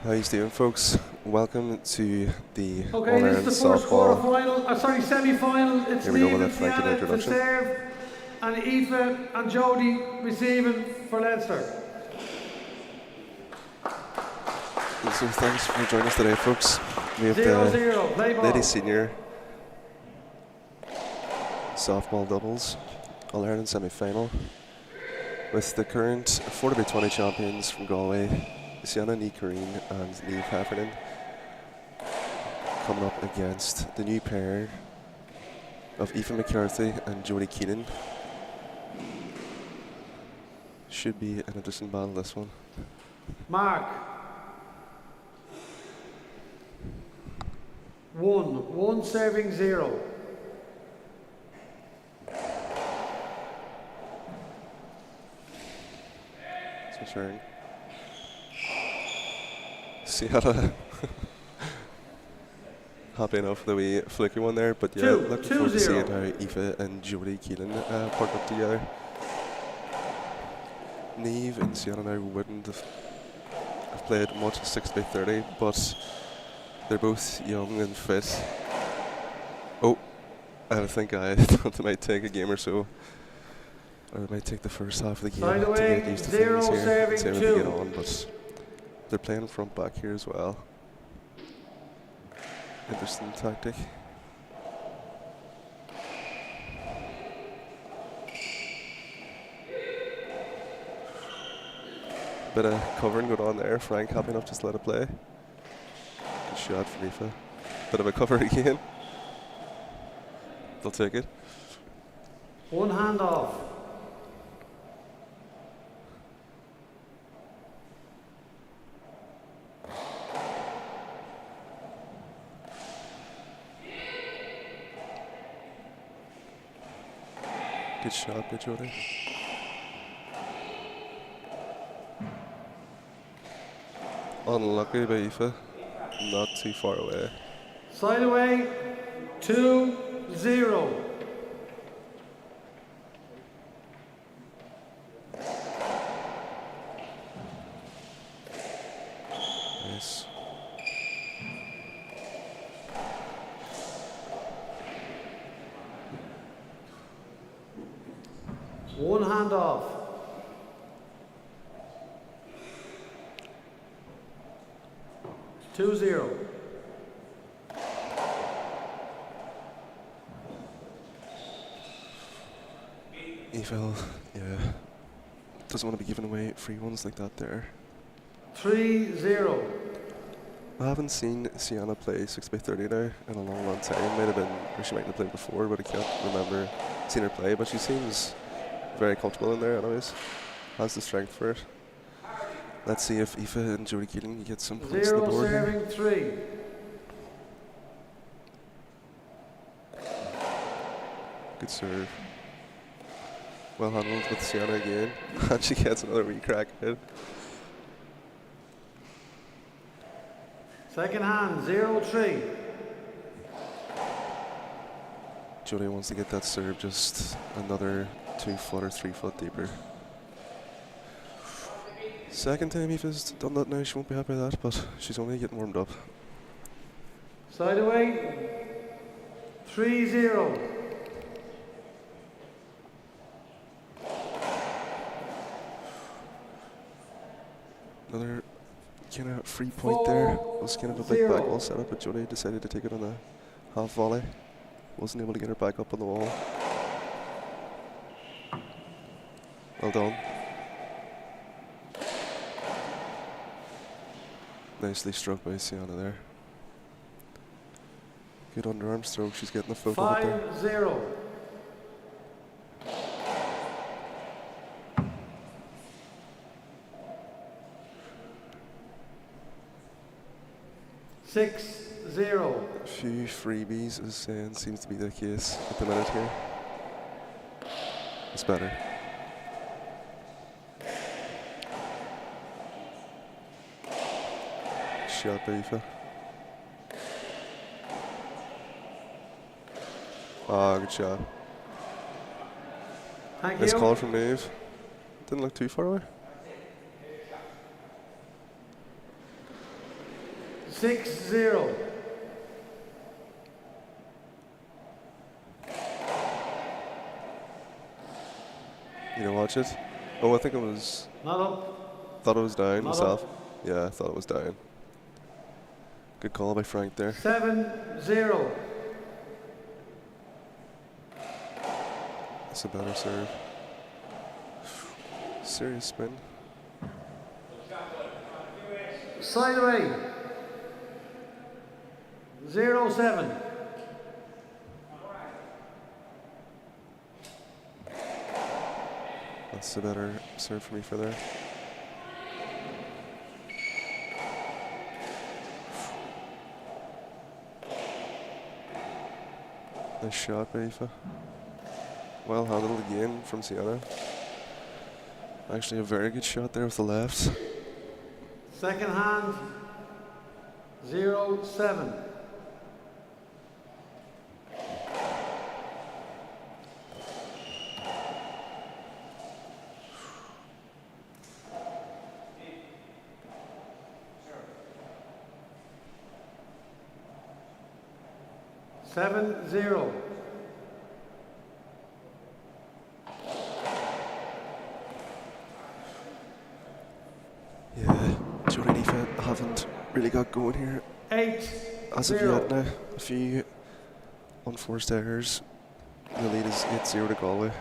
How you doing, folks? Welcome to the Okay, this is the first quarter-final, semi-final. It's Here we go with Liam that frank and for introduction. serve, and Aoife and Jody receiving for Leinster. So thanks for joining us today, folks. We have 0-0, play ball. Ladies Senior softball doubles All-Ireland semi-final with the current 4x20 champions from Galway, Sienna Ní and Niamh Heffernan, coming up against the new pair of Aoife McCarthy and Jody Keenan. Should be an interesting battle, this one. Mark. 1 serving 0. It's my turn. Sienna. Happy enough with the wee flicky one there, but yeah, looking forward to seeing how Aoife and Jody Keelan partner up together. Niamh and Sienna now wouldn't have played much 6x30, but they're both young and fit. Oh, I think I thought they might take a game or so, or they might take the first half of the game to get used to things here and see how they get on, but they're playing front back here as well. Interesting tactic. Bit of covering going on there. Frank happy enough just to let it play. Good shot for Aoife. Bit of a cover again. They'll take it. One hand off. Good shot by Jody. Unlucky by Aoife. Not too far away. Side away. 2-0. Nice. One hand off. Two zero. Aoife, yeah, doesn't want to be giving away free ones like that there. 3-0. I haven't seen Sienna play 6x30 now in a long, long time. Might have been, or she might have played before, but I can't remember seeing her play. But she seems very comfortable in there anyways. Has the strength for it. Let's see if Aoife and Jody Keelan can get some points on the board serving here. 3. Good serve. Well handled with Sienna again. And she gets another wee crack hit. Second hand, 0-3. Jody wants to get that serve just another 2 foot or 3 foot deeper. Second time Aoife's done that now, she won't be happy with that, but she's only getting warmed up. Side away, 3-0. Another kind of free point there. It was kind of a big back wall setup, but Jody decided to take it on a half volley. Wasn't able to get her back up on the wall. Well done. Nicely struck by Sienna there. Good underarm stroke, she's getting the foot on it there. 5-0. Six, 0. A few freebies, as saying, seems to be the case at the minute here. It's better. Shot by Aoife. Ah, good shot. Thank Nice you. call from Niamh. Didn't look too far away. 6-0. You know, watch it. Oh, I think it was. Not up. Thought it was down Not myself. up. Yeah, I thought it was down. Good call by Frank there. 7-0. That's a better serve. Serious spin. Side away. 0-7. That's a better serve for me for there. Nice shot by Aoife. Well handled again from Seinnteoir. Actually a very good shot there with the left. Second hand. 0-7. Seven, 0. Yeah, Jody and Aoife haven't really got going here. 8, As of 0. yet now, a few unforced errors. The lead is 8-0 to Galway.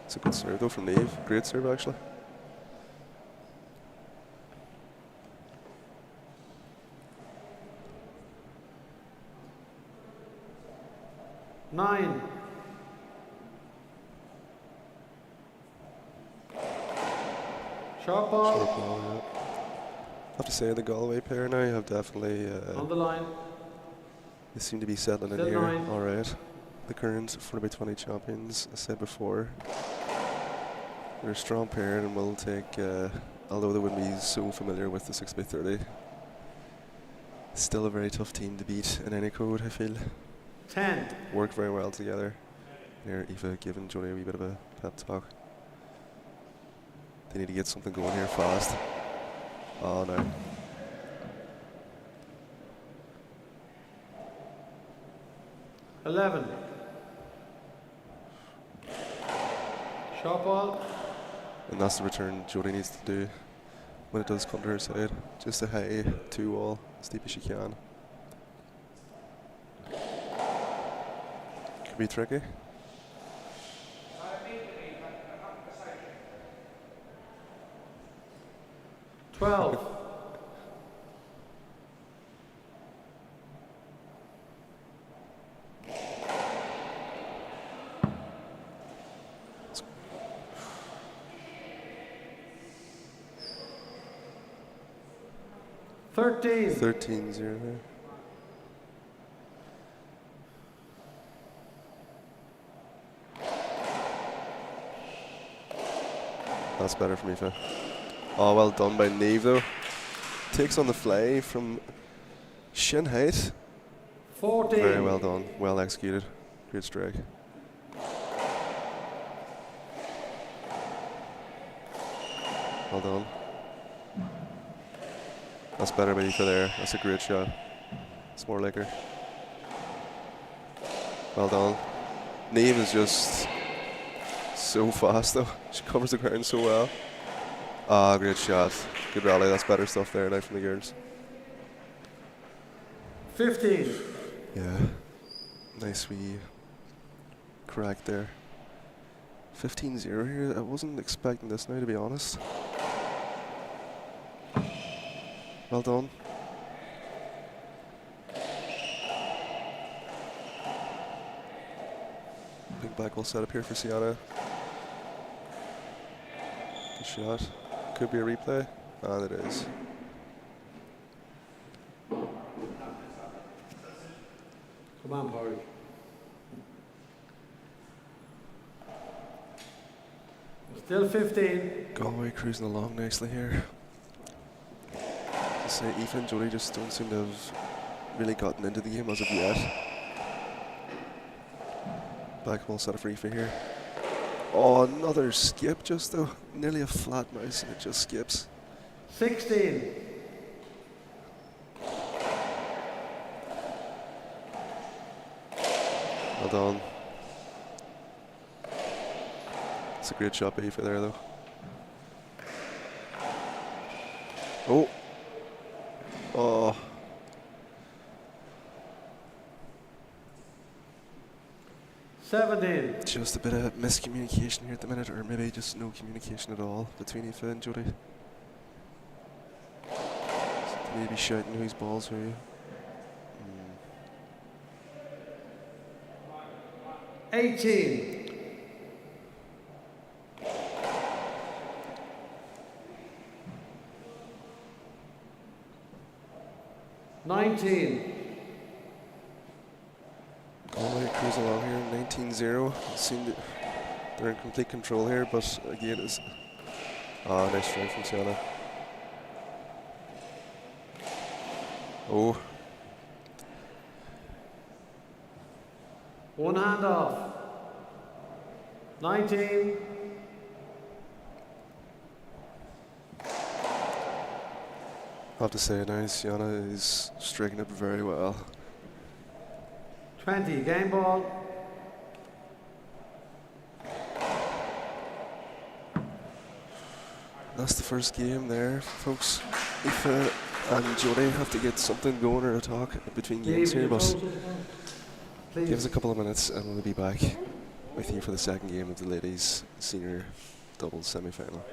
It's a good serve though from Neve. Great serve actually. Nine. Sharp ball. Short ball, yeah. I have to say the Galway pair now have definitely On the line. they seem to be settling in Still here. 9. Alright. The current 40x20 champions, as I said before. They're a strong pair and will take, although they wouldn't be so familiar with the 6x30, still a very tough team to beat in any code, I feel. 10. Work very well together. Here, Aoife giving Jody a wee bit of a pep talk. They need to get something going here fast. Oh no. $11. Sharp ball. And that's the return Jody needs to do when it does come to her side. Just a high 2-wall, as deep as she can. Could be tricky. $12. $13. 13-0 there. That's better for me, Aoife. Oh, well done by Neve though. Takes on the fly from shin height. 14. Very well done. Well executed. Good strike. Well done. That's better by Aoife there. That's a great shot. It's more like her. Well done. Neve is just so fast though. She covers the ground so well. Ah, great shot. Good rally. That's better stuff there now from the girls. 15. Yeah. Nice wee crack there. 15-0 here. I wasn't expecting this now, to be honest. Well done. Big back wall set up here for Seinnteoir. Good shot. Could be a replay. And it is. Come on, Porridge. Still 15. Galway cruising along nicely here. To say, Aoife and Jody just don't seem to have really gotten into the game as of yet. Back ball set up for Aoife here. Oh, another skip just though. Nearly a flat mouse and it just skips. 16. Well done. It's a great shot by Aoife there though. Oh. Oh. 17. Just a bit of miscommunication here at the minute, or maybe just no communication at all between Aoife and Jody. Maybe shouting whose balls who. 18. 19. Galway cruise along here, 19-0. Seem that they're in complete control here, but again, it's nice try from Sienna. Oh, One hand off. 19. I have to say now, Sienna is striking it very well. 20. Game ball. That's the first game there, folks. Aoife and Jody have to get something going or a talk between games here, but give us a couple of minutes and we'll be back with you for the second game of the ladies' senior doubles semi-final.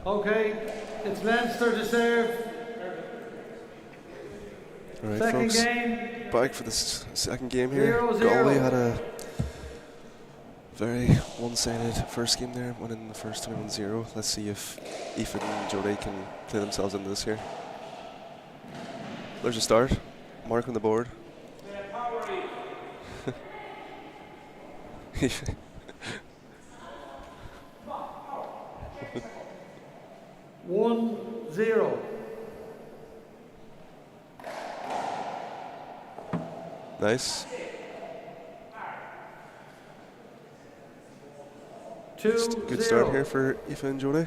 Okay, it's Leinster to serve. Alright, Second folks. game. Back for this second game here. 0-0. Galway had a very one-sided first game there, winning the first 21-0. Let's see if Aoife and Jodie can play themselves into this here. There's a start. Mark on the board. 1-0. Nice. 2-0. Good start here for Aoife and Jodie.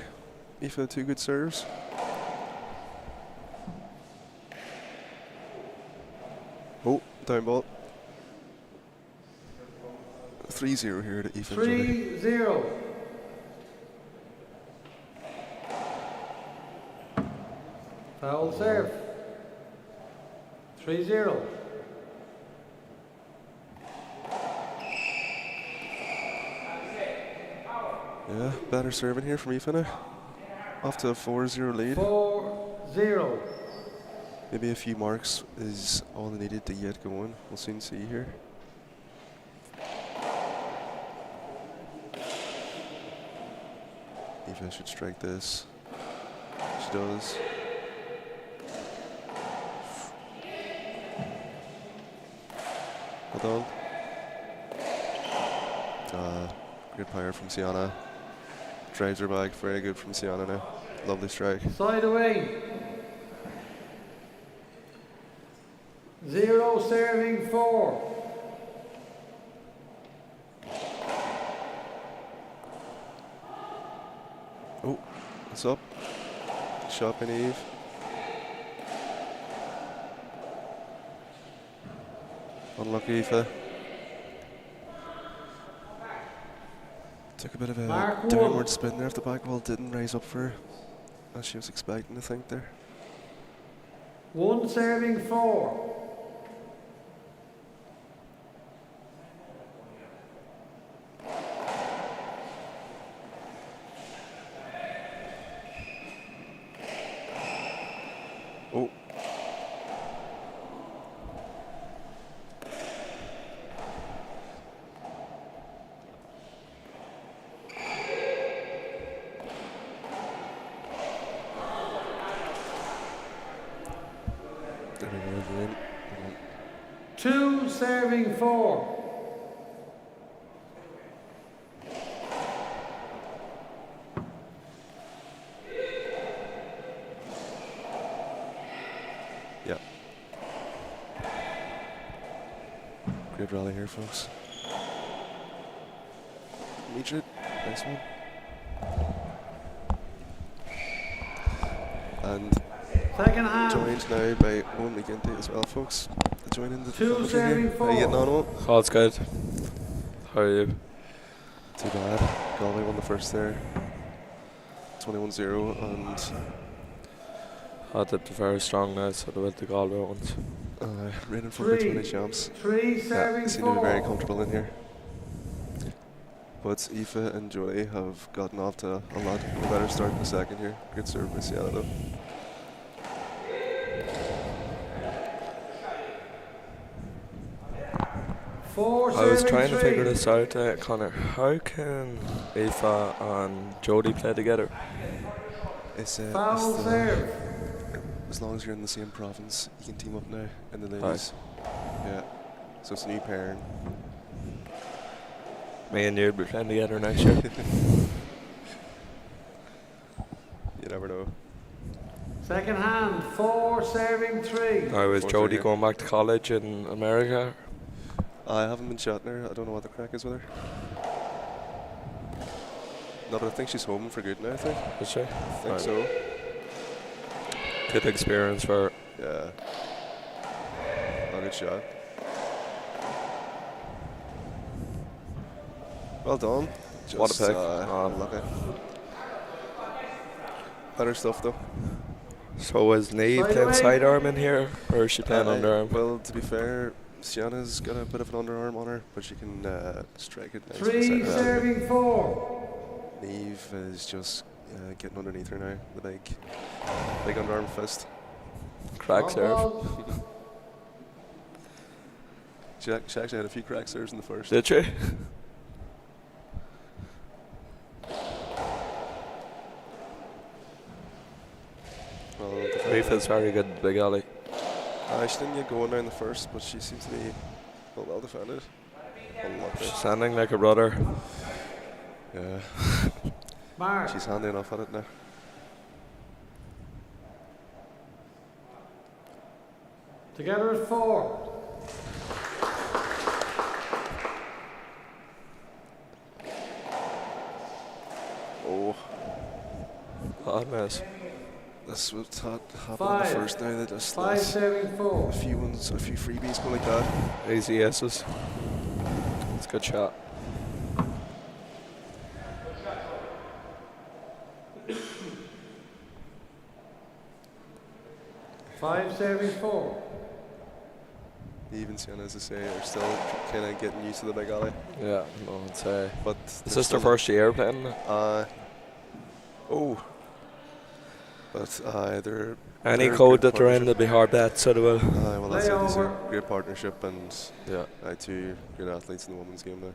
Aoife, 2 good serves. Oh, down ball. 3-0 here to Aoife and Jodie. 3-0. Foul serve. 3-0. Yeah, better serving here from Aoife now. Off to a 4-0 lead. 4-0. Maybe a few marks is all they needed to get going. We'll soon see here. Aoife should strike this. She does. Well done. Great power from Sienna. Drives her back. Very good from Sienna now. Lovely strike. Side away. 0 serving 4. Oh, it's up. Shot by Eve. Unlucky Aoife. Took a bit of a downward spin there if the back wall didn't rise up for her, as she was expecting, I think, there. 1 serving 4. Oh. There we go, everyone. 2 serving 4. Yeah. Great rally here, folks. Meet nice one. And Second half. joined now by Owen McGinty as well, folks. Joining the 2 serving How you getting 4. on, Owen? Oh, it's good. How are you? Too bad. Galway won the first there. 21-0, and I did very strong now, so they went the Galway ones. right in front of the 3. 20 champs. 3 serving Seem to be very 4. comfortable in here. But Aoife and Jodie have gotten off to a lot better start in the second here. Good serve by Sienna though. I was trying to figure this out, Connor. How can Aoife and Jodie play together? Foul serve. As long as you're in the same province, you can team up now in the ladies. Yeah. So it's a new pairing. Me and you'll be playing together next year. You never know. Second hand. 4 serving 3. Now, is 4-3 Jodie here. going back to college in America? I haven't been chatting her. I don't know what the crack is with her. No, but I think she's home for good now, I think. Is she? I think Right. so. Good experience for her. Yeah. Oh, good shot. Well done. What a pick. Unlucky. Better stuff though. So is Neve Side playing away. sidearm in here, or is she playing underarm? Well, to be fair, Sienna's got a bit of an underarm on her, but she can strike it nice. with the 3 second hand. serving 4. Neve is just getting underneath her now. The big underarm fist. Crack serve. She actually had a few crack serves in the first. Did she? Well, Aoife's very good, big alley. she didn't get going now in the first, but she seems to be well defended. She's standing like a brother. Yeah. Mark. She's handy enough at it now. Together at 4. Oh, Hard mess. that's what happened in the 5. first now. They just 5 let serving 4. a few freebies go like that. Easy S's. It's a good shot. Five serving 4. Even Sienna, as I say, are still kind of getting used to the big alley. Yeah, no, I'd say. But Is this their first year playing? But they're Any they're a code good that they're in, partnership. they'll be hard bets, so they will. Well, that's it. It's a Layover. great partnership, and Yeah. two good athletes in the women's game now.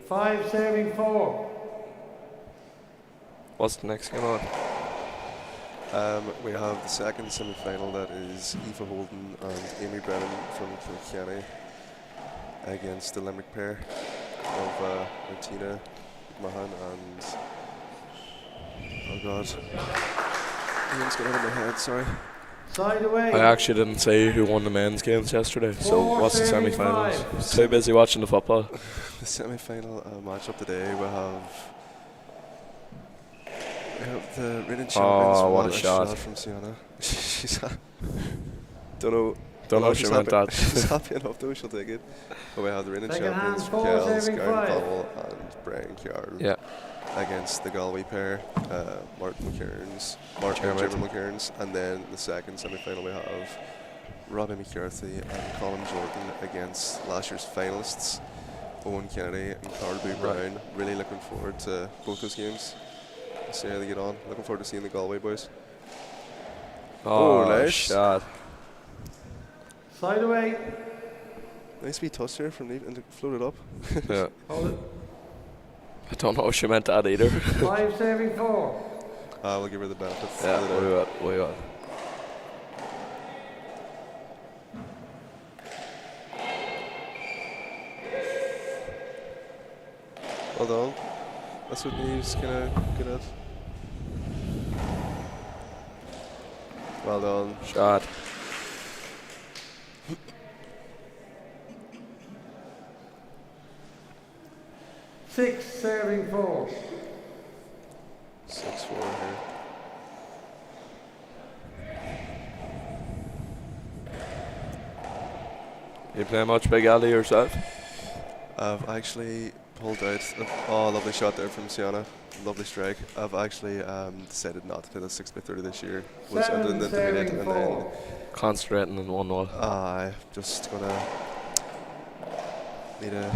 5 serving 4. What's the next game on? We have the second semi-final, that is Aoife Holden and Amy Brennan from Kilkenny against the Limerick pair of Martina Mahan and oh god, Ian's got it in my head. Sorry. Side away. I actually didn't see who won the men's games yesterday, so 4 what's the serving semi-finals? 5. Too busy watching the football. The semi-final matchup today, we have the reigning champions. Oh, what a shot shot from Sienna. She's don't know Don't she's know if she meant happy, that. she's happy enough though, she'll take it. But we have the reigning Second champions, hand, 4 Fhéiceáil, serving Gary 5. Connell and Brian Ciarl, Yeah. against the Galway pair, Martin McKearns, Martin and Jimmer McKearns, and then the second semi-final we have Robbie McCarthy and Colin Jordan against last year's finalists Owen Kennedy and Clár Brown. Really looking forward to both those games. See how they get on. Looking forward to seeing the Galway boys. Oh, nice shot. Side away. Nice wee toss here from Neve and it floated up. Yeah. Hold it. I don't know if she meant that either. 5 serving 4. We'll give her the benefit. Yeah, of the doubt. we will. Well done. That's what Neve's kind of good at. Well done. Shot. Six serving 4. 6-4 here. You play much big alley yourself? I've actually pulled out. Oh, lovely shot there from Sienna. Lovely strike. I've actually decided not to play the 6x30 this year. Was under the intermediate, and then Concentrating in one wall. just gonna need to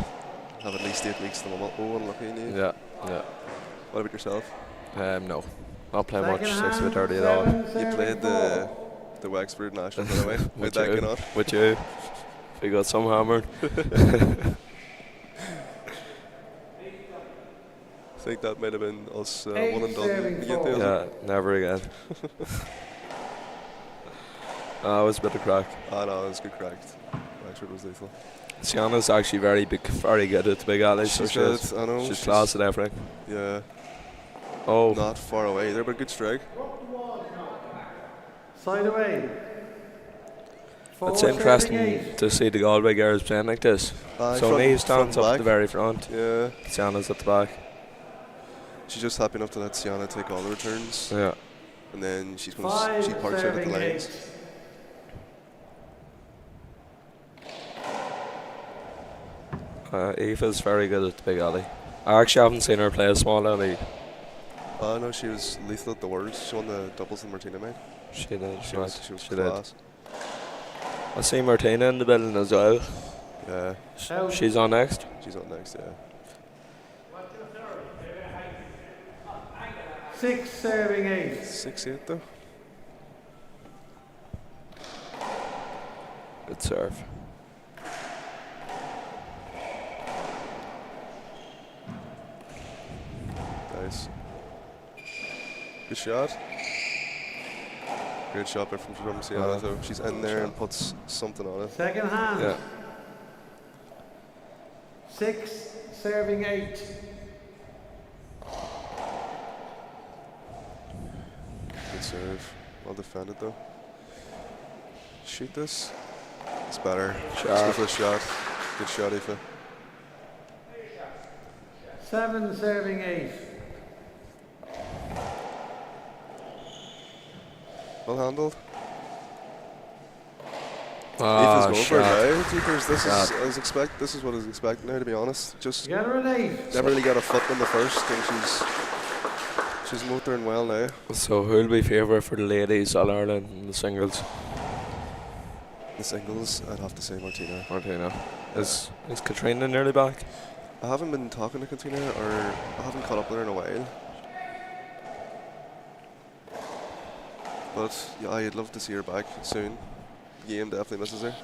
have at least 8 weeks to warm up. Oh, unlucky Neve. Yeah, yeah. What about yourself? No. Not playing much Second 6x30 hand, at all. 7 You serving played 4. the Wexford National, by the way. How'd With that you. get on? With you. We got some hammered. I think that might have been us 1 8 and done. serving to get 4. there. Yeah, never again. It was a bit of crack. No, it was good cracked. Wexford was lethal. Sienna's actually very good at the big alleys. So She's good, she's I know. she's class at everything. Yeah, Oh, not far away either, but good strike. Side away. 4 it's serving interesting 8. to see the Galway girls playing like this. So front- Neve stands front up at back. the very front. Yeah, Sienna's at the back. she's just happy enough to let Sienna take all the returns, Yeah. and then she's going 5 she parks out at the serving lines. 8. Aoife's very good at the big alley. I actually haven't seen her play a small alley. No, she was lethal at the Worlds. She won the doubles in Martina, mate. She did. She was She did. class. I see Martina in the building as well. Yeah, Out. She's on next. she's on next. Yeah. 6 serving 8. 6-8 though. Good serve. Nice. Good shot. Great shot there from Seinnteoir. So she's in there and puts something on it. Second hand. Yeah. 6 serving 8. Good serve. Well defended though. Shoot this. It's better. Let's go for the shot. Good shot, Aoife. 7 serving 8. Well handled. Ah, Aoife's going for shot. it now. Keepers, this is what I was expecting now, to be honest. Just Get her an 8. never really got a foot in the first, and she's motoring well now. So who'll be favourite for the ladies All Ireland in the singles? The singles, I'd have to say Martina. Martina. Is Katrina nearly back? I haven't been talking to Katina, or I haven't caught up with her in a while. But yeah, I'd love to see her back soon. The game definitely misses her.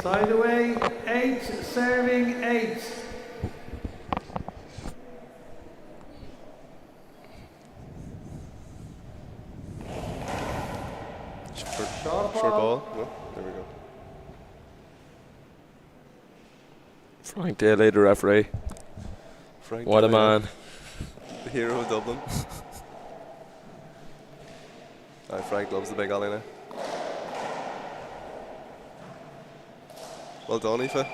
Side away, 8 serving 8. Short ball. No, there we go. Frank Daly, the referee. Frank What a Daly, man. the hero of Dublin. Frank loves the big alley now. Well done, Aoife.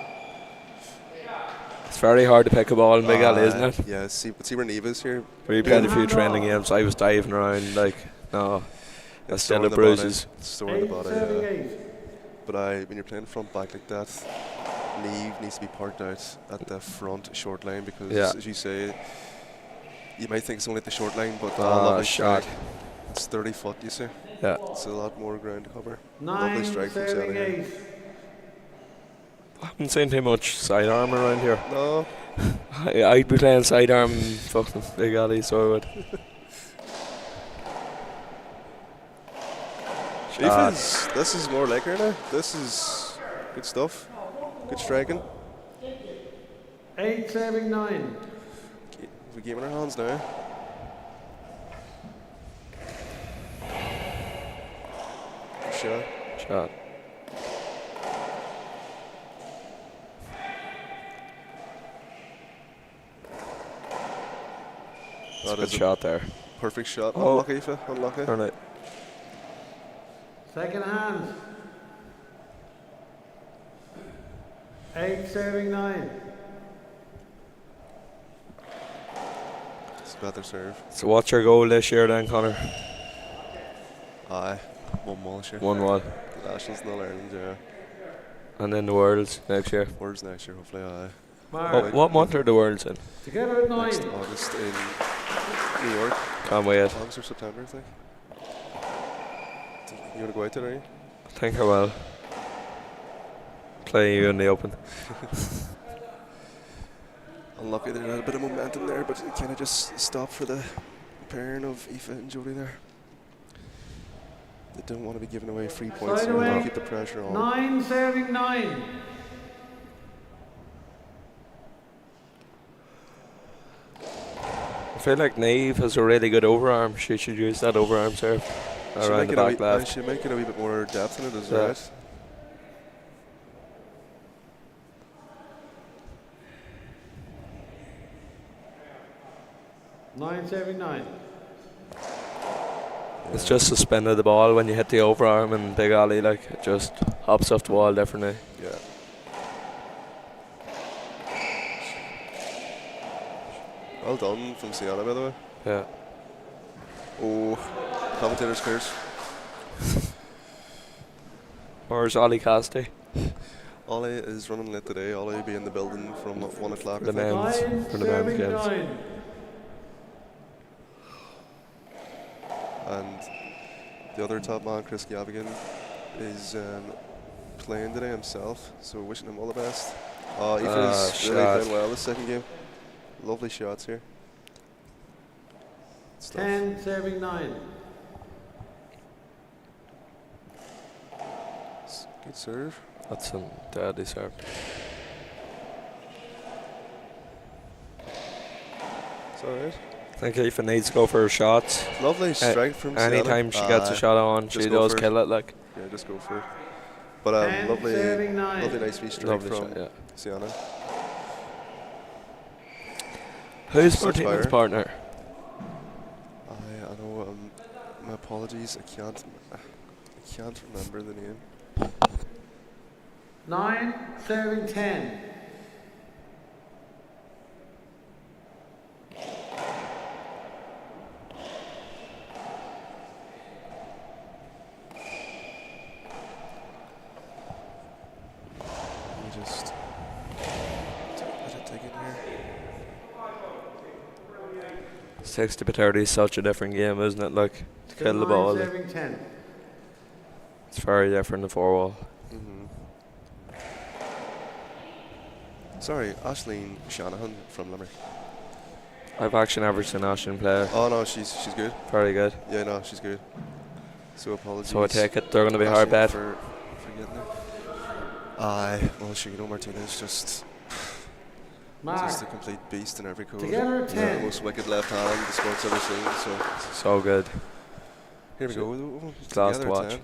It's very hard to pick a ball in Big Alley, isn't it? Yeah, see where Neve is here. We played a few training games. I was diving around like, no, that's still the Storing bruises. Storing the 8 body, serving yeah. 8. But when you're playing front back like that, Neve needs to be parked out at the front short line, because, as you say, you might think it's only at the short line, but lovely shot. strike. It's 30 foot, you see. Yeah. It's a lot more ground to cover. 9 Lovely strike from serving Seinnteoir. 8. I haven't seen too much sidearm around here. No, I'd be playing sidearm in fucking Big Alley, so I would. this is more like her now. This is good stuff. Good striking. 8 serving 9. We game in our hands now. Good shot. Shot. That Good is a shot there. perfect shot. Oh. Unlucky, Aoife. Unlucky. Turn it. Second hand. 8 serving 9. It's a better serve. So what's your goal this year then, Connor? Aye. 1-1 this year. 1-1. Nationals in All Ireland, yeah. And then the Worlds next year. Words next year, hopefully, aye. Mark. What month are the Worlds in? Together at 9. Next August in New York. Can't wait. August or September, I think. You want to go out there, are you? I think I will. Play you in the Open. Unlucky they had a bit of momentum there, but it kind of just stopped for the pairing of Aoife and Jodie there. They don't want to be giving away free points, Side so they away. keep the pressure on. 9 serving 9. I feel like Neve has a really good overarm. She should use that overarm serve around the back left. She might get a wee bit more depth in it as Yeah. right. 9 serving 9. It's just the spin of the ball when you hit the overarm in Big Alley, like it just hops off the wall differently. Yeah. Well done from Seinnteoir, by the way. Yeah. Oh, commentator's curse. Where's Ollie Casty? Ollie is running late today. Ollie will be in the building from 1 o'clock. The I think. men's. 9 For the men's serving games. 9. And the other top man, Chris Gavigan, is playing today himself, so wishing him all the best. Aoife is really shot. playing well this second game. Lovely shots here. Stuff. 10 serving 9. Good serve. That's some deadly serve. It's alright. I think Aoife needs to go for her shots. Lovely strength from Anytime she gets a Sienna. shot on, Just she go does for it. kill it. Like, Yeah, just go for it. But 10 lovely, serving 9. lovely nice wee strike lovely from shot, yeah. Sienna. Who's Seinnteoir. Martina's partner? I know. My apologies. I can't remember the name. 9 serving 10. Let me just let it dig in here. 60 by 30 is such a different game, isn't it? Like, to kill the 9 ball. Like, serving 10. it's very different than 4-wall. Sorry, Aisling Shanahan from Limerick. I've actually never seen Ashton play. Oh no, she's good. Very good. Yeah, no, she's good. So apologies. So I take it they're going to be hard Aisling bet. for getting it. Aye, well, sure, you know Martinez just Mark. a complete beast in every code. Together at 10. The most wicked left hand the sport's ever seen. So good. Here we go. Class Together to at watch. 10.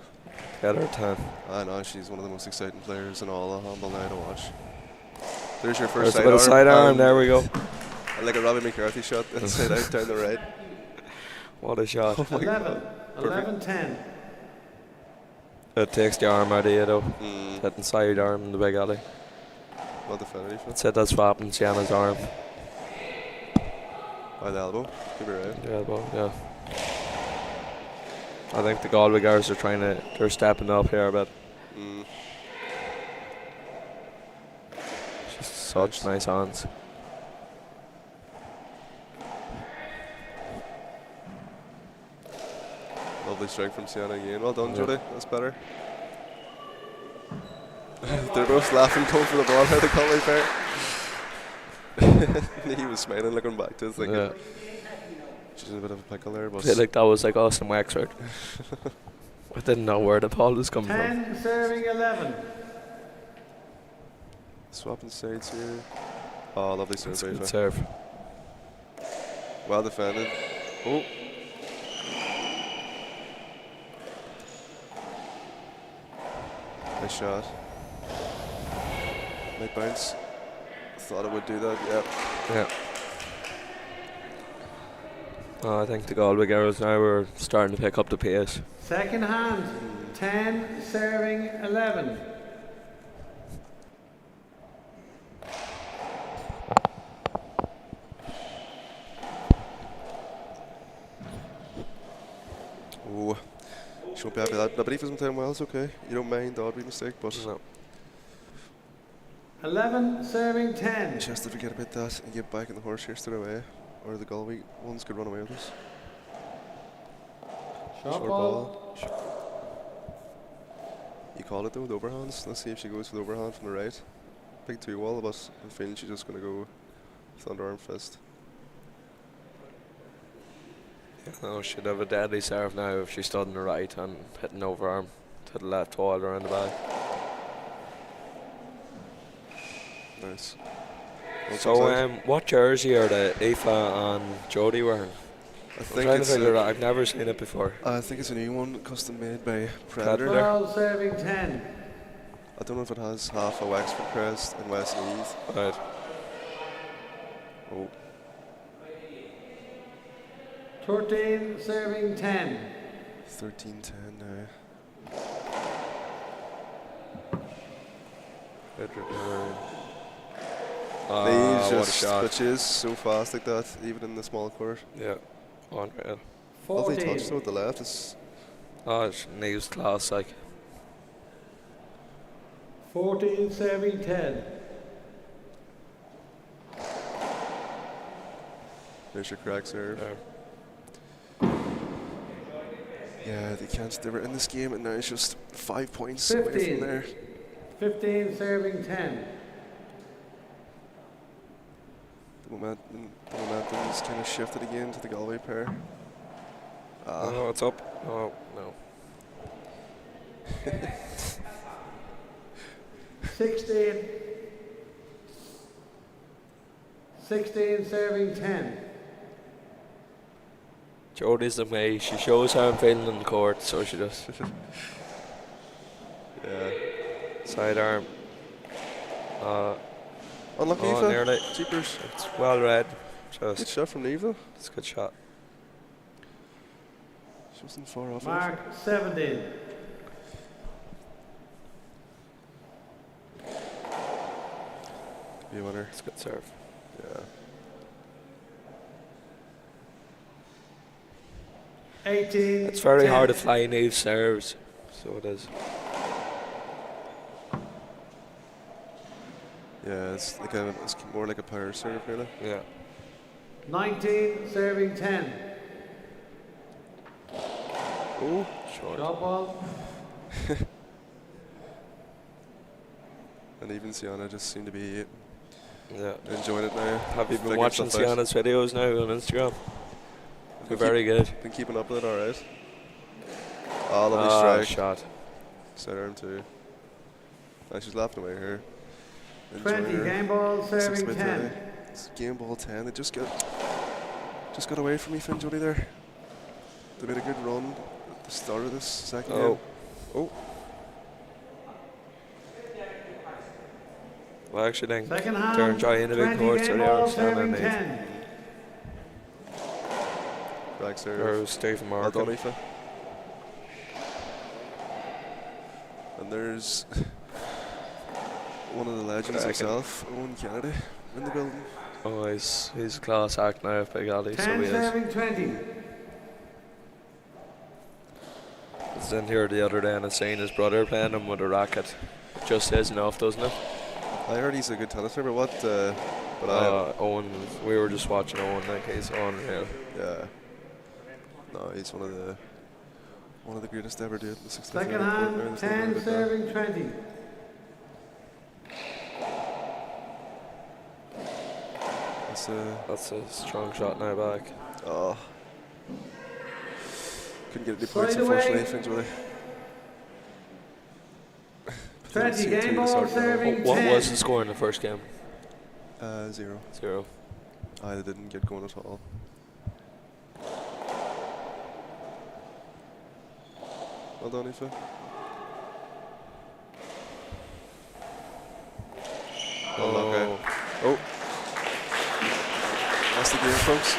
Together at 10. I know, she's one of the most exciting players in all of handball now to watch. There's your There's first a bit of sidearm, there we go. And like a Robbie McCarthy shot inside out down the right. What a shot. Oh my 11. God. 11 10. It takes the arm out of you though. Mm. Hitting sidearm in the big alley. Well defended. That's it, that's swapping Sienna's arm. By the elbow. Give her right. Yeah, well, yeah. I think the Galway girls are they're stepping up here a bit. Mm. She's such nice hands. Lovely strike from Sienna again. Well done, Yeah. Jodie. That's better. They're both laughing, going for the ball. How the Galway pair. He was smiling, looking back to us, thinking Yeah. she's in a bit of a pickle there. But I feel like that was like awesome Wexford. I didn't know where the ball was coming from. 10 serving 11. swapping sides here. Oh, lovely serve, Good Aoife. serve. Well defended. Oh. Nice shot. Might bounce. Thought it would do that, yeah. Yeah. Oh, I think the Galway girls now are starting to pick up the pace. Second hand. 10 serving 11. Oh. She won't be happy with that. I believe isn't playing well, it's okay. You don't mind the odd wee mistake, but No. 11 serving 10. she has to forget about that and get back in the horse here straight away. Or the Galway ones could run away with us. Short ball. You call it though, with overhands. Let's see if she goes with overhand from the right. Big 2-wall, but I'm feeling she's just going to go with underarm fist. No, she'd have a deadly serve now if she stood on the right and hitting overarm to the left wall around the back. Nice. So, what jersey are the Aoife and Jodie wearing? I I'm think trying to it's figure it out. I've never seen it before. I think it's a new one, custom made by Predator. 12 serving 10. I don't know if it has half a Wexford crest and West Leith. Right. Oh, 13 serving 10. 13-10 now. Leaves What a just shot. switches so fast like that, even in the small court. Yeah. Unreal. Lovely 14. touch though with the left. It's Oh, Neve's class, like. 14 serving 10. there's your crack serve. Yeah. Yeah, they were in this game and now it's just 5 points away 15. from there. 15 serving 10. The momentum's kind of shifted again to the Galway pair. Oh, it's up. Oh, no. 16. 16 serving 10. Jodie's the way. She shows how I'm feeling in the court, so she does. Yeah. Sidearm. Unlucky, Oh, Aoife. nearly. Jeepers. It's well read. Good Just, shot from Neve though. it's a good shot. She wasn't far off. Mark 17. Be a winner. It's a good serve. Yeah. 18. It's very 10. hard to fly Neve serves, so it is. Yeah, it's more like a power serve, really. Yeah. 19 serving 10. Oh, Short. Drop ball. and even Sienna just seemed to be Yeah. enjoying it now. Have you been Figuring watching stuff out. Sienna's videos now on Instagram? They're Been very good. Been keeping up with it, alright. Oh, lovely strike. Shot. Sidearm too. She's laughing away here. 20. Game ball serving 10. It's game ball 10. They just got away from me, Finn Jody there. They made a good run at the start of this second game. Oh. Well, actually, then Second hand. they're enjoying the big 20 court, so game they ball are serving standing 10. Drag serve. Or Stephen Well Morgan. done, Aoife. And there's one of the legends himself, Owen Kennedy, in the building. Oh, he's a class act now at Big Alley, so 10 he is. serving 20. I was in here the other day and I seen his brother playing him with a racket. It just says enough, doesn't it? I heard he's a good tennis player, but Owen, we were just watching Owen, like he's unreal. yeah. No, he's one of the greatest to ever do it in the 60th Second hand. 10 serving 20. That's a strong shot now back. Oh. Couldn't get any Slide points, away. unfortunately, Finn Jody. 20 game ball serving What 10. was the score in the first game? 0. 0. They didn't get going at all. Well done, Aoife. Oh. That's the game, folks.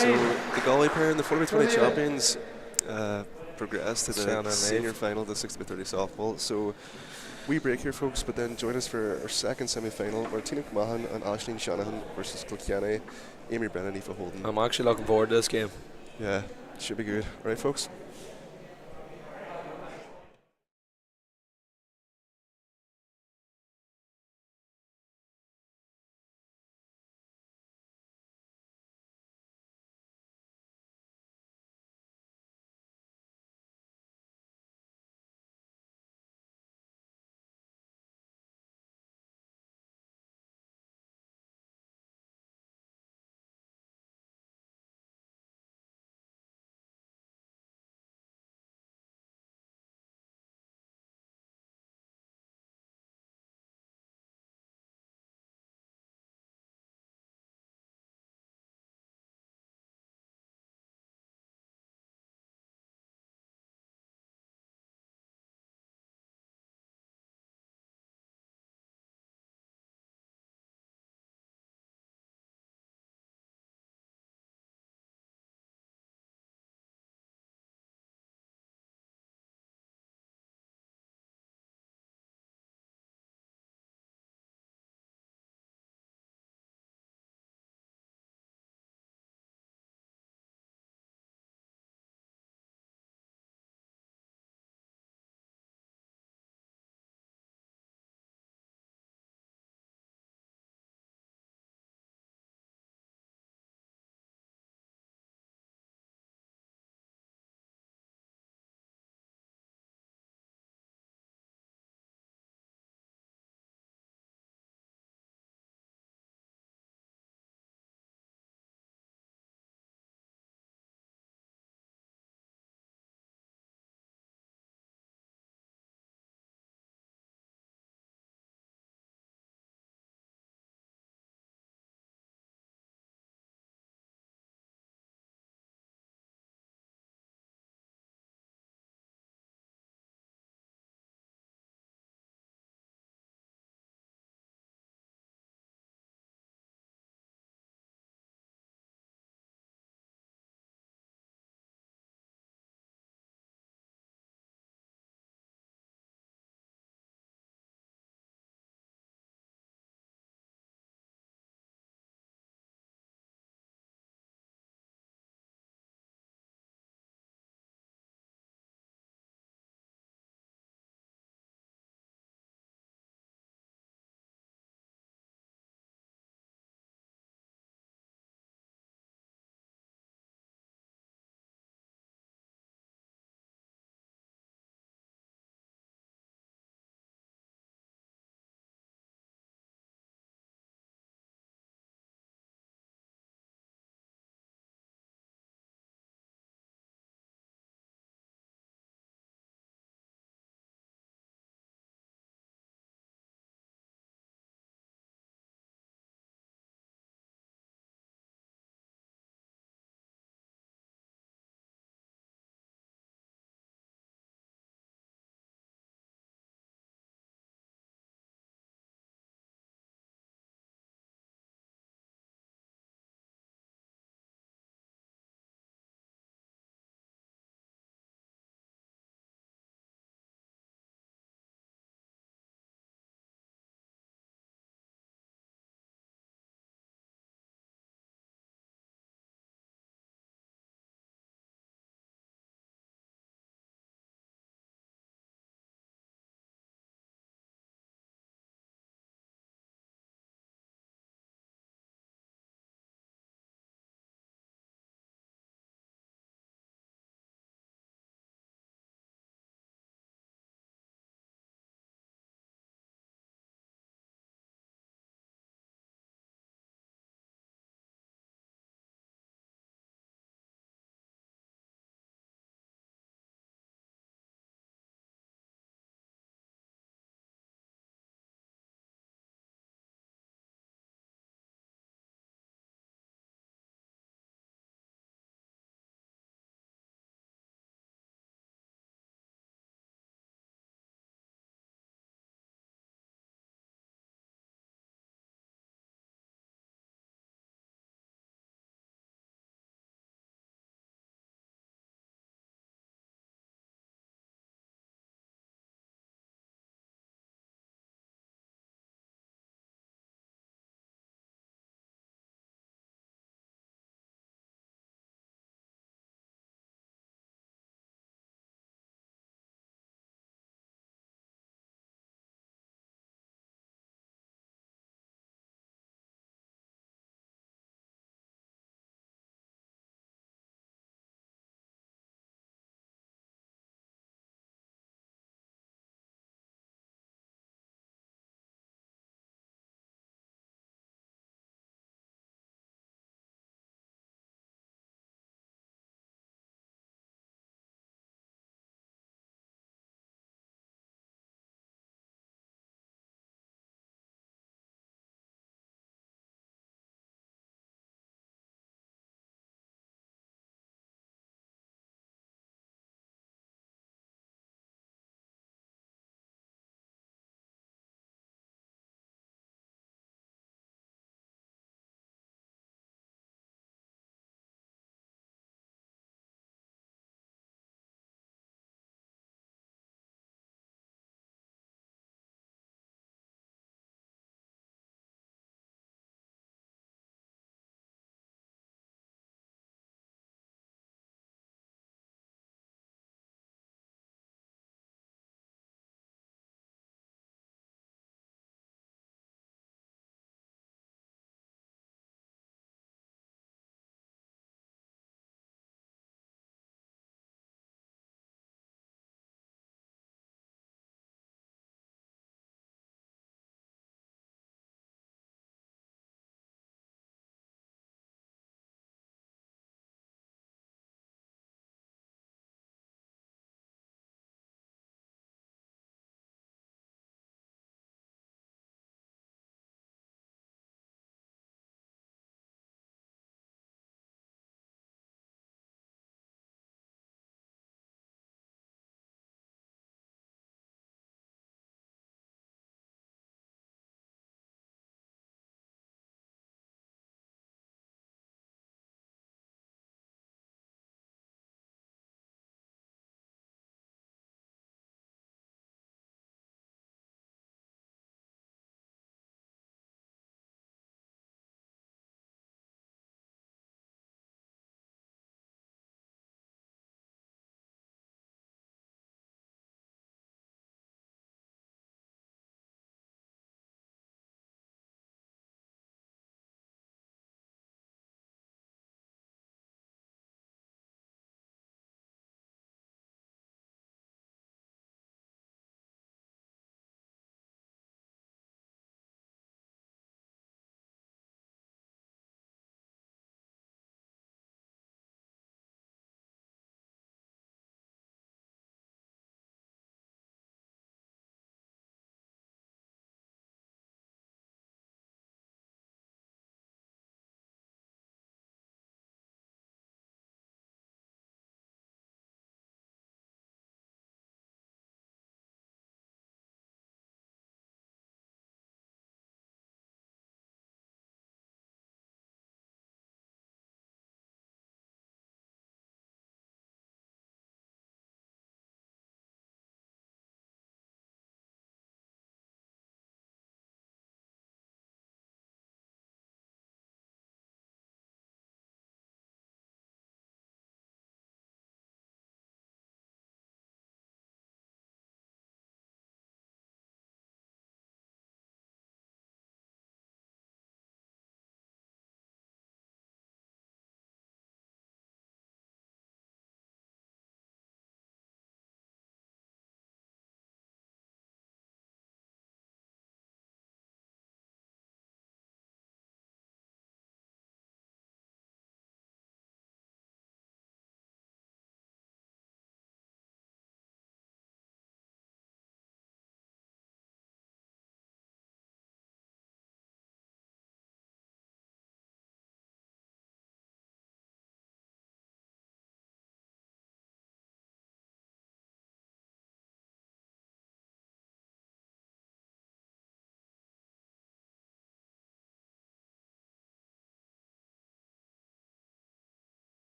So the Galway pair and the 40x20 champions progressed to Sienna the and senior Neve. final, the 60x30 softball. So we break here, folks, but then join us for our second semi-final where Tina Camahan and Aisling Shanahan versus Kilkenny, Amy Brennan, Aoife Holden. I'm actually looking forward to this game. Yeah, should be good. All right, folks.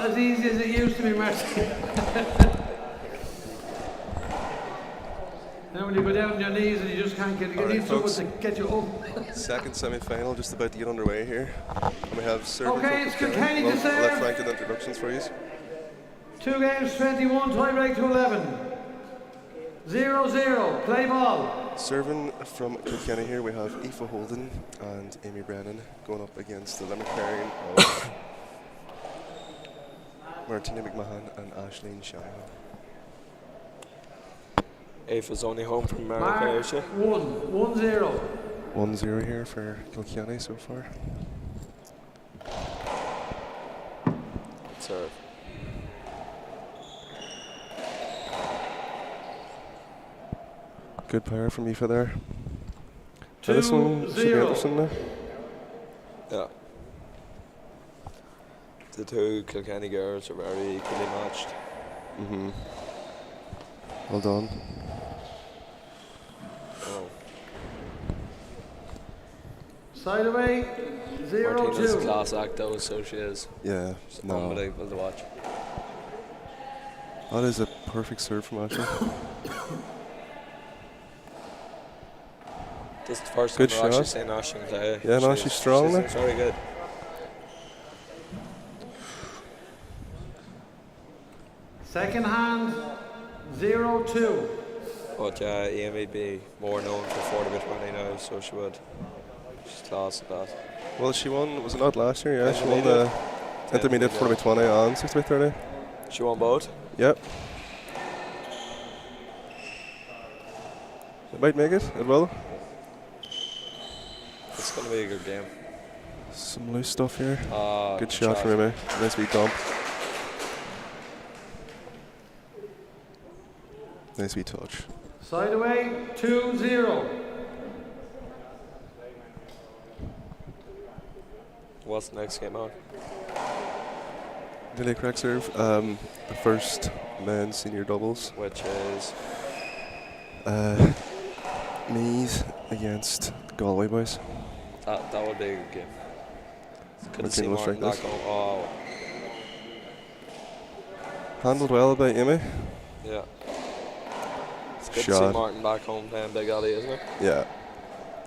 not as easy as it used to be, Marty. Now when you go down on your knees and you just can't get All right, need someone folks. to get you up. Second semi-final just about to get underway here. And we have serving Okay, from it's Kilkenny. Kilkenny to Well, I'll let serve. Frank do the introductions for you. 2 games, 21, tiebreak to 11. 0-0, play ball. Serving from Kilkenny here, we have Aoife Holden and Amy Brennan going up against the Limerick pairing of Martina McMahon and Aisling Shanahan. Aoife's only home from America, Mark, is she? 1-0. 1-0 here for Kilkenny so far. Serve. Good power from Aoife there. So this one should be 2-0. interesting now. Yeah. The two Kilkenny girls are very equally matched. Well done. Oh. Side away, Martina's a 0-2. class act though, so she is. Yeah, It's no. unbelievable to watch. That is a perfect serve from Ashley. This is the first Good time I've actually shot. seen Aisling play. Yeah, no, she's strong there. Very good. Second hand, 0-2. But yeah, Amy be more known for 40-20 now, so she would. She's class at that. Well, she won, was it not last year? Yeah, she won Intermediate. the intermediate 40x20 and 60x30. She won both. Yep. It might make it, it will. It's going to be a good game. Some loose stuff here. Good shot shot. from Amy. Nice wee dump. Nice wee touch. Side away, 2-0. What's the next game on? Nearly correct serve. The first men's senior doubles. Which is Meath against Galway boys. that would be a good game. Couldn't see Martina will Martin strike back this. home. Oh, Handled well by Amy. yeah. It's good to see Shot. Martin back home playing Big Alley, isn't it? Yeah.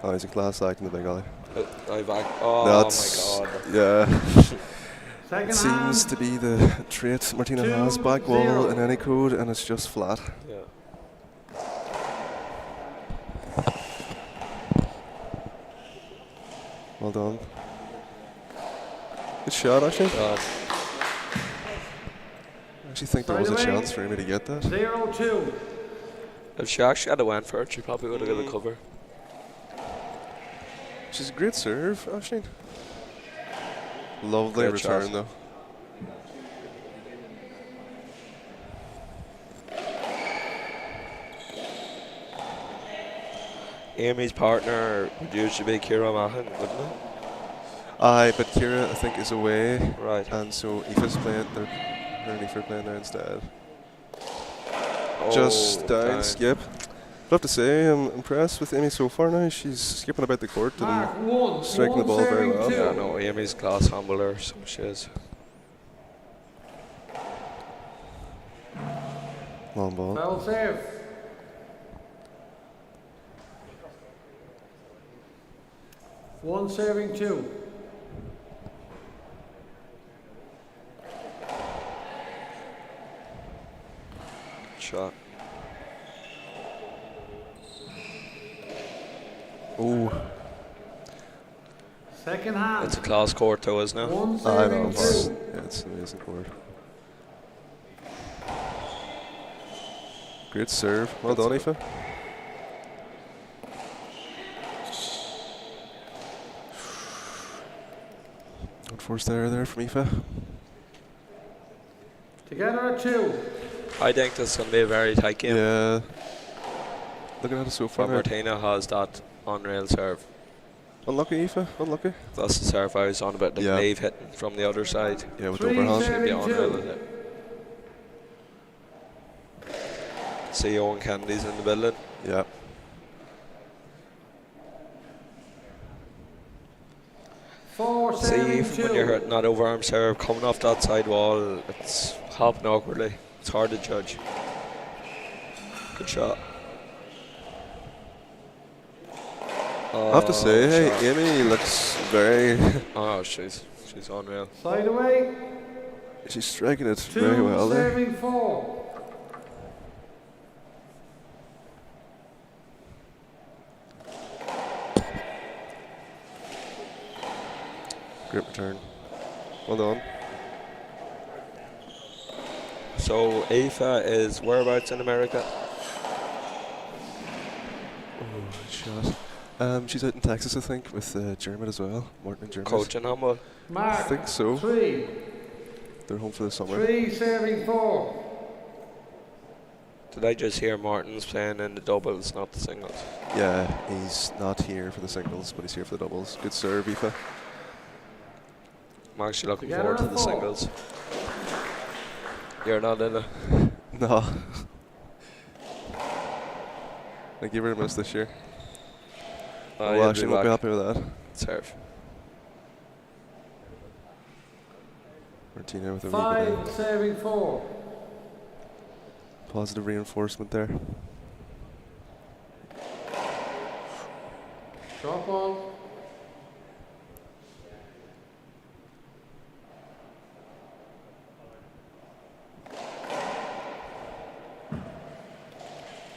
Oh, he's a class act in the big alley. Right back. Oh That's, my god. yeah. Second Seems hand, to be the trait Martina has. Back wall 2-0. in any code, and it's just flat. Yeah. Well done. Good shot, actually. God. I actually think there was a Side away. chance for Amy to get that. 0-2. If she actually had a went for it, she probably would have got a cover. She's a great serve, Aisling. Lovely Great return, shot. though. Amy's partner would usually be Ciara Mahan, wouldn't it? Aye, but Ciara, I think, is away, Right. and so Aoife's playing. Her and Aoife are playing there instead. Oh, Just down, down. skip. I have to say, I'm impressed with Amy so far now. She's skipping about the court and Mark, 1. striking the ball very well. Yeah, no, Amy's class handler, so she is. long ball. Foul save. One serving 2. Shot. Oh, Second hand, It's a class court though, isn't it? 1 I know. serving It's, 2. yeah, it's an amazing court. Great serve. Well done, Aoife. Unforced error there from Aoife. Together at 2. I think this is going to be a very tight game. Yeah. Looking at it so far But now. Martina has that unreal serve. Unlucky, Aoife. Unlucky. That's the serve I was on about, the Yeah. leave hitting from the other side. Yeah, with 3 overhand. Should be serving unreal, 2. isn't it? See Owen Kennedy's in the building. Yeah. 4 See, serving even when you're 2. hitting that overarm serve, coming off that side wall, it's hopping awkwardly. It's hard to judge. Good shot. I have to say, hey, shot. Amy looks very. Oh, she's unreal. Side away. She's striking it 2 very well there. serving 4. Great return. Well done. So Aoife is whereabouts in America? Oh, shot. She's out in Texas, I think, with Dermot as well. Martin and Dermot. Coaching handball. Mark. I think so. 3. They're home for the summer. 3 serving 4. Did I just hear Martin's playing in the doubles, not the singles? Yeah, he's not here for the singles, but he's here for the doubles. Good serve, Aoife. I'm actually looking Together forward to at the 4. singles. You're not in it. No. I give her a miss this year. Oh, Well, actually, won't be happy with that. Serve. Martina with a wee 5 bit serving 4. of positive reinforcement there. Short ball.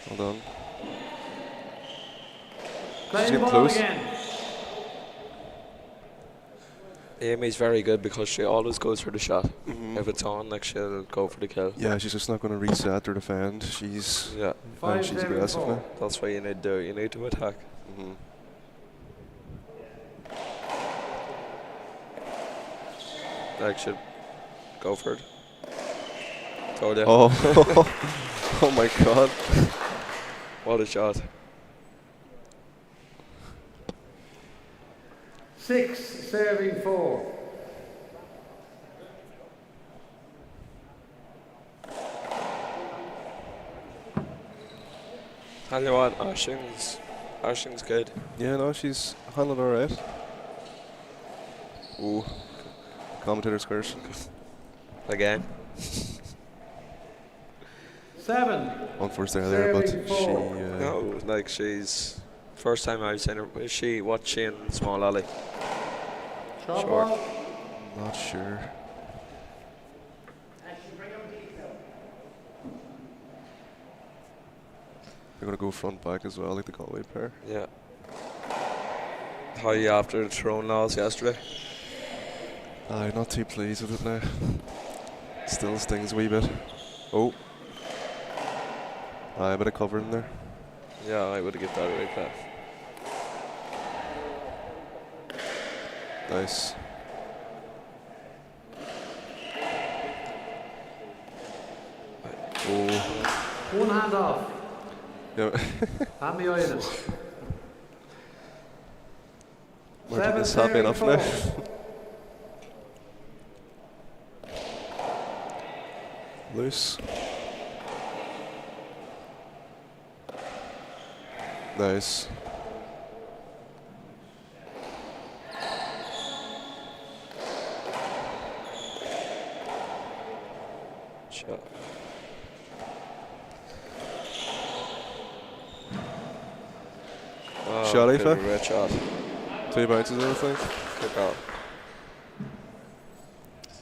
Well done. Playing the getting ball close. again. Amy's very good because she always goes for the shot. Mhm. If it's on, like, she'll go for the kill. Yeah, she's just not going to reset or defend. She's Yeah, Five she's serving aggressive 4. now. that's what you need to do. You need to attack. Mhm. Like, should go for it. Throw it in. Oh, oh my God! What a shot. 6 serving 4. Tell you what, Ashing's good. Yeah, no, she's handling all right. Ooh, commentator's curse. Again. 7. Unforced there, but Serving she. four. No, like, she's first time I've seen her. Is she watching Small Alley? Short Short. ball. Not sure. They're gonna go front back as well, like the Galway pair. Yeah. How are you after the throwing laws yesterday? Aye, not too pleased with it now. Still stings a wee bit. Oh. Aye, a bit of cover in there. Yeah, I would have given that away pass. Nice. Oh. One hand off. Yeah. Hand behind it. Martin is Seven happy enough serving now. four. Loose. Nice. Shot. Oh, Shot, bit of Aoife? a red shot. 2 bounces, I think. Good call.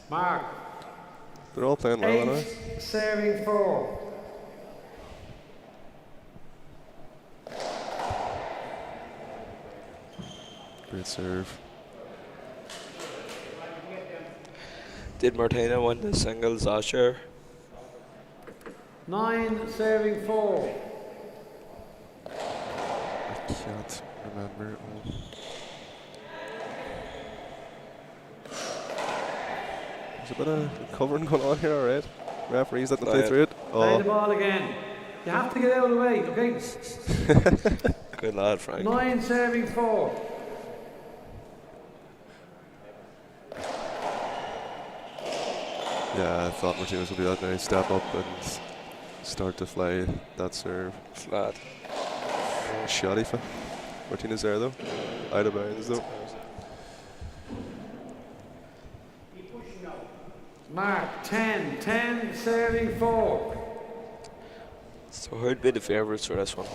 Mark. They're all playing well now. 8 serving 4. Great serve. Did Martina win the singles last year? 9 serving 4. I can't remember. Oh. There's a bit of covering going on here, alright. Referees letting them play through it. Play the Oh, ball again. You have to get out of the way, okay? Good lad, Frank. 9 serving 4. yeah, I thought Martinez would do that now. Step up and start to fly that serve. Flat. Shot, Aoife. Martinez there though. Out of bounds though. Mark 10, 10 serving 4. So who'd be the favourites for this one?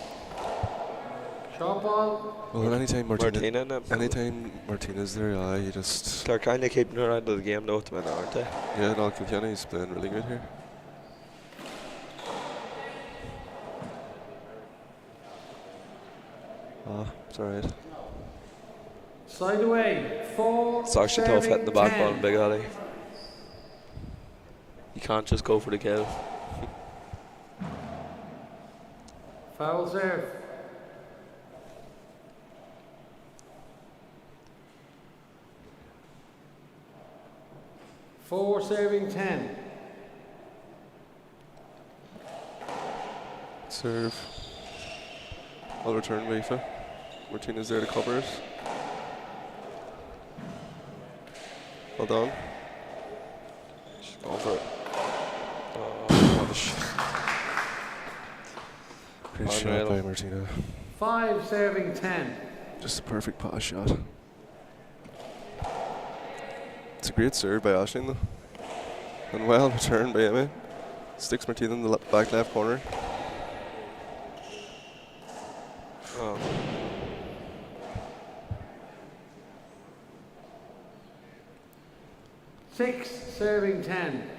Shot ball. Well, anytime Martina, no. anytime Martina's there, you just. They're kind of keeping her out of the game though at the minute, aren't they? Yeah, no, Kilkenny's playing really good here. It's alright. Side away. 4. It's actually tough hitting the back 10. ball in Big Alley. You can't just go for the kill. Foul serve. Four serving 10. Serve. I'll return Rafa. Martina's there to cover it. Well done. She's going for it. Oh, what a Great shot Unreal. by Martina. 5 serving 10. Just a perfect pass shot. It's a great serve by Aisling though. And well returned by Emma. Sticks Martina in the back left corner. Oh. Six serving 10.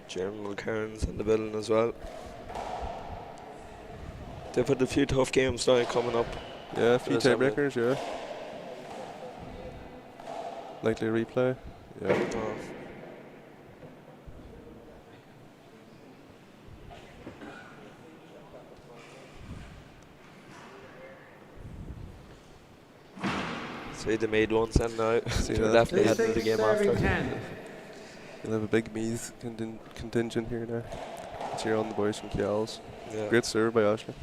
German Cairns in the building as well. They've had a few tough games now coming up. Yeah, a few Yes, I will. tiebreakers, yeah. Likely a replay. Yeah. Oh. See, they made one send now. See They're that? definitely heading to the 6 game serving after. 10. You'll have a big Meath contingent here now. Cheer on the boys from Kiel's. Yeah. Great serve by Aisling.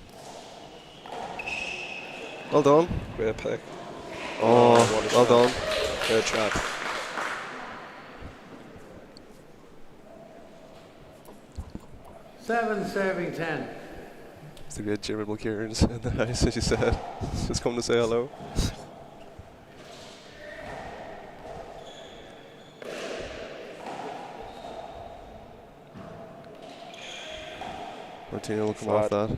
Well done. Great pick. Oh, what a well shot. done. Great shot. Seven serving 10. It's the great Jimmy Mulcairns in the house, as you said. Just come to say hello. Martina will come off that.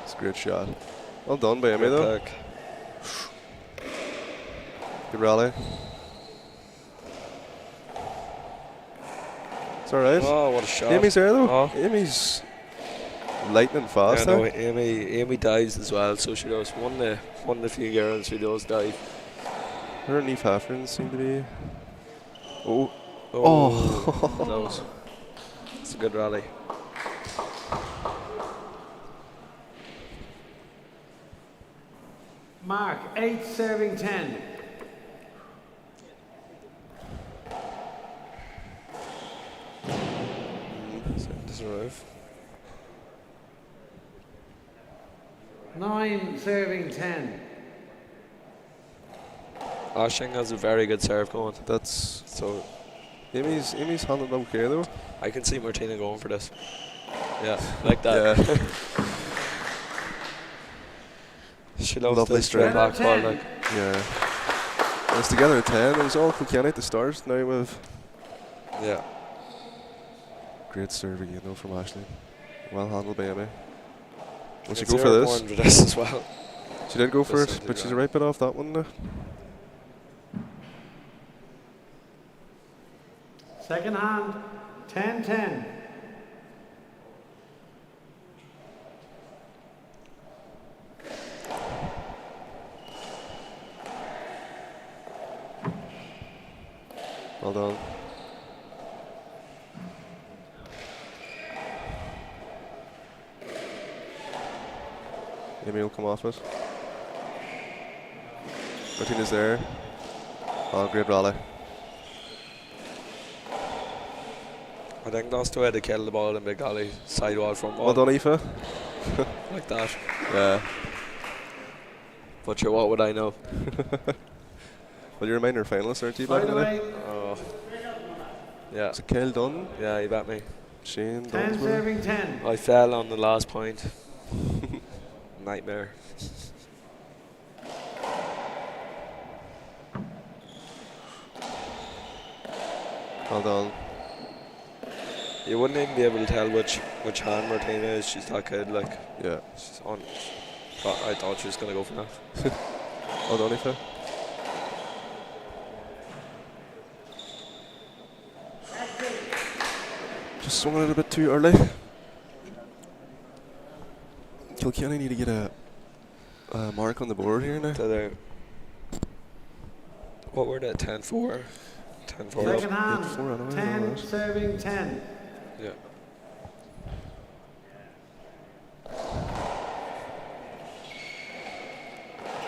It's a great shot. Well done by Emmy Great though. pick. Good rally. It's alright. Oh, what a shot. Amy's there though. Oh. Amy's lightning fast Yeah, no, there. Amy dives as well, so she does. One of the few girls who does dive. Her and Eve Haffern seem to be. Oh. Oh. It's a good rally. Mark 8 serving 10. Doesn't arrive. 9 serving 10. Aisling has a very good serve going. That's. So Amy's handled okay though. I can see Martina going for this. Yeah, like that. Yeah. She loves Lovely the straight strike. back ball. Like, Yeah. It was together at 10. It was all Kilkenny at the start. Now we've. yeah. Great serve again though from Aisling. Well handled by Emmy. Will she It's go for zero this? point for this as well. She did go for This it, one but did she's that. a right bit off that one now. Second hand 10-10. Well done. Amy will come off it. Martina's there. Oh, great rally. I think that's the way to kill the ball in Big Alley. Side wall from Well done, Aoife. like that. Yeah. But sure, what would I know? Well, you're a minor finalist, aren't you? Side Back in the day? away Oh. Yeah. Is it Kyle Dunn? Yeah, you bet me. Shane 10 Dunn's brother? serving 10. I fell on the last point. Nightmare. Well done. You wouldn't even be able to tell which hand Martina is. She's that good. Like, Yeah. she's on. I thought she was gonna go for that. Well done, Aoife. Just swung it a bit too early. Kilkenny need to get a mark on the board here now. What were they? 10-4. 10-4. Second hand, 4 anyway, 10 alright. serving 10. Yeah.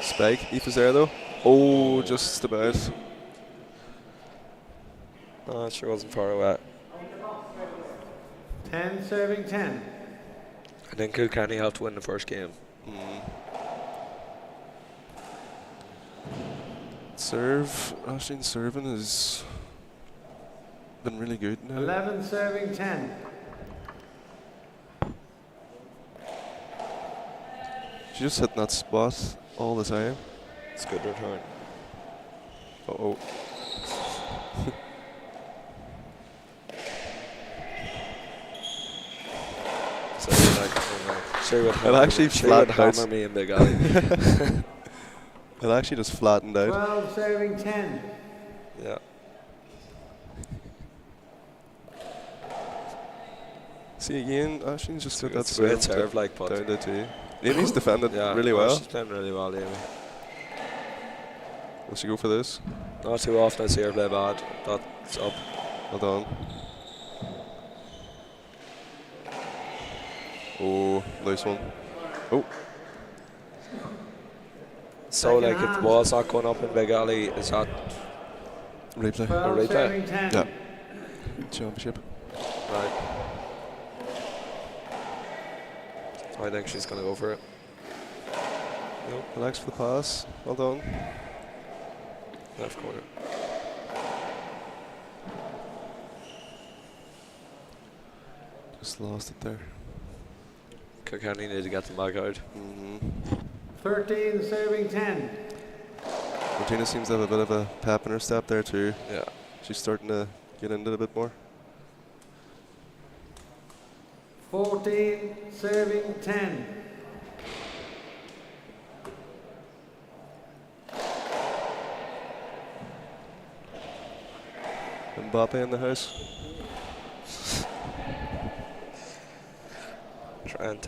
Spike, Aoife's there though. Oh, just about. No, it sure wasn't far away. 10 serving 10. I think Kilkenny have to win the first game. Serve, Aisling serving has been really good now. 11 serving 10. She just hitting that spot all the time. It's a good return. Uh-oh. So you're like, oh no. Sure would It actually flattened out. hammer me in Big Alley. It actually just flattened out. 12 serving 10. Yeah. See again, Aisling's just got that It's a great serve serve, like, but down the tee. Amy's defended yeah, really no, well. she's playing really well, Amy. Will she go for this? Not too often I see her play bad. That's up. Well done. Oh, nice one. Oh, So, like, if hand. the ball's not going up in Big Alley, is that replay. 12 replay? serving 10. Yeah. Championship. right? I think she's going to go for it. Nope. Relax for the pass. Well done. Left corner. Just lost it there. Kilkenny need to get them back out. 13 serving 10. Martina seems to have a bit of a pep in her step there too. Yeah. She's starting to get into it a bit more. 14 serving 10. Mbappe in the house. Trent.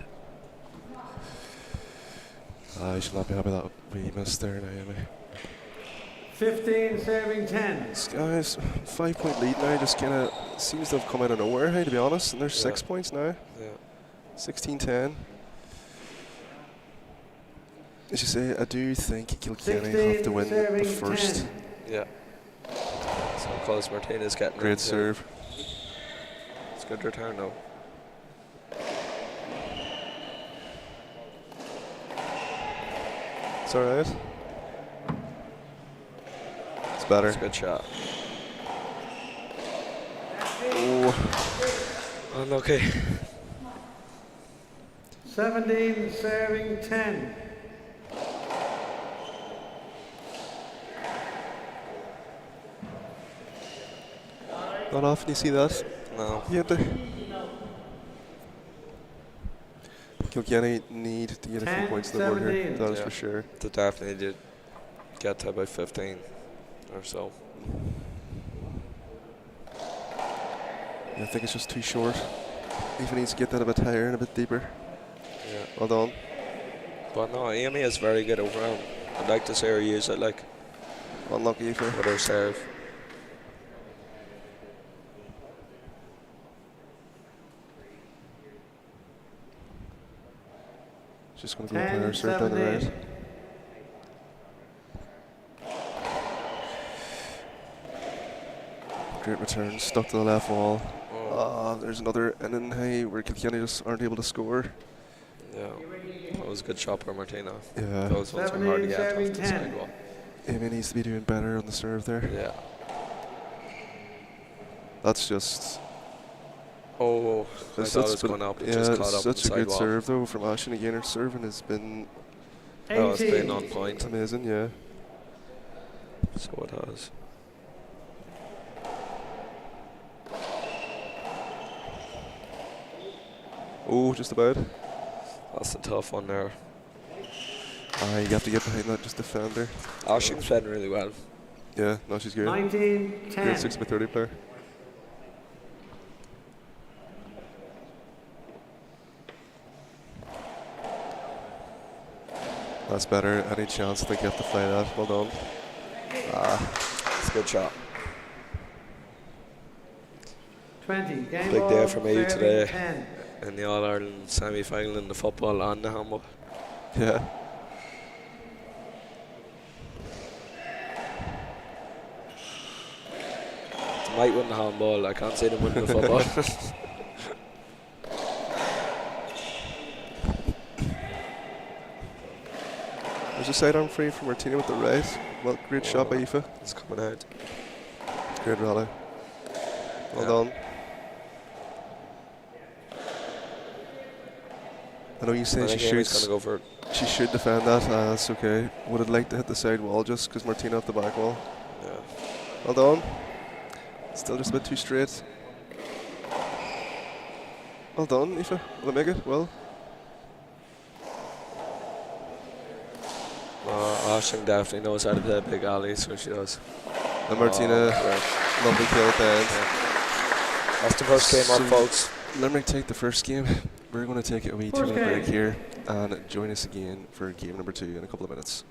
You should not be happy that we missed there now, Amy. 15 serving 10. This guy's 5-point lead now, just kind of seems to have come out of nowhere, hey, to be honest. And there's 6 points now. Yeah. 16-10. As you say, I do think Kilkenny have to win the 16 first. serving 10. Yeah. So close. Martinez getting Great into- serve. It's a good return though. It's alright. It's better. It's a good shot. Oh, Unlucky. 17 serving 10. not often you see that. No. Yeah, Kilkenny need to get a few 10, points on the board here. 17. That is Yeah. for sure. They definitely did get to about 15 or so. Yeah, I think it's just too short. Even needs to get that a bit higher and a bit deeper. Yeah. Well done. But no, Amy is very good overall. I'd like to see her use it like Unlucky for with her serve. just going to go for 10, her serve down the 17. right. Great return, stuck to the left wall. Oh, There's another in and high where Kilkenny just aren't able to score. yeah. That was a good shot by Martina. Yeah, Those ones were hard to get off 17, the 10. sidewall. Amy needs to be doing better on the serve there. Yeah. That's just Oh, I that's thought it was been- going up. It yeah, just it's caught up on the such a good sidewall. serve though from Aisling again. Her serving has been Oh, it's been 18. on point. amazing. Yeah. So it has. Oh, just about. That's a tough one there. You have to get behind that, just defend her. Oh, she's playing really well. Yeah, no, she's good. 19-10. Great 6x30 player. That's better. Any chance? I think you have to fly that. Well done. It's a good shot. 20. Game Big ball, day for me serving today. 10. In the All-Ireland semi-final in the football and the handball. Yeah. They might win the handball. I can't see them winning the football. There's a sidearm free from Martina with the right. Well, great shot by Aoife. It's coming out. Great rally. Well Yeah. done. I know you I say she think Amy's shoots. going to go for it. She should defend that. That's okay. Would have liked to hit the side wall just because Martina off the back wall. Yeah. Well done. Still just a bit too straight. Well done, Aoife. Will I make it? Well. Ashton definitely knows how to play big alley, so she does. And Martina, Great. lovely kill at the end. That's the first game So- up, folks. Limerick take the first game. We're going to take a wee First 2-minute break game. here and join us again for game number 2 in a couple of minutes.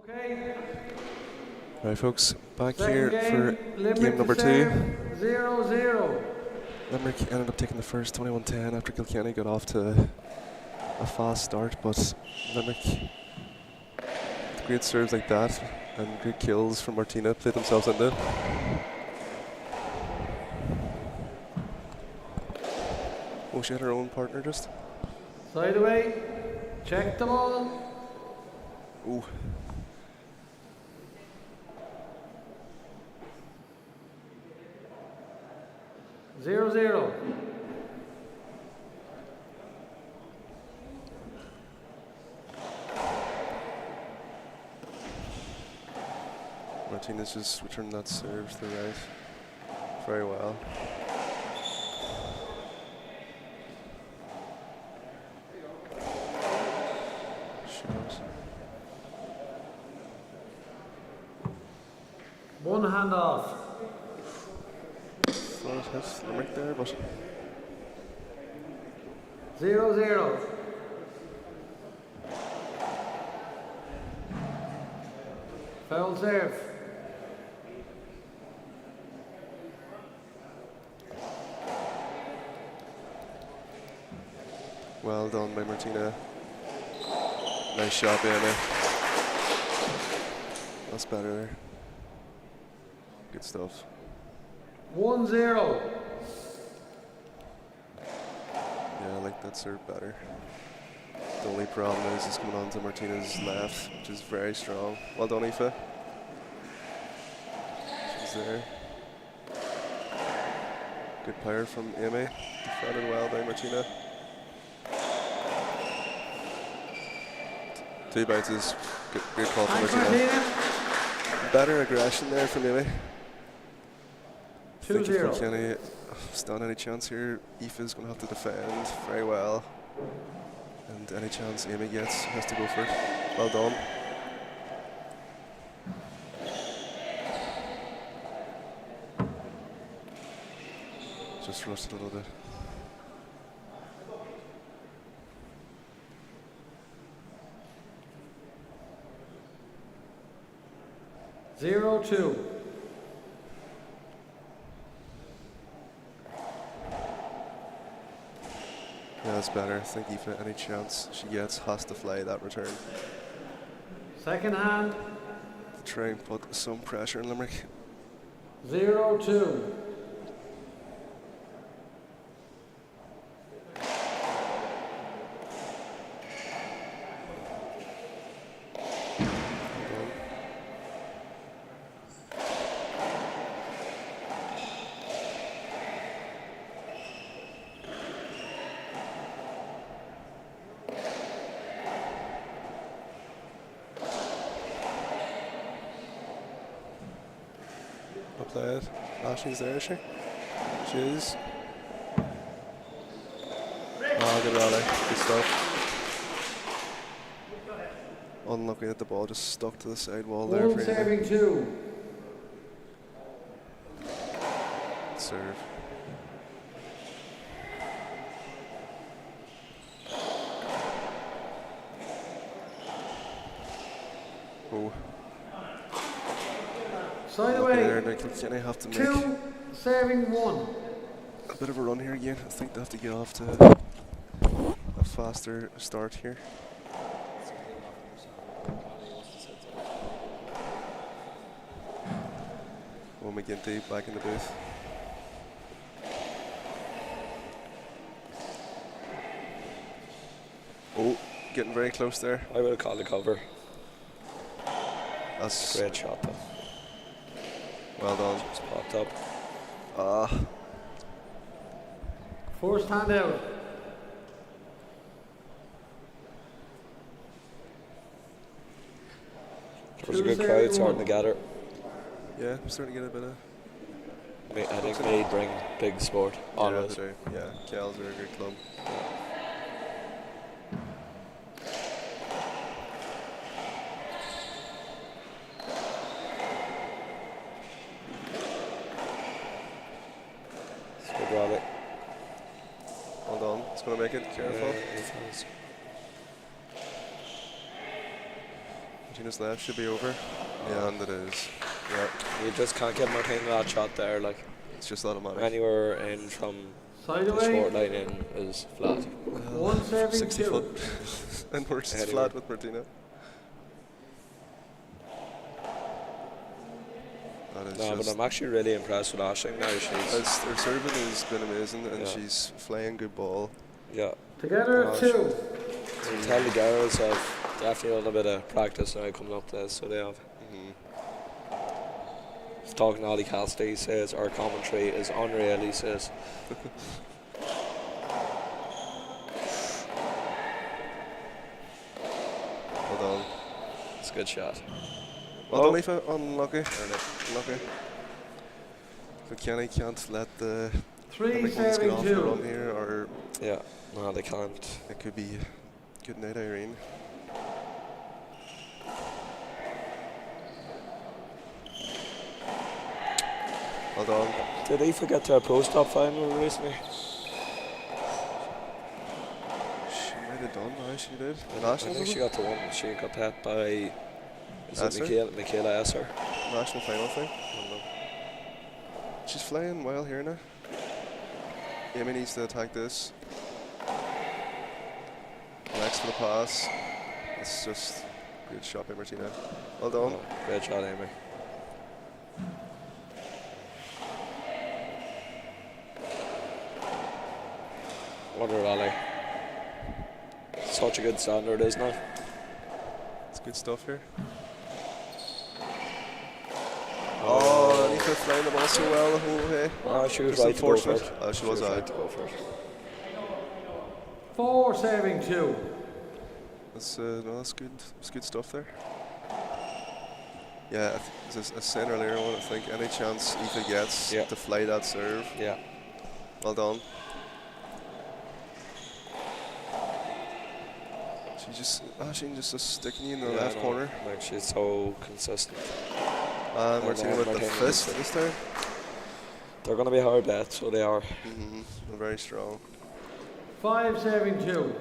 Okay. Right, folks, back Second here game, for Limerick game to number 2. serve, 0-0. Limerick ended up taking the first 21-10 after Kilkenny got off to a fast start, but Limerick, great serves like that and great kills from Martina, played themselves into it. Oh, she had her own partner just. Side away. Check the ball. Ooh. 0-0. Martinez just returned that serve to the right very well. Shot. One hand off. Thought it hit Limerick there, but 0-0. Foul serve. well done by Martina. Nice shot, Anna. That's better there. Good stuff. 1-0. Yeah, I like that serve better. The only problem is it's coming on to Martina's left, which is very strong. Well done, Aoife. She's there. Good player from Amy. Defended well by Martina. 2 bounces. Good call from Thanks, Martina. Martina. Better aggression there from Amy. I think if 2-0. Kilkenny stand any chance here, Aoife's going to have to defend very well. And any chance Amy gets, has to go for it. Well done. Just rushed a little bit. Zero, 2. Yeah, that's better. I think Aoife, any chance she gets, has to fly that return. Second hand. To try and put some pressure on Limerick. 0-2. Well played. Ashley's there, is she? She is. Oh, good rally. Good stuff. Unlucky that the ball just stuck to the side wall there. One serving 2. Serve. Oh. Side Okay, away. there, now Kilkenny have to make 2 serving 1. a bit of a run here again. I think they have to get off to a faster start here. Oh, McGinty back in the booth. Oh, getting very close there. I would have called the cover. That's Great shot though. well done. Just popped up. Ah, First hand out. There was a good Two crowd serving starting to 1. gather. yeah, I'm starting to get a bit of. I think they bring big sport on Yeah, us. they do. Yeah, Kells are a good club. It's a good rally. Hold on, it's going to make it. Careful. Martina's left should be over. Yeah, and it is. Yeah, You just can't get Martina that shot there. Like it's just automatic. anywhere in from Side the away. short line in is flat. 172. 60 foot. And worse, it's Anyway. flat with Martina. That is No, but just. I'm actually really impressed with Aisling now. She's Her serving has been amazing, and Yeah. she's flying good ball. yeah. Together at Gosh. 2. You can tell the girls have definitely done a bit of practice now coming up to this, so they have. Talking to Ollie Cassidy, he says our commentary is unreal. He says. Well done. It's a good shot. Well done, Aoife. Unlucky. Unlucky. Kilkenny can't let the Limerick ones get off the run 372. here, or Yeah, no, they can't. it could be good night, Irene. Well done. Did he forget to a pro stop final recently? She might have done, she did. I National, think she got the one. She got that by. Is it Esser? Michaela Esser? national final thing. She's flying well here now. Amy needs to attack this. Next for the pass. It's just a good shot by Martina. Well done. Oh, great shot, Amy. What a rally. Such a good standard, isn't it? It's good stuff here. Oh, Aoife flying the ball so well the whole way. Oh, she was Just right to go for unfortunate. it. Oh, she was right out. to go for it. 472. That's no, that's good. It's good stuff there. Yeah, as I said earlier on, I think any chance Aoife gets Yeah. to fly that serve, Yeah. well done. She just sticking you in the Yeah, left no, corner. Like she's so consistent. And Martina with the Martina fist with it. this time. They're going to be hard bet, so they are. They're very strong. 572.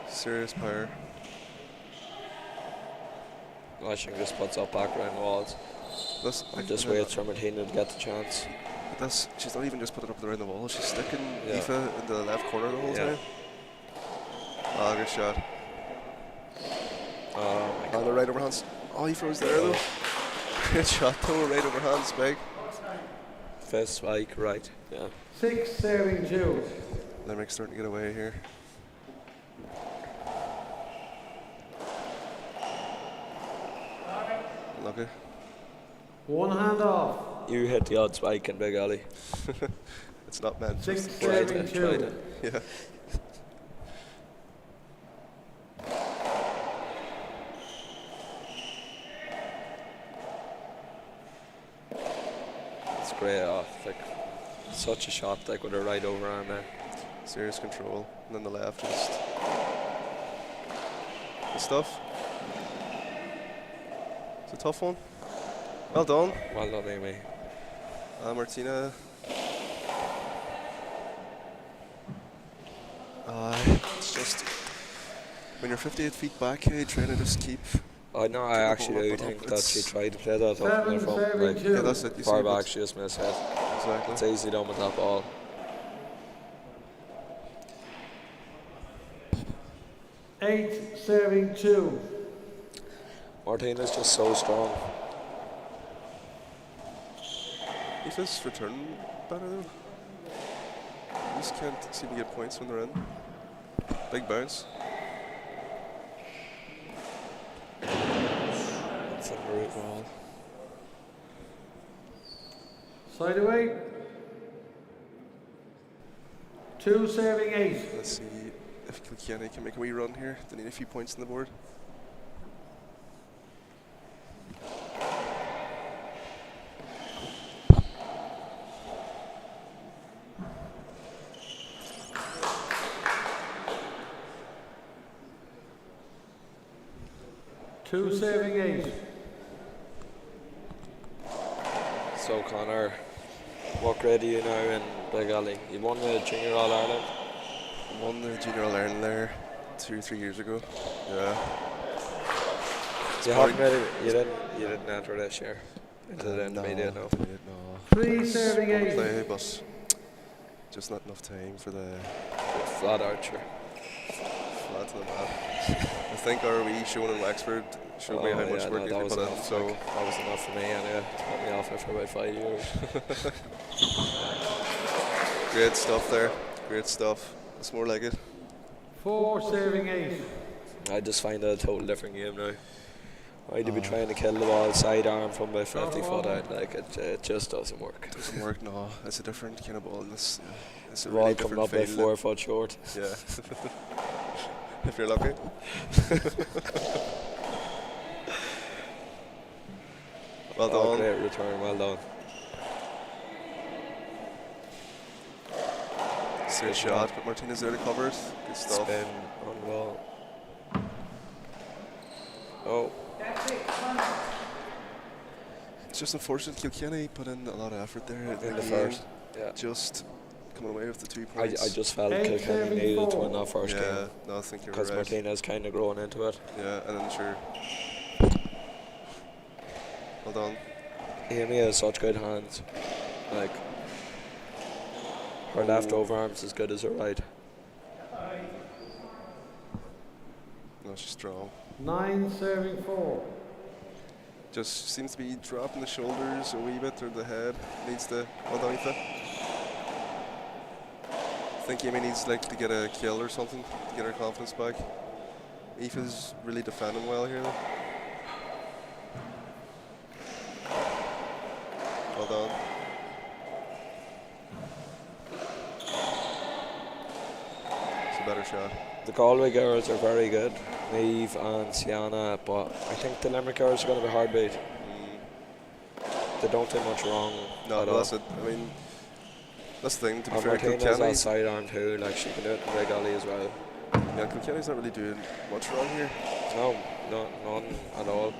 Serious power. Aisling just puts up back around the walls. This, And just waits for Martina to get the chance. she's not even just putting it up around the wall. She's sticking Yeah. Aoife in the left corner the whole Yeah. time. Ah, good shot. Oh my And the right overhands. Oh, Aoife was there though. Good shot though, right overhands, big. Fist spike, right. Yeah. 672. Limerick's starting to get away here. Lucky. One hand off. You hit the odd spike in Big Alley. It's not meant. Tried 672. it. Yeah. It's great. Like such a shot, like with her right overarm there. Serious control. And then the left just. Good stuff. It's a tough one. Well done. Well done, Amy. Martina. It's just when you're 58 feet back, trying to just keep. I know. I Get the actually ball do up and think up. that she It's- tried to play that up in the front. Like 772. Yeah, that's it. You far see, but- back, she just missed it. Exactly. It's easy done with that ball. Eight serving 2. Martina's just so strong. Aoife's return better though. You just can't seem to get points when they're in. Big bounce. It's a great ball. Side away. 2 serving 8. Let's see if Kilkenny can make a wee run here. They need a few points on the board. Two serving 8. So Connor What grade are you now in Big Alley? You won the Junior All Ireland. Won the Junior All-Ireland there 2 or 3 years ago. Yeah. You haven't really, you didn't enter this year into the No, intermediate, no. intermediate, no. 3 serving Want to ace. play, but just not enough time for the Flat out, sure. flat to the mat. I think our wee showing in Wexford showed me how much work that we was put in. enough. So That was enough for me anyway. It's put me off it for about 5 years. great stuff there. Great stuff. It's more like it. 4 serving ace. I just find it a total different game now. I'd be trying to kill the ball sidearm from about 50 foot out, like it just doesn't work. Doesn't work. No, it's a different kind of ball. It's a The really ball coming different up about feel. 4 foot short. Yeah. If you're lucky. Well done. Great return, well done. Good shot, but Martinez there to cover it. Good stuff. Spin on the ball. Oh, It's just unfortunate Kilkenny put in a lot of effort there in the game. first. Yeah. Just coming away with the 2 I points. just felt Eight, Kilkenny seven, needed to four. win that first yeah, game no, I think you're because right. Martinez kind of growing into it. Yeah, and then sure. Well done. Amy has such good hands. Like her left overarm's as good as her right. No, she's strong. 9 serving 4. Just seems to be dropping the shoulders a wee bit or the head. Needs to. Well done, Aoife. I think Amy needs like to get a kill or something to get her confidence back. Aoife's really defending well here though. Well done. It's a better shot. The Galway girls are very good, Niamh and Sienna, but I think the Limerick girls are going to be hard beat. They don't do much wrong. No, at but all. that's it. I mean, that's the thing. To be And fair, Martinez has Kilkenny. sidearm too, like she can do it in Big Alley as well. Yeah, Kilkenny's not really doing much wrong here. No, none at all.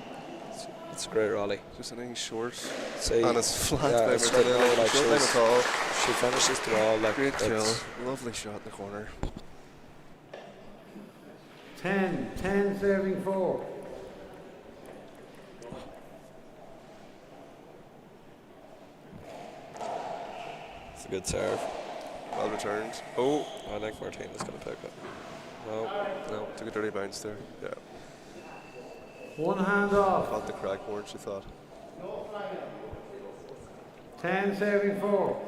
It's a great rally. Just anything short. See, And it's flat yeah, by it's Martinez. straight away, like Short line she's- at all. she finishes the ball like Great kill. it's- Lovely shot in the corner. 10 serving 4. It's a good serve. Well returned. Oh, I think Martinez is going to pick it. No. took a dirty bounce there. Yeah. 1 hand off. Caught the crack more than she thought. 10 serving 4.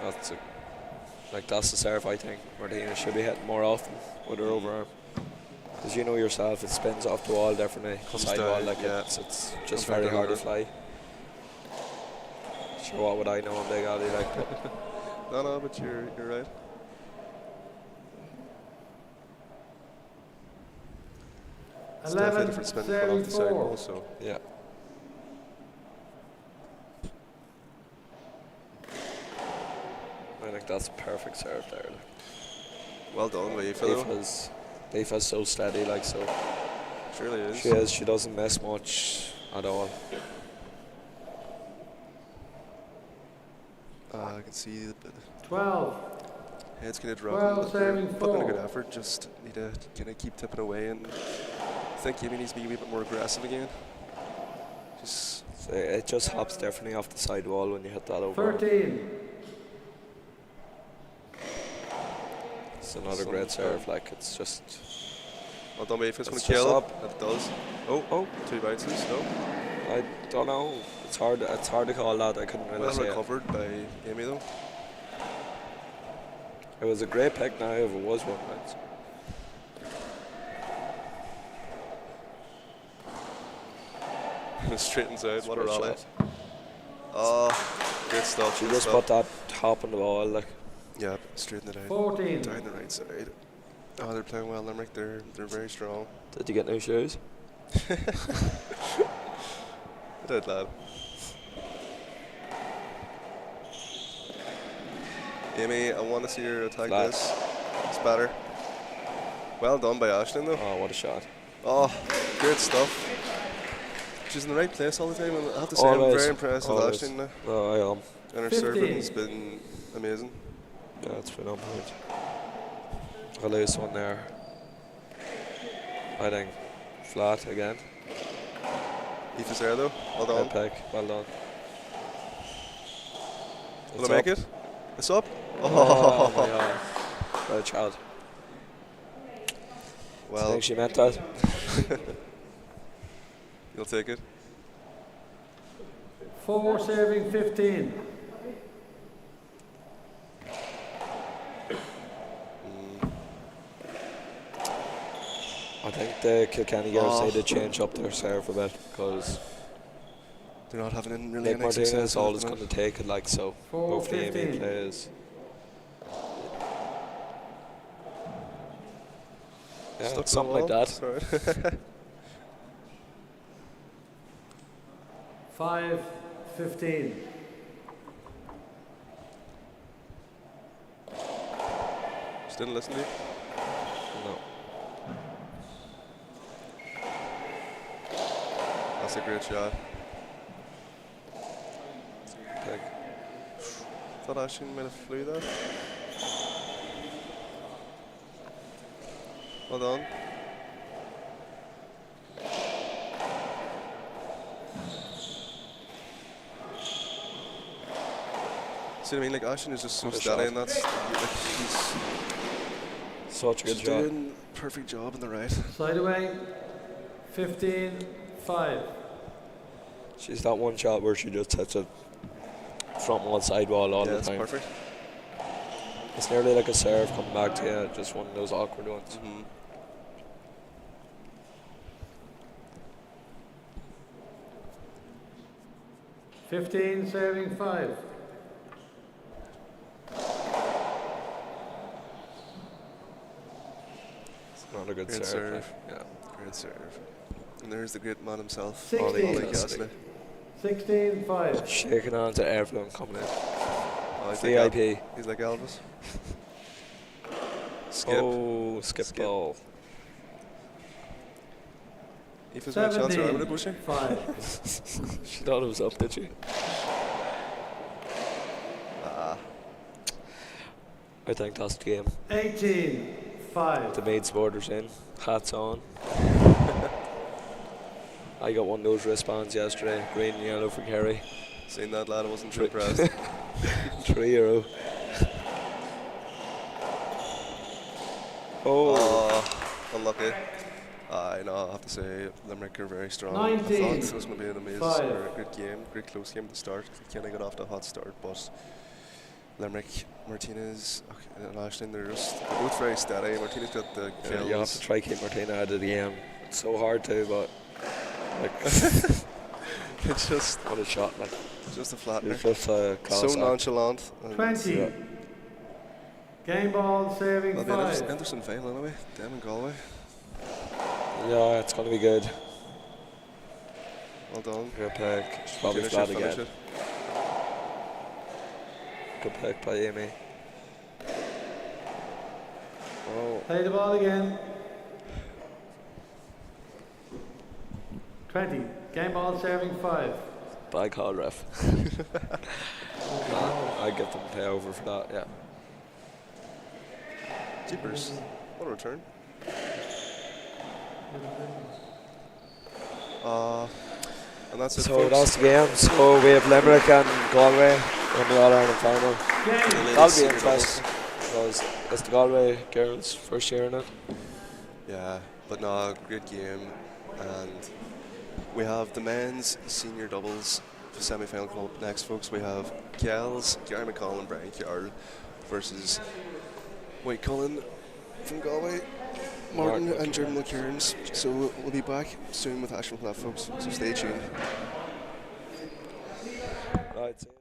That's the serve I think Martinez should be hitting more often with her overarm. Because you know yourself, it spins off the wall differently. Comes Side down, wall, like yeah. it's Comes just back very down hard to with it. fly. Sure, what would I know in Big Alley like? But No, but you're right. It's definitely a 11 different spin put serving off the side 4. wall, so yeah. I think that's a perfect serve there. Like. well done by Aoife though. Aoife's so steady, like so. Surely is. She is. She doesn't miss much at all. I can see the 12. head's kind of Well, dropping, but they're serving putting in a four. good effort. Just need to kind of keep tipping away, and I think Amy needs to be a wee bit more aggressive again. Just So it just hops definitely off the side wall when you hit that over. 13. It's another Some great serve. serve. Like it's just. well done by Aoife. It's going It's to just kill. up. It does. Oh, 2 bounces. No. I don't know. It's hard to call that. I couldn't really Well say it. recovered by Amy though. It was a great pick now if it was 1 bounce. Straight inside. What a Great rally. shot. Oh, good stuff. She good just stuff. put that top on the ball. Like Yeah, straighten it out. 14. Down the right side. Oh, they're playing well, Limerick. They're very strong. did you get new shoes? I did, lad. Amy, I want to see her attack Flat. this. It's better. Well done by Ashton, though. Oh, what a shot! Oh, good stuff. She's in the right place all the time, and I have to say I'm Always. very impressed with Always. Aisling now. No, I am. And her 15. serving's been amazing. Yeah, it's been on point. I lose one there. I think flat again. Aoife's there though. Well Good done. pick. Well done. Will It's I make up. it? It's up. Oh my god. Well, child. I Well, think she meant that. you'll take it. 4 serving 15. I think the Kilkenny girls need to change up their serve a bit because They're not having really Nick any Martinez success. is always going to take it like so. 4, Hopefully Amy 15. plays. Yeah, Stuck it's something like to the wall. that. Sorry. 5, 15. Just didn't listen to you. No. That's a great shot. Pick. Thought Aisling might have flew that. Well done. See what I mean? Like Aisling is just so What a steady, shot. and that's like Such a good she's job. doing perfect job in the right. Side away. 15, 5. She's that one shot where she just hits it front wall, side wall all Yeah, the it's time. perfect. It's nearly like a serve coming back to you, just one of those awkward ones. Mm-hmm. 15 serving 5. It's not a good Great serve. serve. Yeah. Great serve. And there's the great man himself, 16. Ollie Fantastic. Cassidy. 16, 5. Shaking hands to everyone coming in. Oh, he's like VIP. He's like Elvis. Skip. Oh, skip Skip. ball. Aoife's got a chance around with 17, it, was she? 5. She thought it was up, did she? Ah. I think that's the game. 18, 5. The maid supporters in, hats on. I got one of those wristbands yesterday, green and yellow for Kerry. Seen that lad, I wasn't too Tri- impressed. €3. Oh, Oh, unlucky. I know, I have to say, Limerick are very strong. I 19, thought this was going to be an amazing, 5. or a good game, great close game to start. Kilkenny got off to a hot start, but Limerick, Martinez, and Aisling, they're both very steady. Martinez got the kills. you have to try keep Martina out of the game. It's so hard to, but like, It's just, what a shot! Like, just a flattener. it's just a class So act. nonchalant. and 20. Yeah. Game ball serving Well, the 5. Anderson fail anyway, them in Galway. Yeah, it's gonna be good. Well done. Good pick. She's probably Finish flat it, finish again. it. Good pick by Amy. Oh, Play the ball again. 20. Game ball serving 5. bad call, ref. I get them pay over for that. Yeah. Jeepers. What a return. And that's it, So folks. that's the game. So we have Limerick and Galway in the All Ireland final. Game. That'll be Senior interesting because it's the Galway girls' first year in it. Yeah, but no, great game. And we have the men's senior doubles for semi-final coming up next, folks. We have Kells, Gary McCall and Brian Carroll versus White Cullen from Galway, Martin and Jordan McKearns. So we'll be back soon with Action Flat, folks. So stay tuned. Right. See you.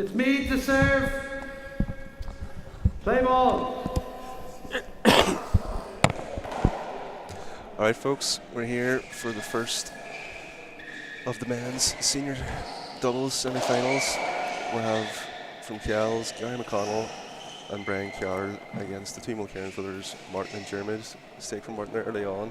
It's me to serve. Play ball. Alright folks, we're here for the first of the men's senior doubles semi-finals. We'll have from Kells, Gary McConnell and Brian Carr against the two Mulcairn brothers, Martin and Jermid. Mistake from Martin early on.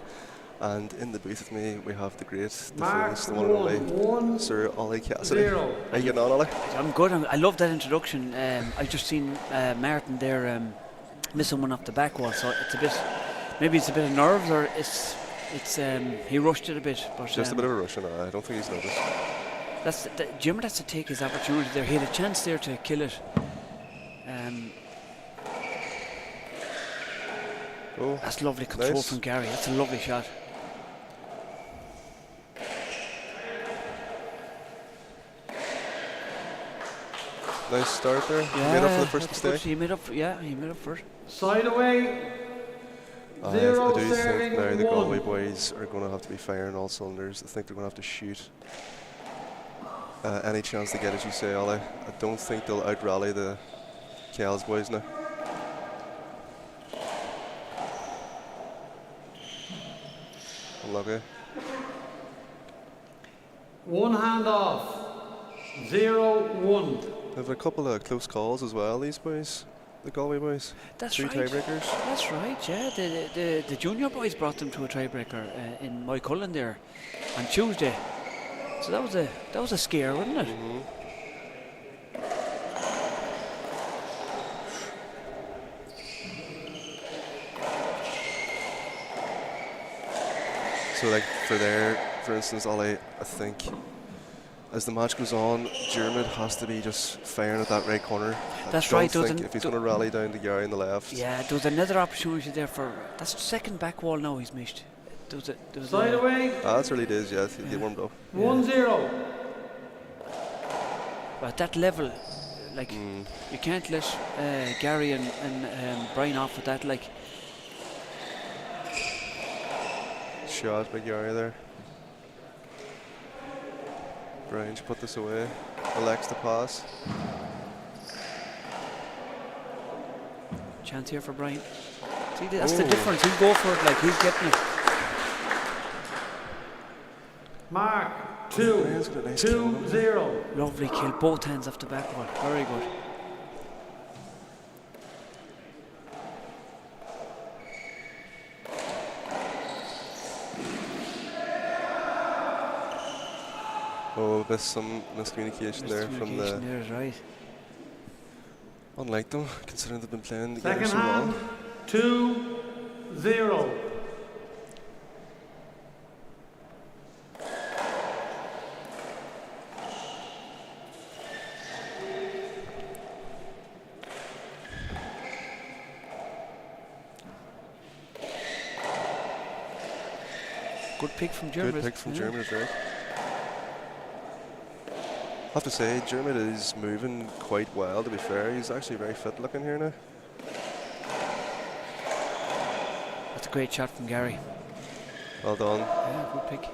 And in the booth with me, we have the great, the famous, the one and only Sir Ollie Cassidy. How you getting on, Ollie? I'm good. I love that introduction. I've just seen Martin there missing one off the back wall, so it's a bit, maybe it's a bit of nerves, or it's he rushed it a bit. But just a bit of a rush, and I don't think he's nervous. Jim has to take his opportunity there. He had a chance there to kill it. That's lovely control nice from Gary. That's a lovely shot. Nice start there. Yeah, he made up for the first mistake. He made up for it. Side away. I do think now the Galway boys are going to have to be firing all cylinders. I think they're going to have to shoot any chance they get, as you say, Ollie. I don't think they'll out-rally the Kells boys now. Unlucky. One hand off. 0-1. They've a couple of close calls as well, these boys, the Galway boys. That's Three right. tiebreakers. That's right, yeah. The junior boys brought them to a tiebreaker in Moycullen there on Tuesday. So that was a scare, wasn't it? So like for instance, Ollie, I think as the match goes on, Jermid has to be just firing at that right corner. That's I right. don't think if he's going to rally down to Gary on the left. Yeah, there was another opportunity there for, that's the second back wall now he's missed. There was Side away. That's early days, yeah. He warmed up. 1-0. But at that level, like, you can't let Gary and Brian off with that, like. Shot by Gary there. Brian should put this away. Elects to pass. Chance here for Brian. See, that's the difference. He'll go for it, like, he's getting it. Mark. 2-0. Lovely kill, both hands off the back wall. Very good. Oh, there's some miscommunication there from the. There, right. Unlike them, considering they've been playing together Second so long. hand. 2-0. Good pick from Jermid. Good pick from Jermid, right? I have to say, Jermid is moving quite well, to be fair. He's actually very fit looking here now. That's a great shot from Gary. Well done. Yeah, good pick.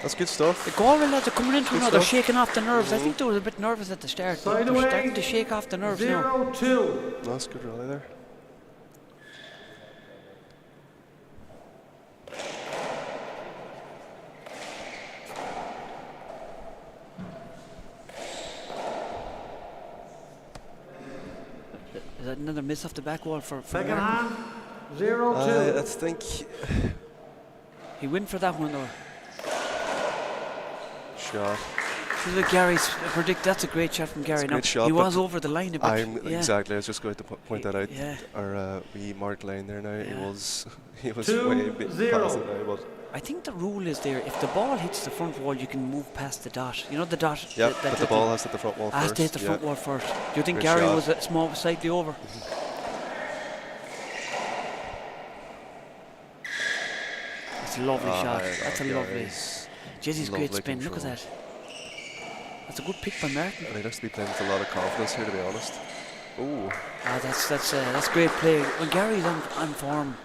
That's good stuff. The Galway lads are coming into Good now, they're stuff. shaking off the nerves. I think they were a bit nervous at the start. Side They're away. starting to shake off the nerves now. 0-2. Nice, good rally there. Is that another miss off the back wall for Second Martin? hand. 0-2. I think He went for that one though. shot. See, look, Gary's predict. That's a great shot from Gary. It's a Now, great shot, he but was over the line a bit. Exactly. I was just going to point that out. Yeah. Our wee marked line there now. Yeah. He was 2-0. way past it now, but I think the rule is there. If the ball hits the front wall, you can move past the dot. You know the dot. yeah. But the ball has to hit the front wall has first. to hit the yeah. front wall first. Do you think Great Gary shot. was a small, slightly over? That's a lovely shot. That's a lovely. Jesse's great spin. Look at that. That's a good pick by Martin. And he looks to be playing with a lot of confidence here, to be honest. Oh, That's great play. When Gary's on form,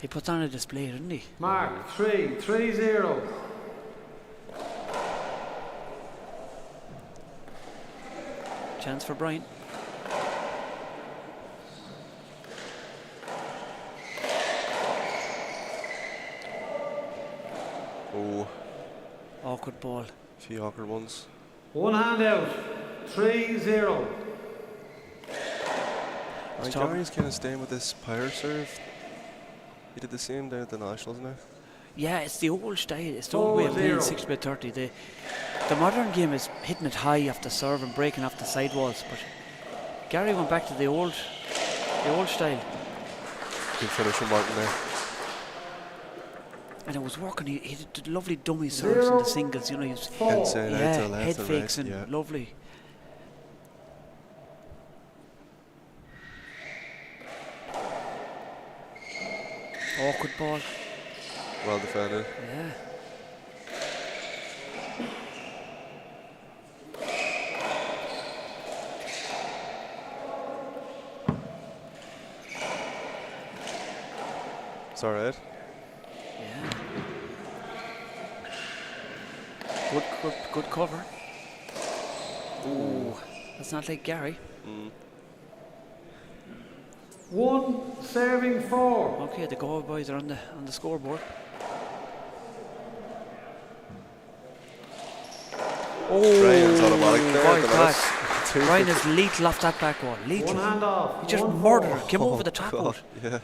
He puts on a display, doesn't he? Mark, 3-0. Chance for Brian. Oh, Awkward ball. a few awkward ones. One hand out. 3-0. Gary's kind of staying with this power serve. He did the same down at the Nationals now. Yeah, it's the old style. It's the old way of playing 60-30. The modern game is hitting it high off the serve and breaking off the sidewalls. But Gary went back to the old style. Good finish from Martin there. And it was working. He did lovely dummy serves in the singles. You know, he was Inside, out to the left, head and fakes right, and yeah. lovely. Awkward ball. Well defended. Yeah. It's alright. Yeah. Good cover. Ooh, that's not like Gary. Mm. 1 serving 4. Okay, the goal boys are on the scoreboard. Oh, Brian's automatic there. boy, The class. last. Brian is lethal off that back wall. One Lethal. hand off. He just 1-4. murdered her. Came over the top God, out. yeah.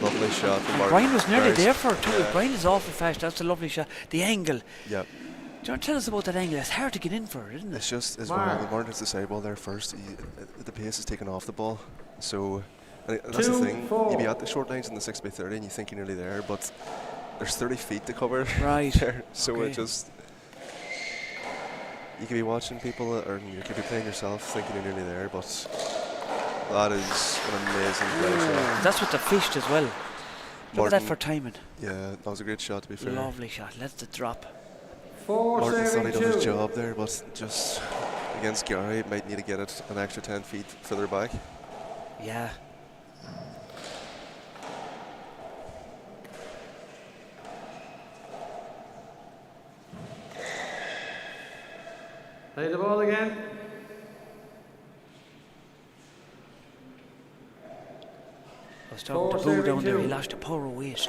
Lovely shot from Martin. Brian was nearly Nice. there for it too. Yeah. Brian is awful fast. That's a lovely shot. The angle. Yep. Do you want to tell us about that angle? It's hard to get in for it, isn't it? It's just as Mark. well. Martin hits the side ball there first. The pace is taken off the ball. So that's the thing. 2-4. You be at the short lines in the 6x30 and you think you're nearly there, but there's 30 feet to cover Right. there. So Okay. it just. You could be watching people, or you could be playing yourself thinking you're nearly there, but that is an amazing play shot. That's what the fished as well. Look at that Martin- for timing. Yeah, that was a great shot to be fair. Lovely shot. Let the drop. 4 Martin thought serving he'd done 2. his job there, but just against Gary, might need to get it an extra 10 feet further back. Yeah. Play the ball again. I was talking to 4 Boo down there. He serving lost a power of weight.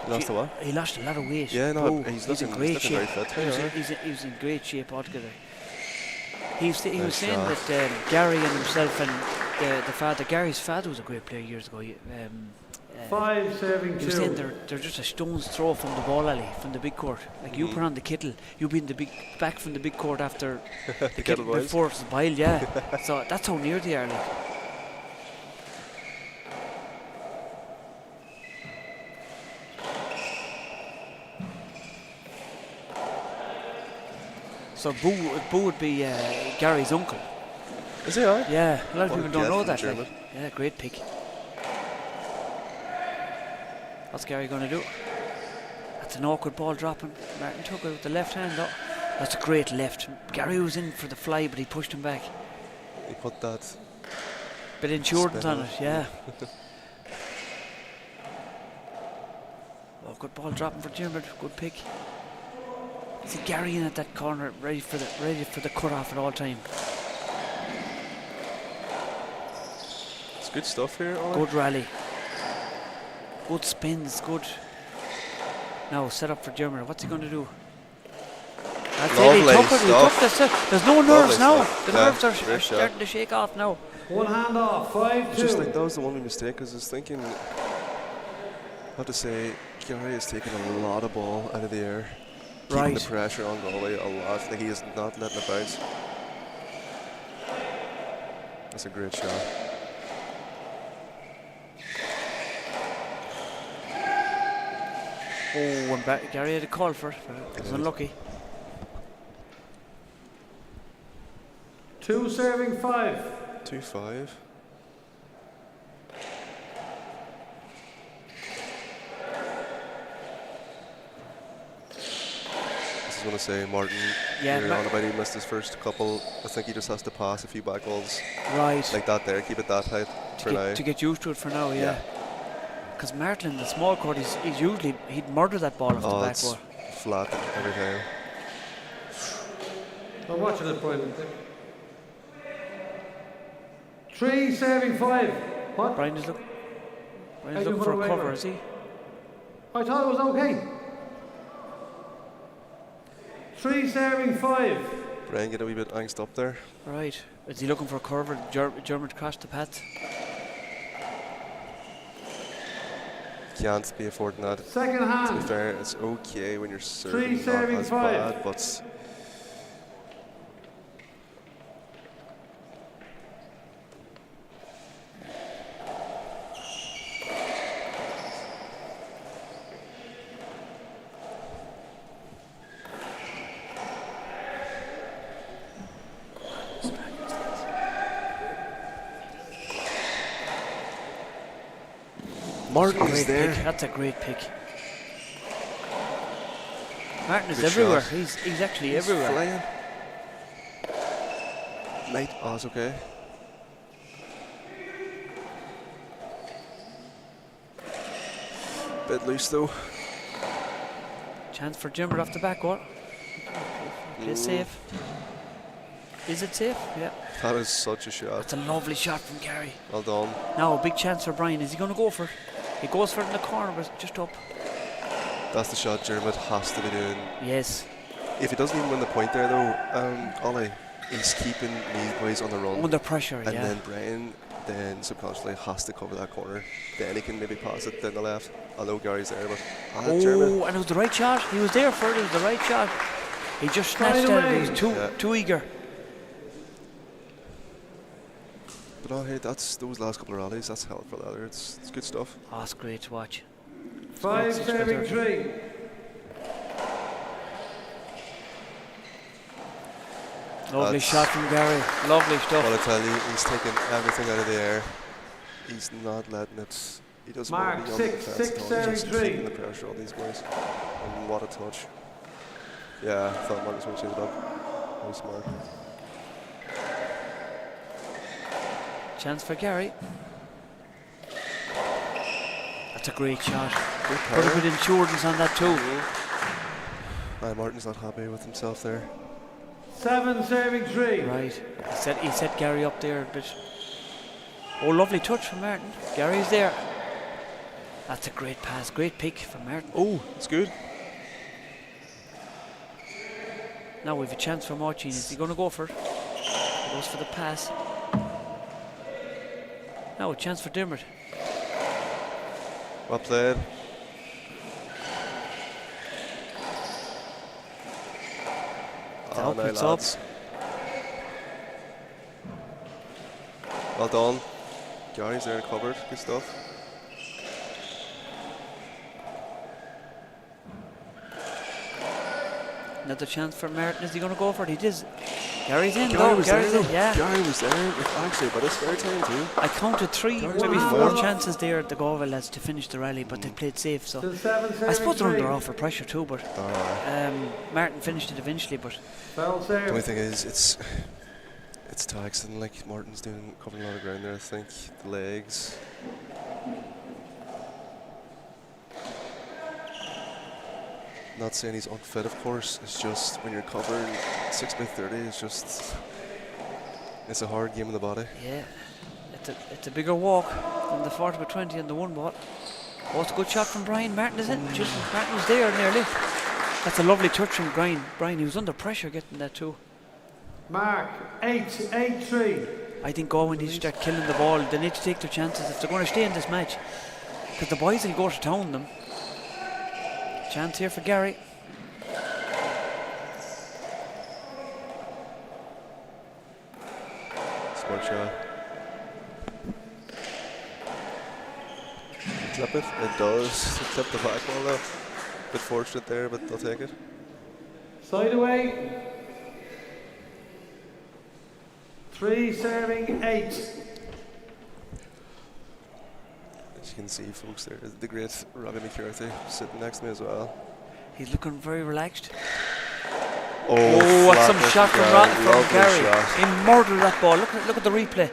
Lost the what? He lost a lot of weight. Yeah, no, Boo. he's in looking great very shape. fit. He was in great shape altogether. He was Nice saying shot. that Gary and himself and the father, Gary's father was a great player years ago. 5 serving He was saying 2. they're just a stone's throw from the ball alley, from the big court. Like you put on the kittle, you be in the back from the big court after the Kettle kittle boys. before it's boiled, yeah. So that's how near they are. Like. So Boo would be Gary's uncle. Is he alright? Yeah, a lot of What a people don't get know from that. German. Like. Yeah, great pick. What's Gary going to do? That's an awkward ball dropping. Martin took it with the left hand. Oh, that's a great left. Gary was in for the fly, but he pushed him back. He put that. Bit insurance Spin on on it, it. yeah. Oh, good ball dropping for German. Good pick. See Gary in at that corner, ready for the cut off at all time. It's good stuff here. Owen. Good rally. Good spins, good. Now set up for Germany. What's he going to do? That's it, he Lovely took it, he took stuff. the set. There's no nerves now. stuff. The Yeah, nerves are great shot. starting to shake off now. 1 hand off. 5-2. Just like that was the only mistake, because I was thinking, I have to say, Gary is taking a lot of ball out of the air. Keeping Right. the pressure on Galway a lot. Like he is not letting it bounce. That's a great shot. Oh, and Gary had a call for it, but it was did. unlucky. 2 serving 5. 2-5. just going to say, Martin, Yeah, you're on about he missed his first couple. I think he just has to pass a few back balls right. like that there. Keep it that tight for now. To get used to it for now, yeah. Yeah. Because Martin in the small court, he's usually, he'd murder that ball off the back It's wall. flat every time. I'm watching it, Brian. 3 serving 5. What? Brian is looking How for a away, cover, man? is he? I thought it was okay. 3 serving 5. Brian get a wee bit angst up there. Right. Is he looking for a cover? German across the path? Can't be affording that. Second To be hand. fair, it's okay when you're serving not serving as 5. bad, but Martin is Great there. pick. That's a great pick. Martin is Good everywhere. shot. He's actually He's everywhere. flying. Mate, oh, it's okay. Bit loose though. Chance for Jimmer off the back wall. Play safe. Is it safe? Yeah. That is such a shot. That's a lovely shot from Gary. Well done. Now a big chance for Brian. Is he going to go for it? He goes for it in the corner, but just up. That's the shot Dermot has to be doing. Yes. If he doesn't even win the point there though, Ollie, he's keeping these boys on the run. Under pressure, And yeah. then Brian then subconsciously has to cover that corner. Then he can maybe pass it down the left. I know Gary's there, but Dermot. And it was the right shot. He was there for it. It was the right shot. He just snatched at it. He was too eager. But oh hey, that's those last couple of rallies, that's hell for leather. It's good stuff. Oh, it's great to watch. 5 serving 3. Lovely That's- shot from Gary. Lovely stuff. Well, I tell you, he's taking everything out of the air. He's not letting it. He doesn't Mark, want to be on the 6, defense 6 at all. serving He's just 3. keeping the pressure on these guys. And what a touch. Yeah, I thought Mark was going to change it up. Very smart. Chance for Gary. That's a great shot. Good Put a power. bit of insurance on that too. Martin's not happy with himself there. 7 serving 3. Right. He set Gary up there a bit. Oh, lovely touch from Martin. Gary's there. That's a great pass. Great pick from Martin. Oh, it's good. Now we've a chance for Martin. Is he going to go for it? He goes for the pass. Now a chance for Dermot. Well played. Up, now, it's lads. Well done. Gary's there covered. Good stuff. Another chance for Martin. Is he going to go for it? He did. Gary's in. Gary was Gary's there. in. Yeah. Gary was there with actually about a spare time too. I counted 3, Gary's maybe doing 4 well. chances there at the Galway lads to finish the rally, but they played safe. So Still 7 serving I suppose they're 3. under awful pressure too. But Martin finished it eventually. But Foul The only serve. thing is, it's taxing. Like Martin's covering a lot of ground there. I think the legs. Not saying he's unfit, of course. It's just when you're covering 6x30, it's a hard game in the body. yeah, it's a bigger walk than the 40x20 and the 1 ball. Oh, it's a good shot from Brian. Martin is in. Martin was there nearly. That's a lovely touch from Brian. Brian, he was under pressure getting that too. Mark, 8 3. I think Galway needs to start killing the ball. They need to take their chances if they're going to stay in this match. Because the boys will go to town them. Chance here for Gary. Smart shot. Clip it? It does. Clip the back wall though. Bit fortunate there, but they'll take it. Side away. 3 serving 8. As you can see, folks, there is the great Robbie McCarthy sitting next to me as well. He's looking very relaxed. Oh, What's some shot from Lovely Gary? shot. He murdered that ball. Look at the replay.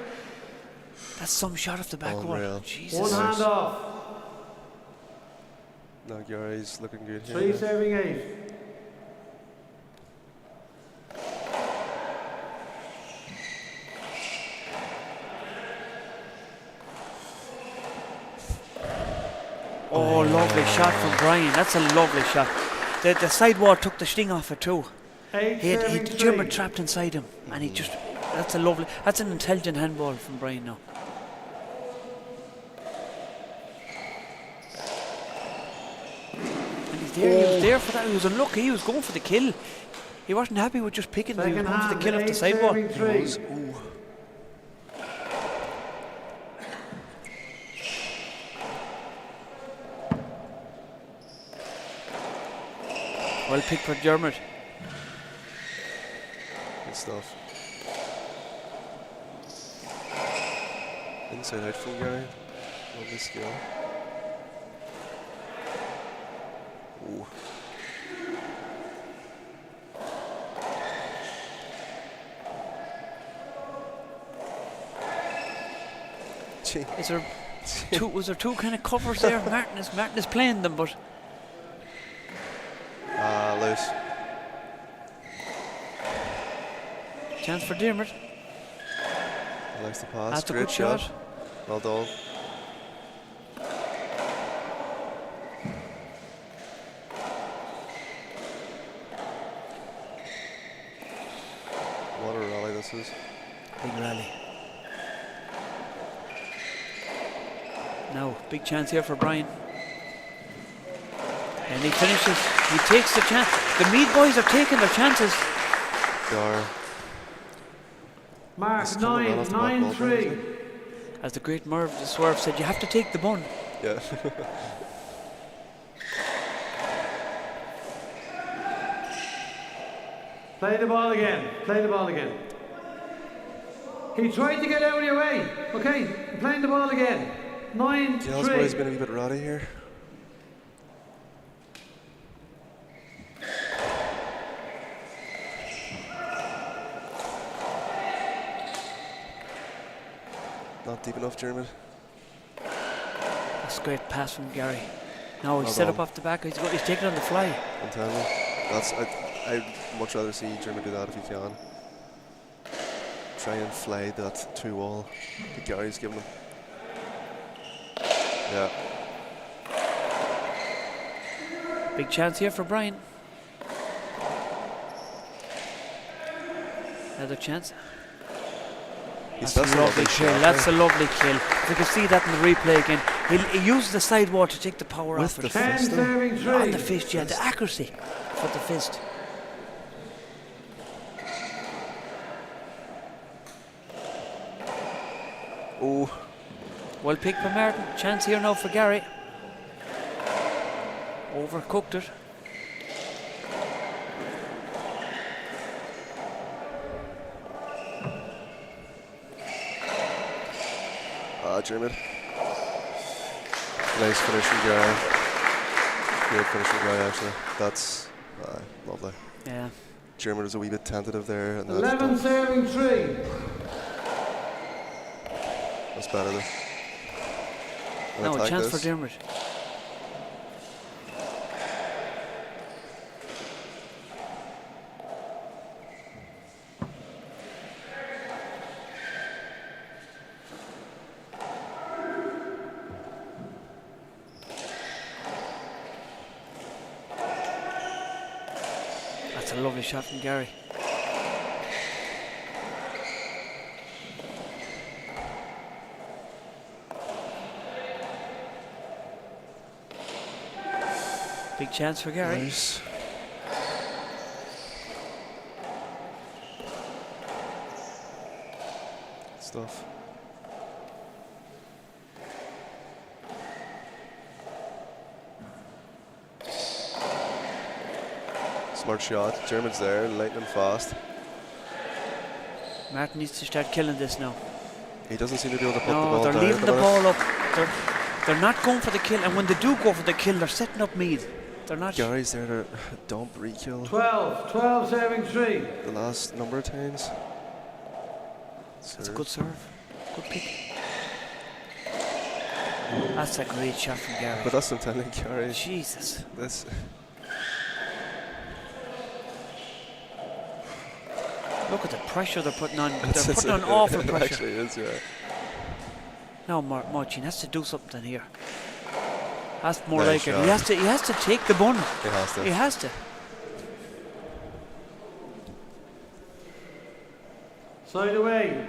That's some shot off the back wall. Unreal. Jesus. One hand off. Now Gary's looking good here. 3 serving 8. Oh, lovely shot from Brian. That's a lovely shot. The side wall took the sting off it too. 8 He had serving the German 3. trapped inside him, and he just. That's an intelligent handball from Brian now. And he's there. He was there for that. He was unlucky. He was going for the kill. He wasn't happy with just picking. He was Second going for the hand, kill off the 8 side wall. serving 3. Ooh. Well picked for Dermot. Good stuff. Inside out from Gary. Lovely skill. Ooh. Gee. Was there two kind of covers there? Martin is playing them, but Loose. chance for Dermot. He likes the pass. That's a Great good shot. Well done. What a rally this is. Big rally. Now, big chance here for Brian. And he finishes. He takes the chance. The Mead boys are taking their chances. They are. Mark He's coming right 9, off the back 9 ball, 3. isn't As the great Merv the Swerve said, you have to take the bun. Yeah. Play the ball again. Play the ball again. He tried to get out of your way. Okay, playing the ball again. 9 Gil's 3. boy's been a wee bit ratty here. Not deep enough, Dermot. That's a great pass from Gary. Now he's Well set done. up off the back. He's taking on the fly. I'm telling you. I'd much rather see Dermot do that if he can. Try and fly that 2-wall that Gary's giving him. Yeah. Big chance here for Brian. Another chance. He's That's a lovely kill. shot That's a there. lovely kill. If you can see that in the replay again, he used the side wall to take the power With off the it. 10 fist. serving 3. On the fist, yeah, the accuracy for the fist. Oh, Well picked by Martin. Chance here now for Gary. Overcooked it. Dermot. Nice finish from Gary. Great finish from Gary, actually. That's lovely. Yeah. Dermot was a wee bit tentative there. And 11 serving 3. that's better though. And Now a attack chance this. for Dermot. That's a lovely shot from Gary. Big chance for Gary. Nice. Stuff. Smart shot. Dermot's there, lightning fast. Martin needs to start killing this now. He doesn't seem to be able to put the No, ball they're down. leaving at the minute. ball up. They're not going for the kill, and when they do go for the kill, they're setting up Mead. They're not. Gary's there to dump, re-kill 12 serving 3. the last number of times. That's a good serve. Good pick. That's a great shot from Gary. But that's what I'm telling Gary. Jesus. This. Look at the pressure they're putting on. It's- They're it's putting on a- awful it pressure. actually is, yeah. Now Marcin has to do something here. That's more Nice like it. shot. He has to take the bun. He has to. He has to. Side away.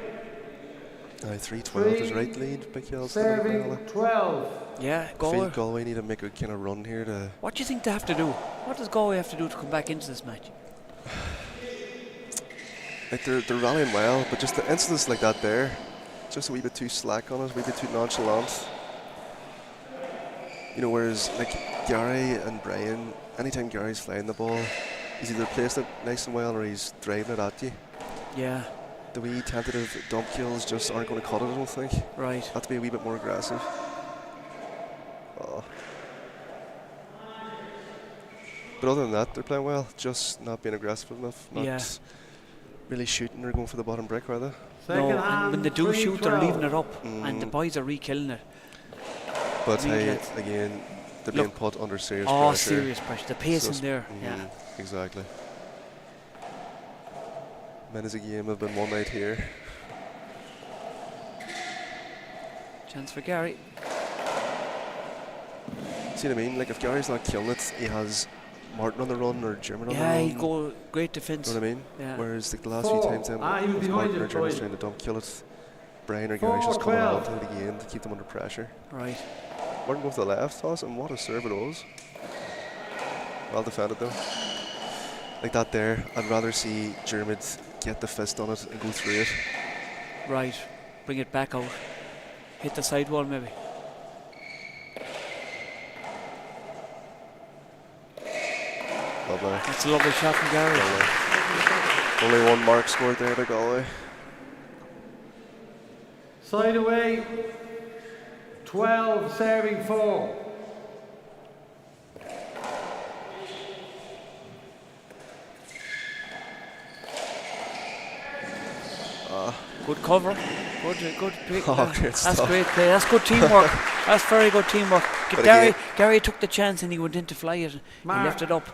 Aye, 3-12 is right lead. Big Yells. Serving 12. Yeah, I Galway. feel Galway need to make a kind of run here to. What do you think they have to do? What does Galway have to do to come back into this match? Like they're rallying well, but just the incidents like that there, just a wee bit too slack on it, a wee bit too nonchalant. You know, whereas like Gary and Brian, anytime Gary's flying the ball, he's either placing it nice and well or he's driving it at you. Yeah, The wee tentative dump kills just aren't going to cut it, I don't think. right. Have to be a wee bit more aggressive. Oh. But other than that, they're playing well, just not being aggressive enough, not Yeah. really shooting or going for the bottom brick, rather. Second No, hand, and when they do shoot, they're 3-12. leaving it up, and the boys are re-killing it. But Really hey, good. again, they're Look. being put under serious Oh, pressure. serious pressure. The pace So in there. Yeah. Exactly. Men as a game have been one night here. Chance for Gary. See what I mean? Like if Gary's not killing it, he has Martin on the run or German on Yeah, the he run. go great defence. You know what I mean? Yeah. Whereas like the last few times then, He was if behind Martin you, or German's Troy. trying to dump kill it, Brian or Gary's just coming 4-12. on to it again to keep them under pressure. Right. Martin goes to the left toss, and what a serve it was. Well defended though. Like that there, I'd rather see Dermot get the fist on it and go through it. Right. Bring it back out. Hit the sidewall maybe. Lovely. That's a lovely shot from Gary. Galway. Only one mark scored there to Galway. Side away. 12 serving 4. Good cover. Good pick. Oh, great That's stuff. great play. That's good teamwork. That's very good teamwork. But Gary took the chance and he went in to fly it. He Mark. left it up.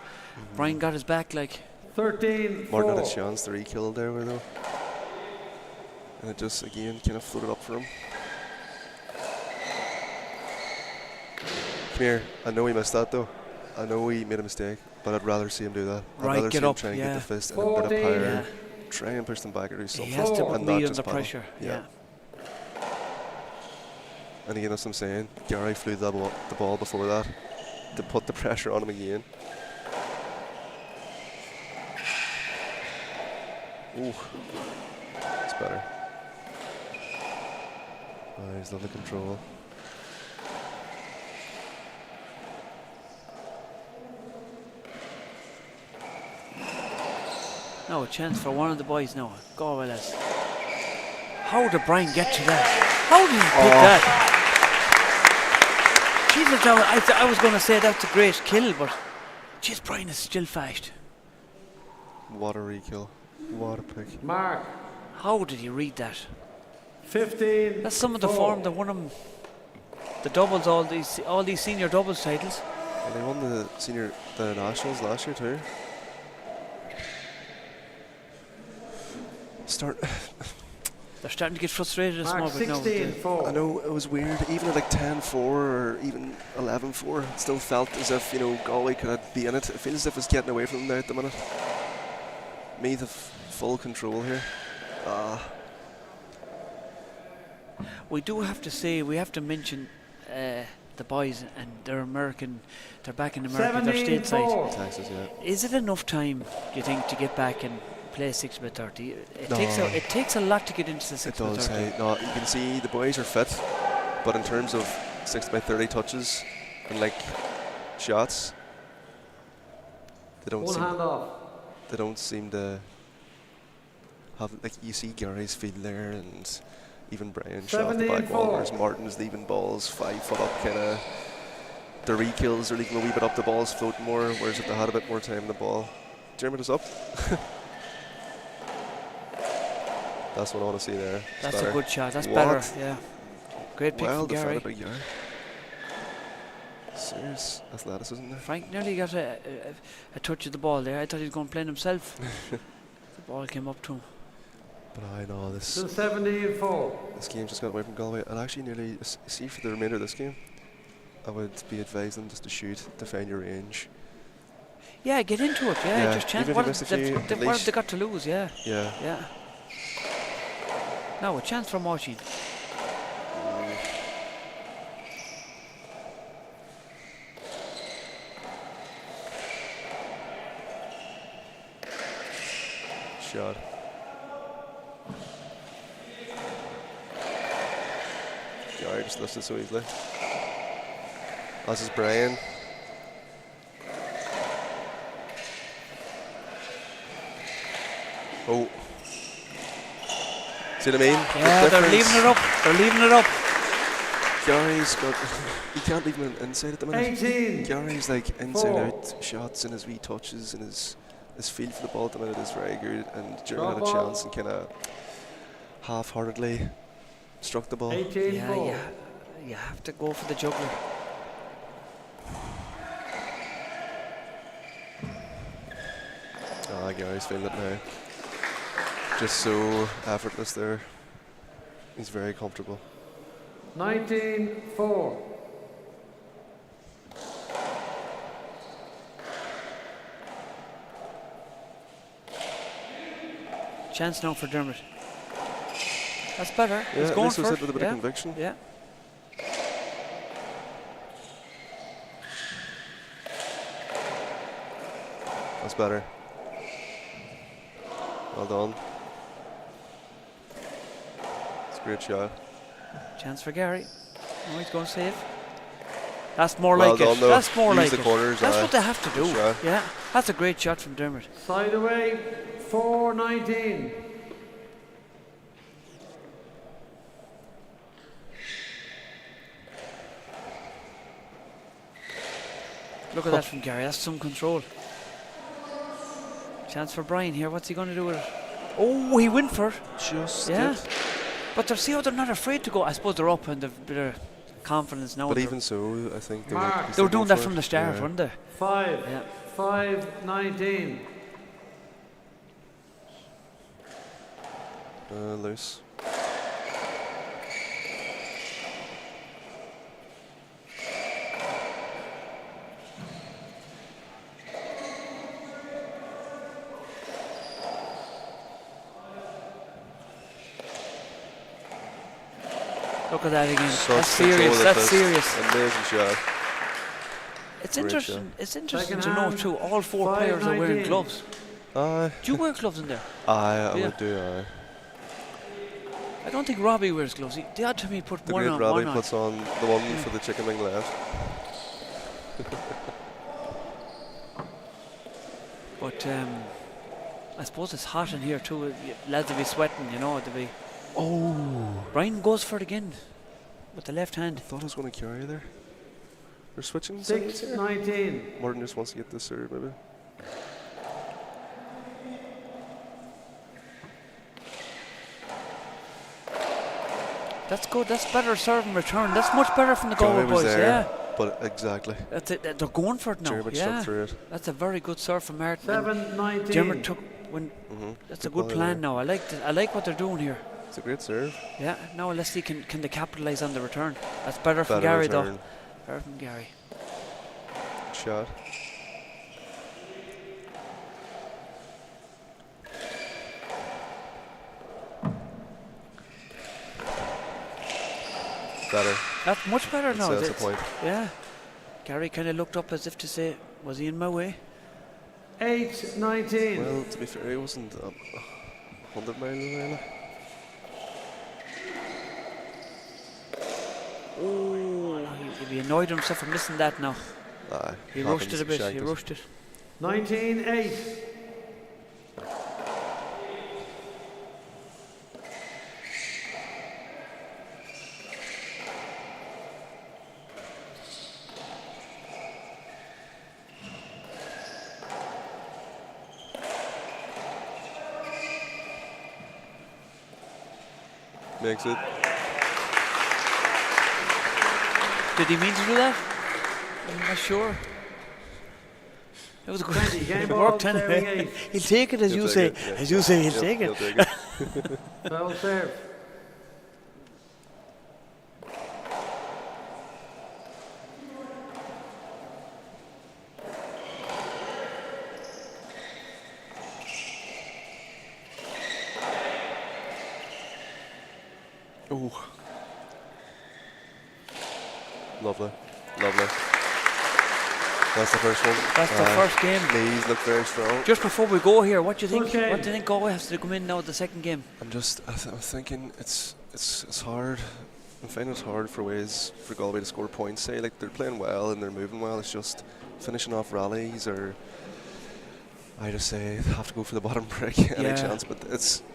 Brian got his back like. 13 Martin 4. had a chance to re-kill there though. And it just again kind of floated up for him. Come here, I know he missed that though. I know he made a mistake, but I'd rather see him do that. I'd Right, rather get see him up, try and yeah. get the fist and a bit of 14. power. Yeah. Try and push them back or do something. He has to and be not under just paddle. pressure. Yeah. And again, that's what I'm saying. Gary flew the ball before that to put the pressure on him again. Ooh, it's better. Oh, he's lovely control. No, a chance for one of the boys now. Go with us. How did Brian get to that? How did he pick that? Jesus, I was going to say that's a great kill, but jeez, Brian is still fast. What a re-kill. What a pick. Mark. How did he read that? 15 That's some of the 4. form that won him the doubles, all these senior doubles titles. And they won the nationals last year too. They're starting to get frustrated a small Mark bit now. 16 4. I know it was weird, even at like 10-4 or even 11-4, it still felt as if, you know, Galway could be in it. It feels as if it's getting away from them there at the minute. Meath have full control here. We do have to say, we have to mention the boys and they're American, they're back in America, they're 17 stateside. 4. Texas, yeah. Is it enough time, do you think, to get back and play 6x30? No. It takes a lot to get into the 6x30. It does. No, you can see the boys are fit, but in terms of 6x30 touches and like shots, they don't One seem. hand off. They don't seem to have, like, you see Gary's field there and even Brian shot off the back wall, 17-4. whereas Martin's leaving balls 5 foot up, kind of the re-kills are leaking a wee bit up, the ball's floating more, whereas if they had a bit more time, the ball. Dermot is up. That's what I want to see there. That's better. a good shot. That's What? better. Yeah. Great pick Well from Gary. defended by Gary. Serious athleticism there. Frank nearly got a touch of the ball there. I thought he was going to play himself. The ball came up to him. But I know this. Still 17-4. This game just got away from Galway. And actually nearly see for the remainder of this game, I would be advising just to shoot, defend your range. Yeah, get into it. Yeah, Yeah, just chance. even if What you have miss a few, at what have least- they got to lose? Yeah, Yeah. yeah. Now a chance for Martin. Shot. Gary just lost it so easily. As is Brian. Oh. See what I mean? Yeah, The they're difference. leaving it up. They're leaving it up. Gary's got. He can't leave him inside at the minute. 18. Gary's like inside 4. out shots and his wee touches and his feel for the ball at the minute is very good. And Jeremy had a Drop ball. chance and kind of half-heartedly struck the ball. 18-4. Yeah, you have to go for the juggler. Ah, Gary's feeling it now. Just so effortless there. He's very comfortable. 19-4. Chance now for Dermot. That's better. Yeah, He's at going least was for it it. with a bit Yeah. of conviction. Yeah. That's better. Well done. It's a great shot. Chance for Gary. Oh, he's going to save. That's more Well like done it. though. That's more Use like the it. corners, That's aye. what they have to do. Good shot. Yeah. That's a great shot from Dermot. Side away. 4-19. Look at that from Gary. That's some control. Chance for Brian here. What's he going to do with it? Oh, he went for it. Just Yeah. did. But see how they're not afraid to go. I suppose they're up and they've a bit of confidence now. But They're- even so, I think they Mark. were, they were still doing go that for from it. the start, Yeah. weren't they? 5. Yeah. 5-19. Loose. Look at that again. Such That's control serious. with That's this. serious. Amazing shot. It's Great interesting. shot. It's interesting to Second know hand, too. All four players are wearing 5-19. gloves. Aye. Do you wear gloves in there? I Yeah. would do. Aye. I don't think Robbie wears gloves. The odd time he put The one great on, Robbie one on. puts on the one for the chicken wing left. But I suppose it's hot in here too. Lads will be sweating, you know. They'll be. Oh. Brian goes for it again with the left hand. I thought I was going to carry there. They're switching sides here. 6-19. Martin just wants to get this serve, maybe. That's good. That's better serve and return. That's much better from the Galway Galway was boys. there, Yeah. but exactly. That's it. They're going for it now. Jeremy Yeah. struck through it. That's a very good serve from Martin. And 7-19. Dermot took when. Mm-hmm. That's a good plan now. I like what they're doing here. It's a great serve. Yeah. Now let's see can they capitalise on the return. That's better from Better Gary return. though. Better from Gary. Shot. Better. That's much better now. That's a It's- point. Yeah. Gary kind of looked up as if to say, was he in my way? 8-19. Well, to be fair, he wasn't 100 miles away. Oh, he annoyed himself for missing that now. Aye. He rushed it a bit. shagged He it. rushed it. 19-8. makes it. Did he mean to do that? I'm not sure. It was a good. 20, game It ball, worked serving anyway. eight. He'll take it as He'll you take say. it, yeah. As you say, he'll Yep, take he'll it. take it. Foul serve. Ooh. Lovely. Lovely. That's the first one. That's the first game. Knees look very strong. Just before we go here, what do you think? Okay. What do you think Galway has to come in now at the second game? I'm thinking it's hard. I'm finding it's hard for Galway to score points. Say like they're playing well and they're moving well. It's just finishing off rallies, or I just say they have to go for the bottom break any chance. But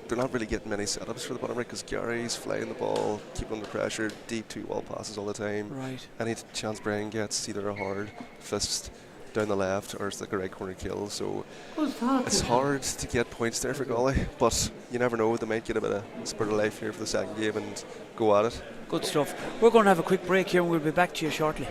they're not really getting many setups for the bottom break because Gary's flying the ball, keeping under pressure, deep 2-wall passes all the time. Right. Any chance Brian gets, either a hard fist down the left or it's like a right corner kill. So Who's talking? it's hard to get points there for Galway, but you never know. They might get a bit of spurt of life here for the second game and go at it. Good stuff. We're going to have a quick break here and we'll be back to you shortly.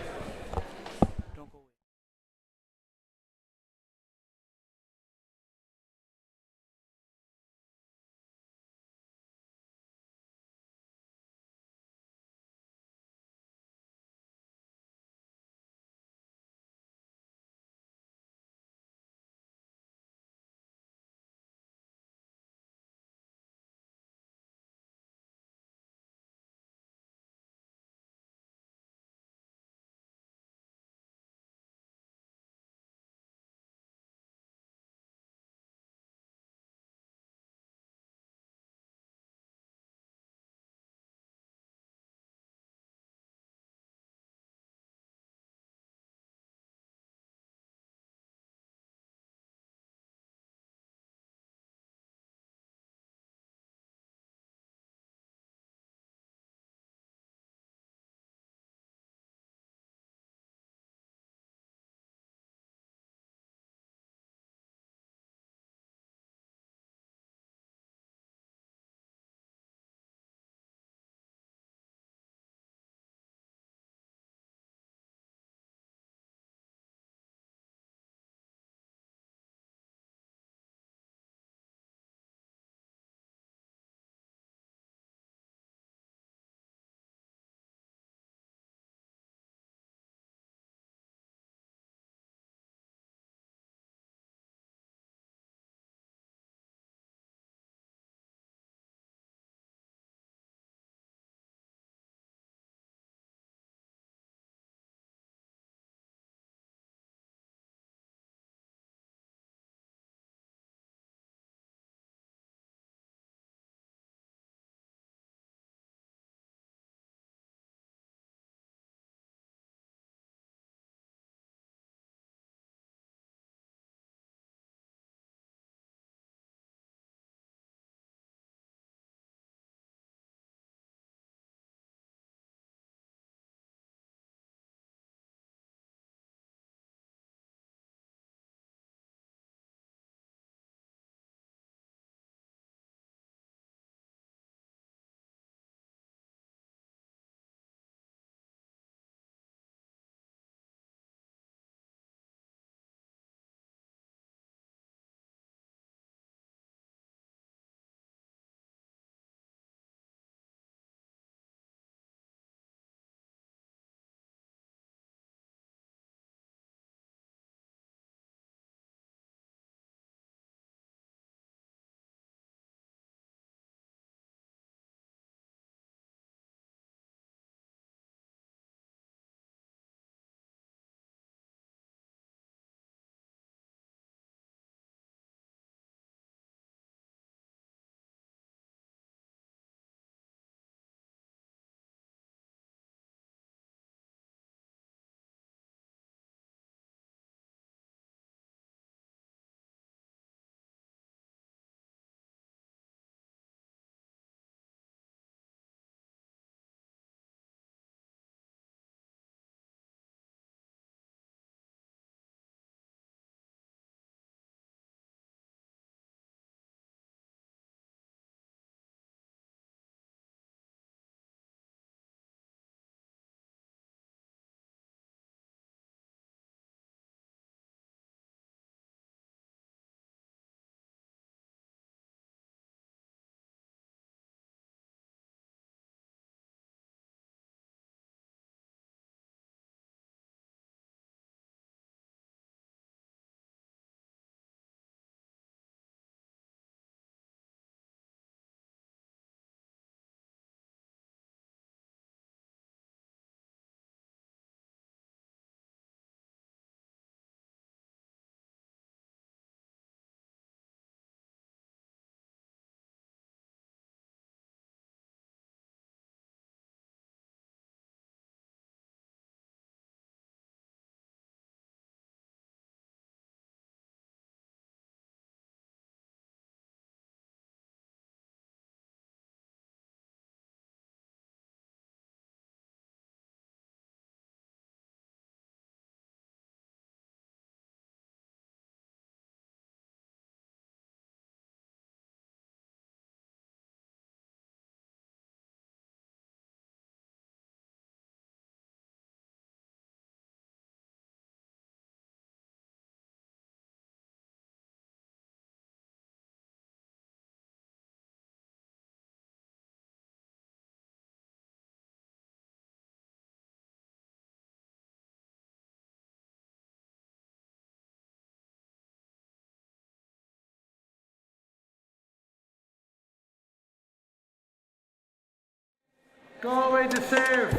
Galway to serve.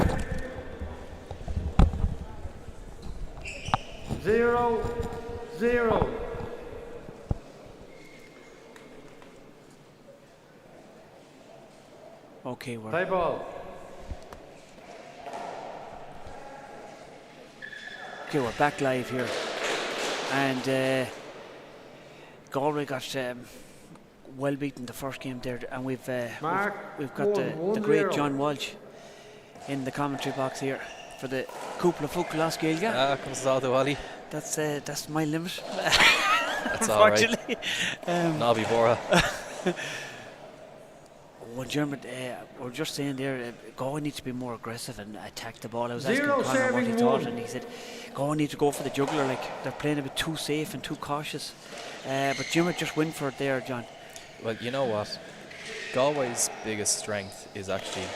0-0. Okay, Play we're ball. back live here, and Galway got well beaten the first game there, and we've got the great John Walsh in the commentary box here for the Cúpla Fuc Las Gaeilge. Comes out the Wally. That's my limit. That's all right. Unfortunately. Nobby Bora. Well, Dermot, we're just saying there, Galway needs to be more aggressive and attack the ball. I was asking Conor what he thought, and he said Galway need to go for the juggler. Like, they're playing a bit too safe and too cautious. But Dermot just went for it there, John. Well, you know what? Galway's biggest strength is actually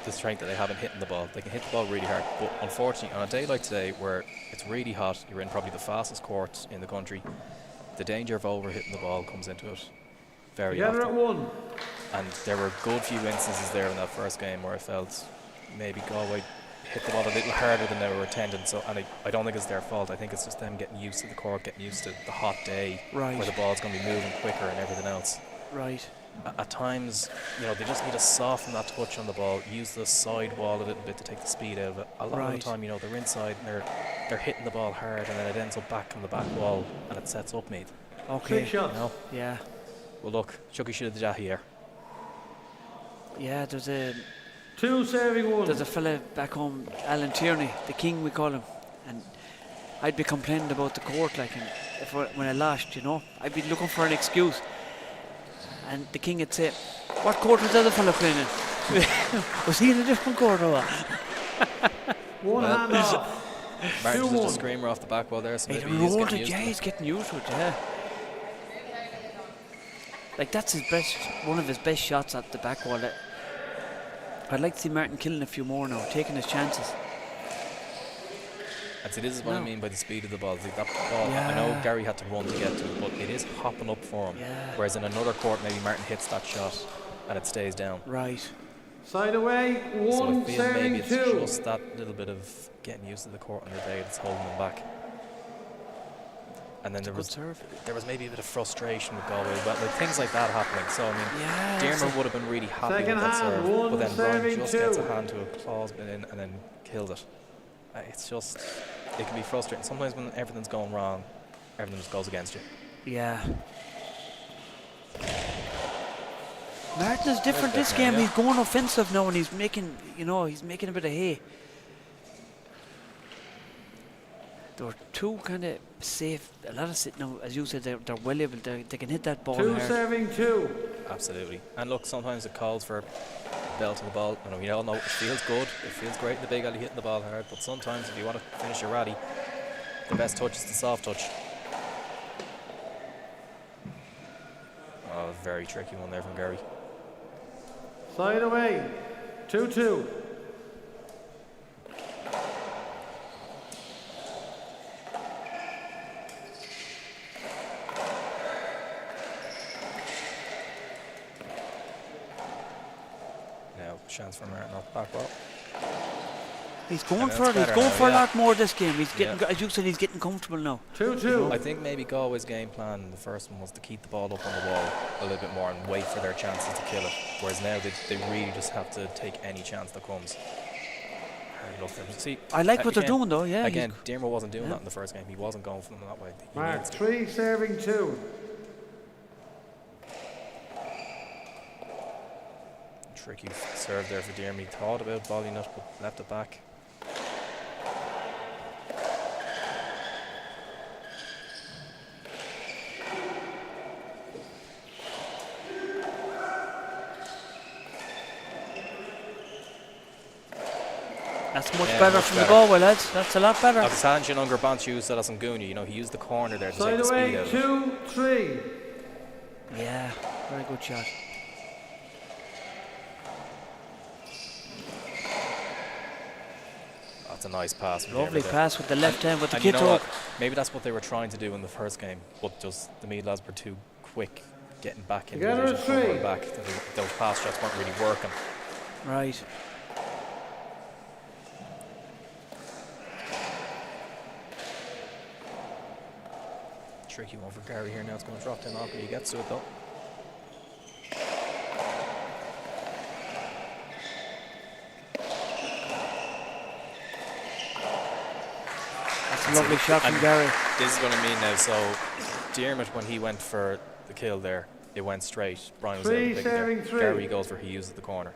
the strength that they have in hitting the ball. They can hit the ball really hard, but unfortunately, on a day like today where it's really hot, you're in probably the fastest court in the country, the danger of over-hitting the ball comes into it very Together often. at 1. And there were a good few instances there in that first game where I felt maybe Galway hit the ball a little harder than they were intending. So, and I don't think it's their fault. I think it's just them getting used to the court, getting used to the hot day, Right. where the ball's going to be moving quicker and everything else. Right. At times, you know, they just need to soften that touch on the ball, use the side wall a little bit to take the speed out of it. A lot of the time, you know, they're inside and they're hitting the ball hard, and then it ends up back on the back wall and it sets up Meath. Okay. 6 shots. You know? Yeah. Well, look, Chucky should have done that here. Yeah, there's a 2 serving 1. There's a fella back home, Alan Tierney, the king we call him, and I'd be complaining about the court, like, and when I lost, you know, I'd be looking for an excuse, and the king would say, "What court was the other fella playing in? Was he in a different court or what?" One hand off. Martin's 2-1. just a screamer off the back wall there, so He maybe he's rolled getting it, used yeah, to he's getting used to it, yeah. Like, that's one of his best shots at the back wall. I'd like to see Martin killing a few more now, taking his chances. And see, this is what I No. mean by the speed of the ball. Like that ball, Yeah. I know Gary had to run to get to it, but it is hopping up for him. Yeah. Whereas in another court, maybe Martin hits that shot and it stays down. Right. Side away. So I 1 feel serving maybe it's 2. just that little bit of getting used to the court on the day that's holding them back. And then Good serve. there was maybe a bit of frustration with Galway, but like things like that happening. So I mean, Yeah. Dermot would have been really happy Second with that hand, serve, 1 but then Brian serving just gets a 2. hand to a claw's been in and then killed it. It's just, it can be frustrating. Sometimes when everything's going wrong, everything just goes against you. Yeah. Martin is different There's this Declan, game. yeah. He's going offensive now, and he's making, he's making a bit of hay. They were two kind of safe. A lot of now, as you said, they're well able. They can hit that ball 2 hard. serving 2. Absolutely. And look, sometimes it calls for bell to the ball. You know, we all know it feels good. It feels great in the big alley hitting the ball hard. But sometimes if you want to finish your rally, the best touch is the soft touch. Oh, very tricky one there from Gary. Side away. 2-2. Now, chance for Martin off the back wall. He's going And for it. that's He's better going now, for a yeah. lot more this game. He's getting, Yeah. as you said, he's getting comfortable now. 2-2. I think maybe Galway's game plan in the first one was to keep the ball up on the wall a little bit more and wait for their chances to kill it. Whereas now they really just have to take any chance that comes. And look, see, I like what they're again- doing though. Yeah. Again, Dermot wasn't doing Yeah. that in the first game. He wasn't going for them that way. He Mark, needs to. 3 serving 2. Tricky serve there for Dermot. He thought about volleying it, but left it back. That's much Yeah, better much from better. the Galway lads. That's a lot better. Attention Unger Bantu said us Guni. You know, he used the corner there to Side take the speed away. out of it. 2-3. Yeah. Very good shot. That's a nice pass. from Lovely Dermot there. pass with the left hand with the And you kid know hook. what? Maybe that's what they were trying to do in the first game, but just the Meath lads were too quick getting back in Together position, at 3. covering back. Those pass shots weren't really working. Right. tricky one for Gary here now. It's going to drop down awkwardly. He gets to it though. That's a lovely shot from Gary. This is what I mean now. So Diarmid, when he went for the kill there, it went straight. Brian was able to pick it there. Gary goes for he uses the corner.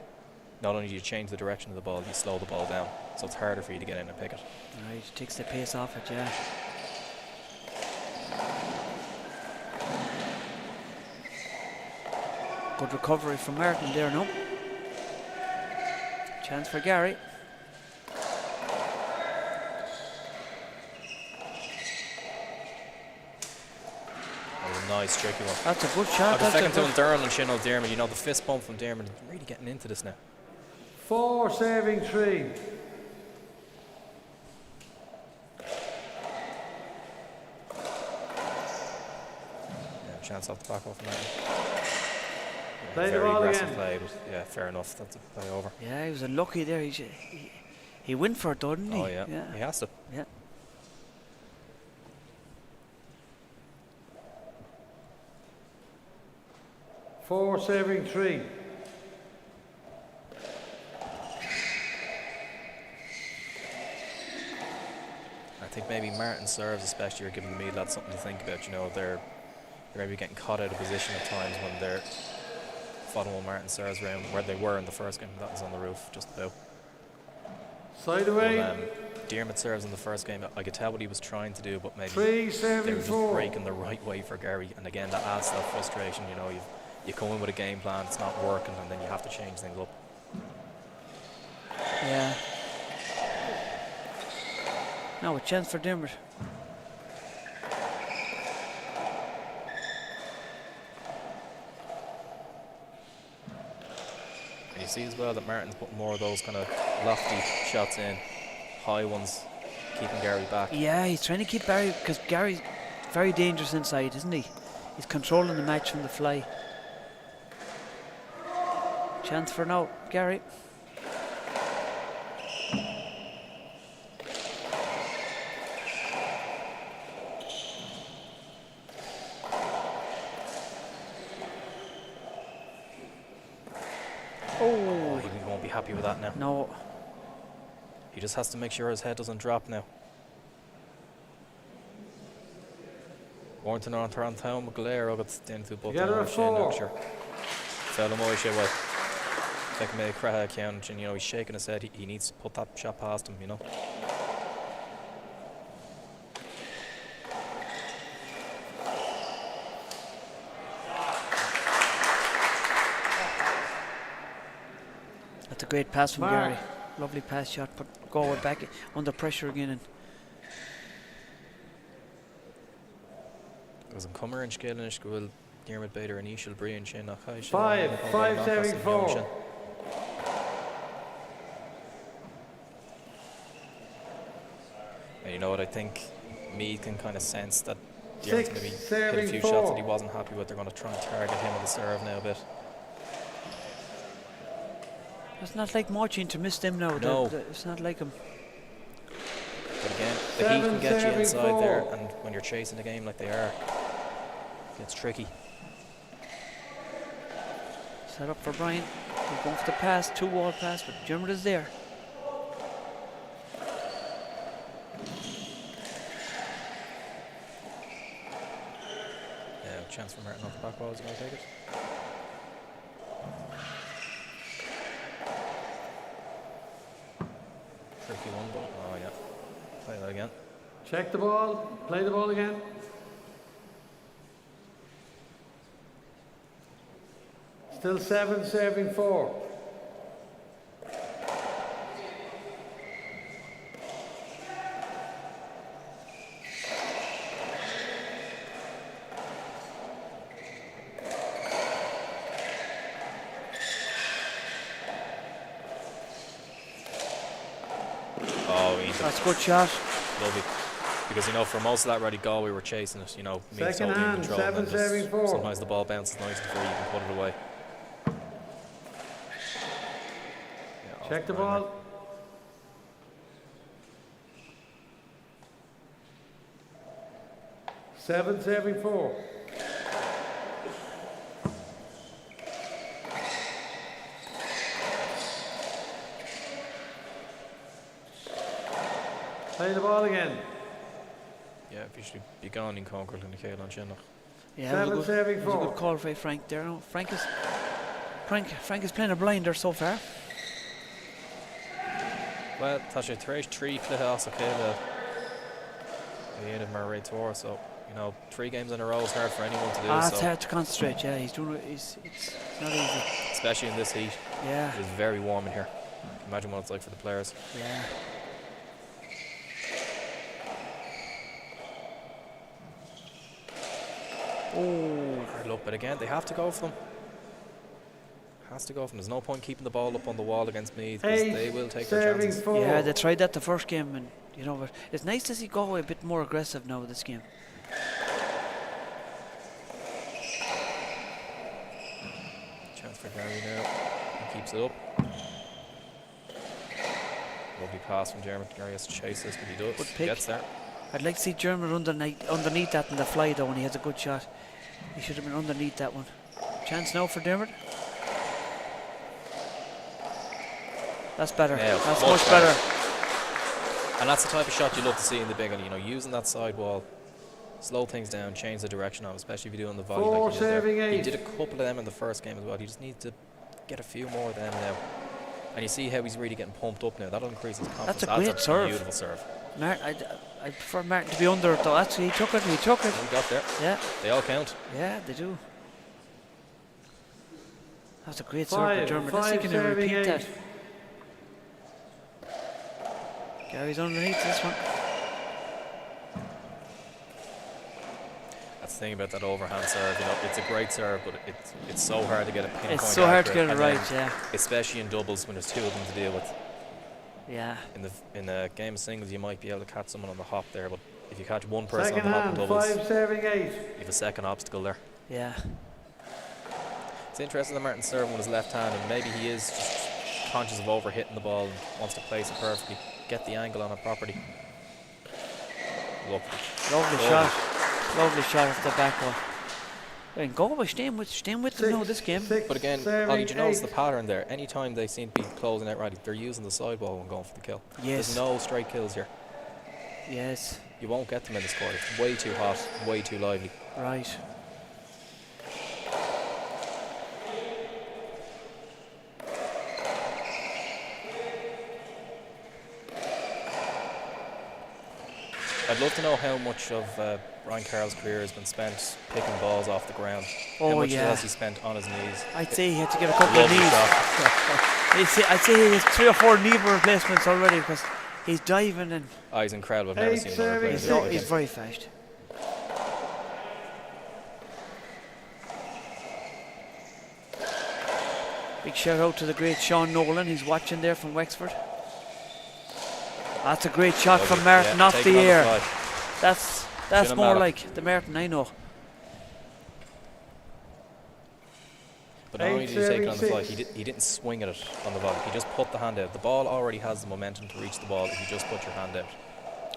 Not only do you change the direction of the ball, you slow the ball down. So it's harder for you to get in and pick it. Right, takes the pace off it, yeah. Good recovery from Martin there, no? Chance for Gary. Nice, tricky one. That's a good shot. I've second to Durrell and Shinno Diarmid. You know, the fist bump from Diarmid is really getting into this now. 4 serving 3. Yeah, chance off the back off Martin. Yeah, Play the very ball aggressive again. play, but yeah, fair enough. That's a play over. Yeah, he was unlucky there. He went for it, though, didn't he? Oh yeah, he has to. Yeah. Four serving 3. I think maybe Martin serves, especially, are giving the meat lads something to think about. You know, they're maybe getting caught out of position at times when they're following Martin serves around where they were in the first game. That was on the roof, just about. Side away. Diarmid serves in the first game. I could tell what he was trying to do, but maybe 3 they were serving just 4. breaking the right way for Gary. And again, that adds to that frustration. You know, you come in with a game plan, it's not working, and then you have to change things up. Yeah. Now a chance for Diarmid. And you see as well that Martin's putting more of those kind of lofty shots in, high ones, keeping Gary back. Yeah, he's trying to keep Barry, because Gary's very dangerous inside, isn't he? He's controlling the match from the fly. Chance for now, Gary. Oh, he won't be happy with that now. No. He just has to make sure his head doesn't drop now. Warrington on Toronto, McGlair, got down to both Together down at 4. sure. Fell him away, well. Take him a crack count, and you know, he's shaking his head. He needs to put that shot past him, you know. That's a great pass from Mark. Gary. Lovely pass shot, but Galway back under pressure again. And Because in Cummer and Skillen, School, Diarmid Bader and Ishil Brian Shin, 5 serving 4. And you know what, I think Mead can kind of sense that 6 Diarmid's going to be hit a serving few 4. shots that he wasn't happy with. They're going to try and target him with the serve now a bit. it's not like marching to miss them now. No. It's not like him. But again, the heat 7 can get you serving inside there, 4. and when you're chasing the game like they are, it's tricky. Set up for Brian. He's going for the pass, 2-wall pass, but Diarmid is there. Yeah, chance for Martin off the back wall, is going to take it. Tricky one, but oh yeah. Play that again. Check the ball. Play the ball again. Still 7 serving 4. That's a good shot. Lovely. Because, you know, for most of that ready goal, we were chasing it, you know, Meads Second holding hand, control, 7 and then just serving 4. sometimes the ball bounces nice before you can put it away. Yeah, Check the off Brian ball. 7 serving 4. Play the ball again. Yeah, if you should be gone in Concord and the Kale on Shinnock. Yeah, it was serving a good 4. call by Frank there. No, Frank is playing a blinder so far. Well, Tasha three playoffs okay the end of my rate tour, so you know 3 games in a row is hard for anyone to do. It's So hard to concentrate. Yeah, he's doing it. It's not easy. especially in this heat. Yeah. It is very warm in here. Imagine what it's like for the players. Yeah. Oh, hard luck, but again, they have to go for them. Has to go for them. There's no point keeping the ball up on the wall against Meath because they will take their serving chances. 4. Yeah, they tried that the first game, and you know, but it's nice to see Galway a bit more aggressive now this game. Chance for Gary now. He keeps it up. Lovely pass from Jeremy. Gary has to chase this, but he does. Good pick. Gets there. I'd like to see German underneath that in the fly though, when he has a good shot. He should have been underneath that one. Chance now for Dermot. That's better. Yeah, That's much much better. And that's the type of shot you love to see in the big one. You know, using that sidewall, slow things down, change the direction of, especially if you do on the volley. 4 Like he did there. serving He 8. did a couple of them in the first game as well. He just needs to get a few more of them now. And you see how he's really getting pumped up now. That'll increase his confidence. That's a great serve. Beautiful serve. I prefer Martin to be under it though. Actually, he took it. He got there. Yeah. They all count. Yeah, they do. That's a great 5, serve for German. Let's see if he can serving repeat 8. that. Gary's underneath this one. That's the thing about that overhand serve. You know, it's a great serve, but it's so hard to get a pinpoint. It's so hard to accurate, get it and right, then yeah. especially in doubles when there's 2 of them to deal with. Yeah. In the game of singles, you might be able to catch someone on the hop there, but if you catch one person Second on the hop in hand, doubles, 5 serving 8. you have a second obstacle there. Yeah. It's interesting that Martin's serving with his left hand, and maybe he is just conscious of overhitting the ball and wants to place it perfectly, get the angle on it properly. Lovely. Lovely shot. Lovely shot off the back wall. And Galway staying with them now this game. But again, Ollie, do you notice the pattern there? Anytime they seem to be closing out right, they're using the sidewall when going for the kill. Yes. There's no straight kills here. Yes. You won't get them in this court. It's way too hot, way too lively. Right. I'd love to know how much of Ryan Carroll's career has been spent picking balls off the ground. Oh, how much yeah. has he spent on his knees? I'd say he had to get a couple of Lovely knees. shot. I'd say he has 3 or 4 knee replacements already because he's diving and Oh, he's incredible. I've never seen one replace he's, it. he's very fast. Big shout out to the great Sean Nolan. He's watching there from Wexford. That's a great shot from Martin Yeah, off take the him on air. fly. That's Shouldn't more matter. like the Martin I know. But not only did he take it on the fly, 8-7-6. he didn't swing at it on the volley. He just put the hand out. The ball already has the momentum to reach the ball if you just put your hand out.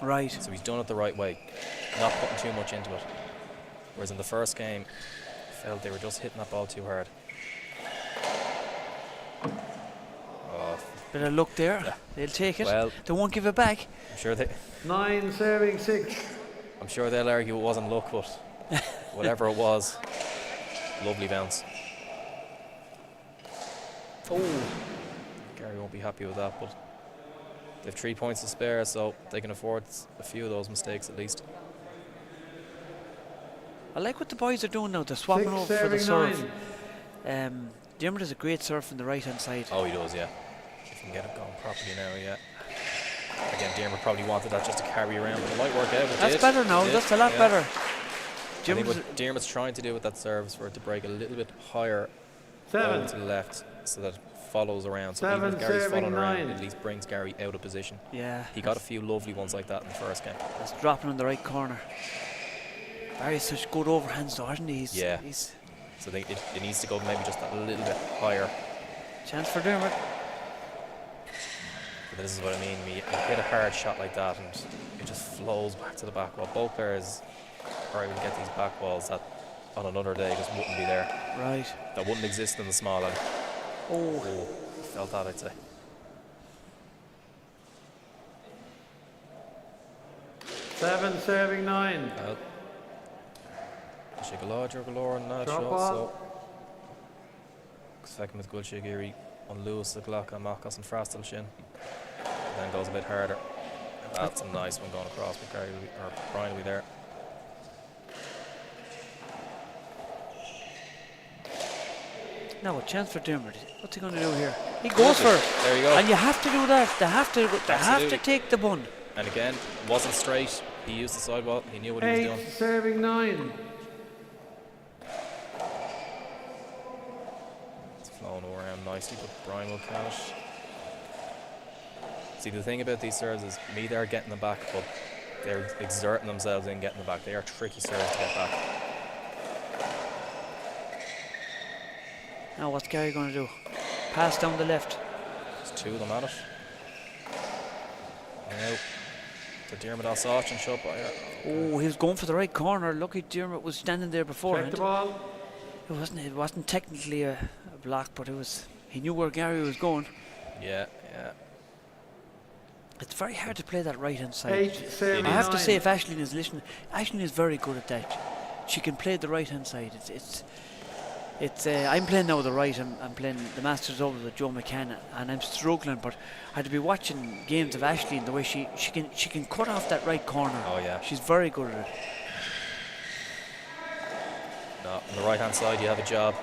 Right. So he's done it the right way, not putting too much into it. Whereas in the first game, I felt they were just hitting that ball too hard. Oh, Bit of luck there. Yeah. They'll take it. well, They won't give it back. I'm sure 9 serving 6. I'm sure they'll argue it wasn't luck, but whatever it was, lovely bounce. Oh, Gary won't be happy with that, but they have 3 points to spare, so they can afford a few of those mistakes at least. I like what the boys are doing now. They're swapping 6 over for the serving serve. 9. Dermot has a great serve from the right hand side. Oh, he does, yeah. If he can get it going properly now, yeah. Again, Dermot probably wanted that just to carry around, but it might work out. That's better now. That's a lot better. I think Dermot's what Dermot's trying to do with that serve is for it to break a little bit higher 7. over to the left so that it follows around. So 7 even if Gary's serving following around, 9. it at least brings Gary out of position. yeah. He got a few lovely ones like that in the first game. That's dropping in the right corner. Barry's such good overhands though, hasn't he? Yeah. He's So I think it needs to go maybe just a little bit higher. chance for Dermot. But this is what I mean. You hit a hard shot like that and it just flows back to the back. Well, both players are able to get these back balls that on another day just wouldn't be there. Right. That wouldn't exist in the small end. Oh. Felt that, I'd say. Seven serving 9. Well, Shigalodger galore on that Drop shot, ball. so second with good Shigiri on Lewis the Glock on Marcus and Frastel Shin. And then goes a bit harder. That's a nice one going across, but Gary or Brian will be there. Now a chance for Dermot. What's he going to do here? He goes for it. There you go. And you have to do that. They have to Absolutely. take the bun. And again, wasn't straight. He used the sidewall. He knew what he was 8 doing. serving 9. It's flowing around nicely, but Brian will catch. See, the thing about these serves is me, they're getting them back, but they're exerting themselves in getting them back. They are tricky serves to get back. Now what's Gary going to do? Pass down the left. There's two of them at it. Now, the Dermot Alsach and shot by her. Oh, he was going for the right corner. Lucky Dermot was standing there Check beforehand. the ball. It wasn't technically a block, but it was. He knew where Gary was going. Yeah, yeah. It's very hard to play that right hand side. 8 serving I have to 9. say, if Aisling is listening, Aisling is very good at that. She can play the right hand side. I'm playing now the right. I'm playing the Masters over with Joe McCann, and I'm struggling. But I had to be watching games of Aisling, the way she can cut off that right corner. Oh, yeah. She's very good at it. No, on the right hand side, you have a job.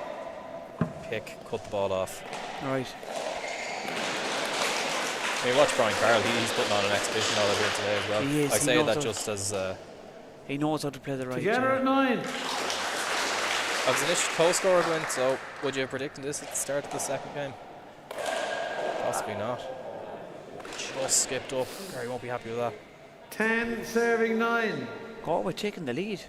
Pick, cut the ball off. Right. I mean, watch Brian Carroll. He's putting on an exhibition over here today as well. He is, I he say knows that how- just as He knows how to play the right. Together at 9. I was initially co-scored win, so would you have predicted this at the start of the second game? Possibly not. Just skipped up. Gary won't be happy with that. 10 serving 9. Galway taking the lead.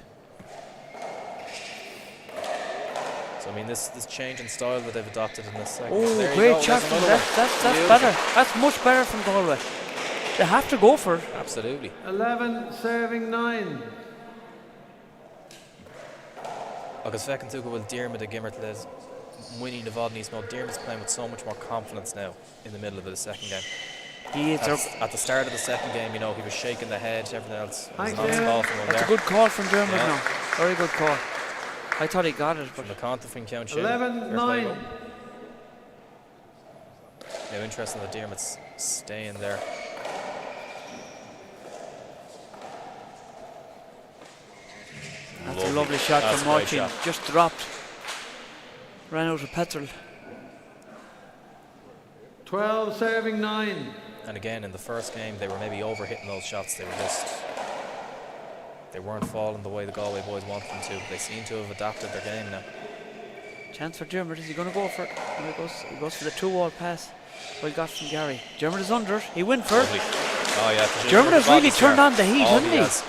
So I mean, this change in style that they've adopted in this second. Oh, There you great go, shot there's from another that. one. That's Beautiful. better. That's much better from Galway. They have to go for it. Absolutely. 11 serving 9. Agus fecinn tú go bhfuil Diarmid a gimmert les winning the Vodney Small. Diarmid's playing with so much more confidence now in the middle of the second game. He is At the start of the second game, you know, he was shaking the head, everything else. It was Thanks, an honest Ian. ball from him That's there. a good call from Dermot Yeah. now. Very good call. I thought he got it, but From the Conta from Count Shea. 11 9. Now interesting that Diarmid's staying there. that's a lovely shot That's from a great Martin. shot. Just dropped. Ran out of petrol. 12 serving 9. And again, in the first game, they were maybe over hitting those shots. They weren't falling the way the Galway boys wanted them to. They seem to have adapted their game now. Chance for Dermot. Is he going to go for it? He goes for the 2-wall pass. Well, he got from Gary. Dermot is under it. He went for Lovely. it. Oh yeah. Dermot has really turned on the heat, hasn't he? has.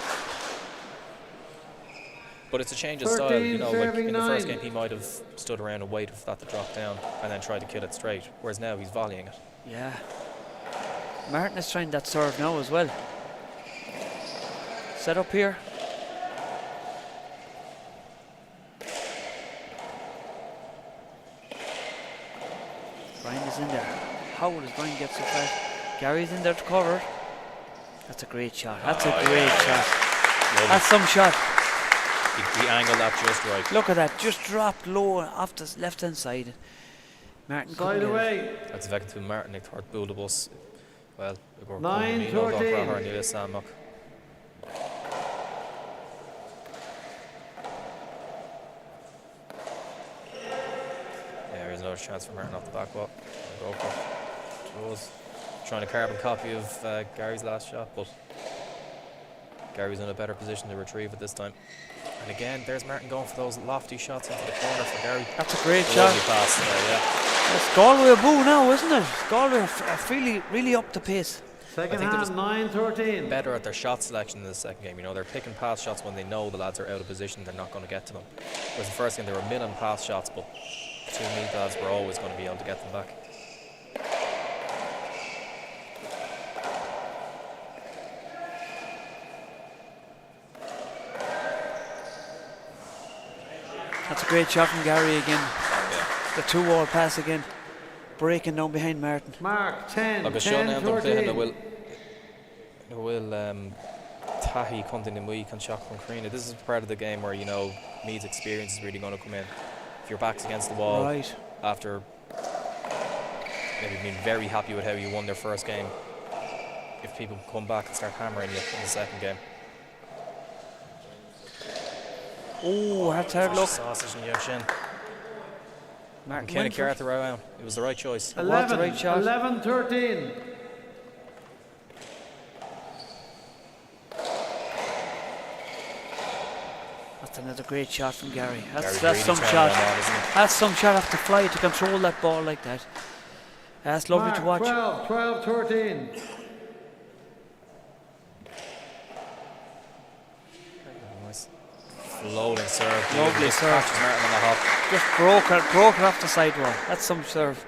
But it's a change of style, you 13 know, like serving in the first 9. game he might have stood around and waited for that to drop down and then tried to kill it straight, whereas now he's volleying it. Yeah. Martin is trying that serve now as well. Set up here. Brian is in there. How does Brian get so fast? Gary's in there to cover. That's a great shot. That's a great shot. Lovely. That's some shot. He angled that just right. Look at that. Just dropped low off the left hand side. Martin couldn't Side get it. away. That's vector to Martin Nick Thorpe Bull the bus. Well, we're 9-13. Yeah, here's another chance for Martin off the back wall. Go for it. Was trying a carbon copy of Gary's last shot, but Gary's in a better position to retrieve it this time. And again, there's Martin going for those lofty shots into the corner for Gary. That's a great shot. Lovely pass there, yeah. It's Galway a boo now, isn't it? Galway are really up the pace. Second think they're half just 9-13. Better at their shot selection in the second game. You know, they're picking pass shots when they know the lads are out of position, they're not going to get to them. Whereas the first game, they were milling pass shots, but the two Meath lads were always going to be able to get them back. That's a great shot from Gary again. Yeah. The 2-wall pass again. Breaking down behind Martin. Mark 10. Agus 10, seo ná an 13. bhfuil tahi content in week and shock from Karina. This is part of the game where, you know, Meade's experience is really going to come in. If your back's against the wall Right. after maybe being very happy with how you won their first game, if people come back and start hammering you in the second game. Oh, that's hard luck. Sausage in your shin. Martin Kenny went for it. Carter around. It was the right choice. It was the 11. right shot. 11, 13. That's another great shot from Gary. That's Gary's really some turning shot. them on, isn't he? That's some shot off the fly to control that ball like that. That's lovely Mark to watch. 12, 12, 13. Nice floating serve. Lovely Just serve. catches Martin on the hop. Just broke her off the sidewall. That's some serve.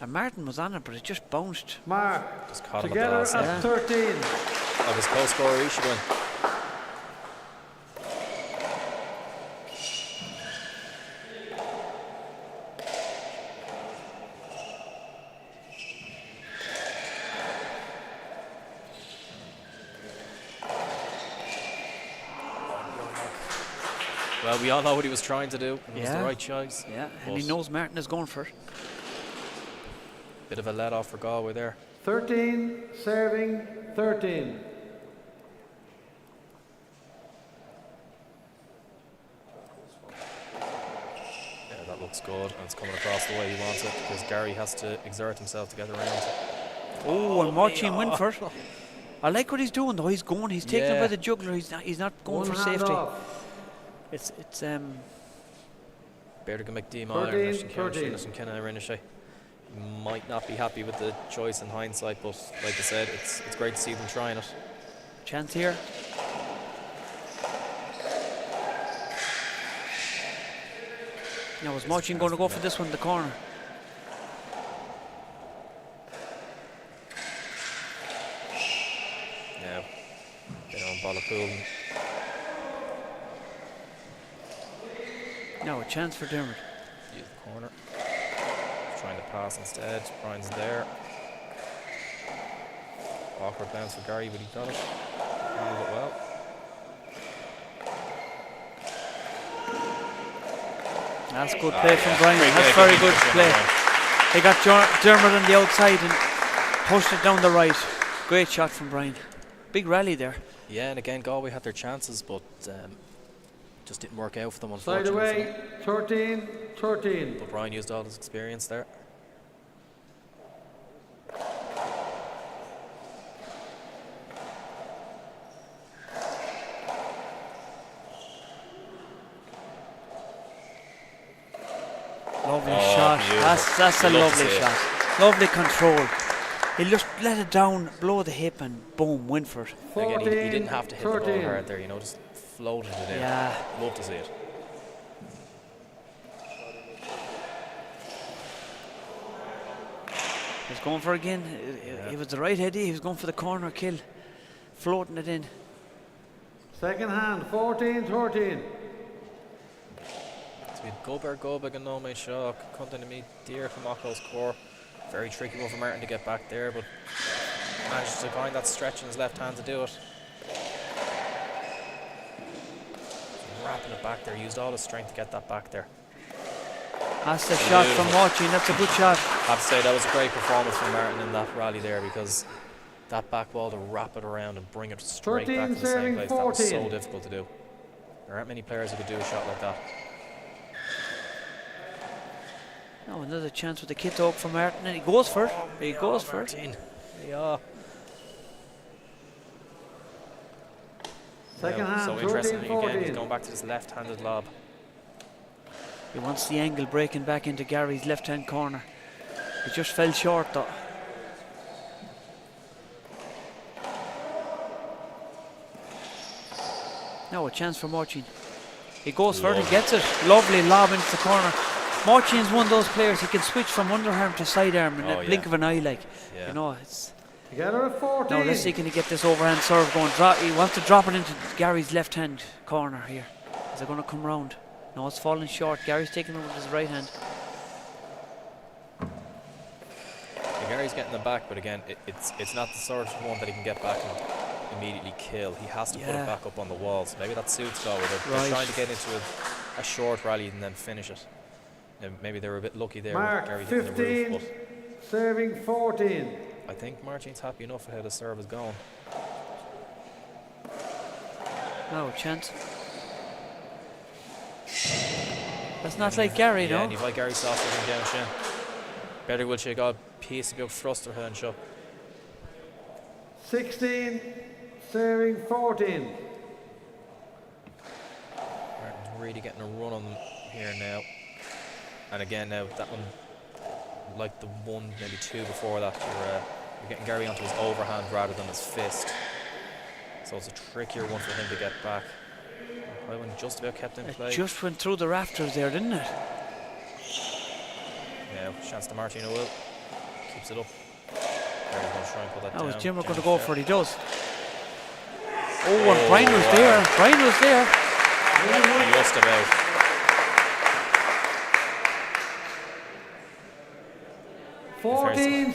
And Martin was on it, but it just bounced. Mark Just caught him at the together last at second. 13. Of his co-scorer, he should win. Well, we all know what he was trying to do. It was the Yeah. right choice. Yeah, and he But knows Martin is going for it. bit of a let off for Galway there. 13, serving 13. Yeah, that looks good, and it's coming across the way he wants it because Gary has to exert himself to get around. Oh, and Martin went for it. I like what he's doing though. He's going. He's taking it Yeah. by the jugular. He's not going One for hand safety. off. It's Better to make the 13, 13. Might not be happy with the choice in hindsight, but like I said, it's great to see them trying it. chance here. Now is Martin going to go for this one in the corner? Yeah, bit on Ballacoolan. No, a chance for Dermot. Use the corner. Trying to pass instead. Brian's there. Awkward bounce for Gary, but he got it. Handled it well. That's good play from Brian. Great That's play. very good play. They got Dermot on the outside and pushed it down the right. Great shot from Brian. Big rally there. Yeah, and again, Galway had their chances, but just didn't work out for them, Side unfortunately. away, 13, 13. But Brian used all his experience there. Lovely Oh, shot. beautiful. That's a You love to lovely see it. shot. Lovely control. He just let it down, blow the hip, and boom, win for it. Again, 14, he didn't have to hit the ball 13. hard there, you know, just floated it in. Yeah. Love to see it. He's going for it again. It was the right heady. He was going for the corner kill, floating it in. Second hand, 14, 13. So we had Gobert and No Mate Shaw. Content to meet Deer from Ochlo's core. Very tricky one for Martin to get back there, but managed to find that stretch in his left hand to do it. Wrapping it back there, used all his strength to get that back there. That's the shot from Martin. That's a good shot. I have to say that was a great performance from Martin in that rally there, because that back ball to wrap it around and bring it straight 13, back to the same serving place, that was so 14. difficult to do. There aren't many players who could do a shot like that. Now another chance with the kit oak from Martin, and he goes for it. He goes for it. Martin. Yeah. Second hand, so 13, interesting again, he's 14. going back to this left-handed lob. He wants the angle breaking back into Gary's left-hand corner. He just fell short though. Now a chance for Martin. He goes for it and gets it. Lovely lob into the corner. Martin's one of those players, he can switch from underarm to sidearm in a blink of an eye, like. Yeah. You know, it's... Together at 14. Now let's see, can he get this overhand serve going. He wants to drop it into Gary's left-hand corner here. Is it going to come round? No, it's falling short. Gary's taking it with his right hand. Yeah, Gary's getting them back, but again, it's not the sort of one that he can get back and immediately kill. He has to put it back up on the walls. Maybe that suits Galway. They're trying to get into a short rally and then finish it. And maybe they were a bit lucky there with Gary hitting the roof. But serving 14. I think Martin's happy enough how the serve is going. No chance. That's not like Gary, yeah, no? and you've like Gary soft looking down shin. Better will she got piece of thruster hand shot. 16 serving 14. Martin's really getting a run on them here now. And again now that one, like the one, maybe two before that, you're getting Gary onto his overhand rather than his fist. So it's a trickier one for him to get back. That one just about kept in play. It just went through the rafters there, didn't it? Yeah, chance to Martino will. Keeps it up. Gary's going to try and put that down. Now is Jimmer going to go for it? He does. Oh, and Brian was there. Brian was there. Just about.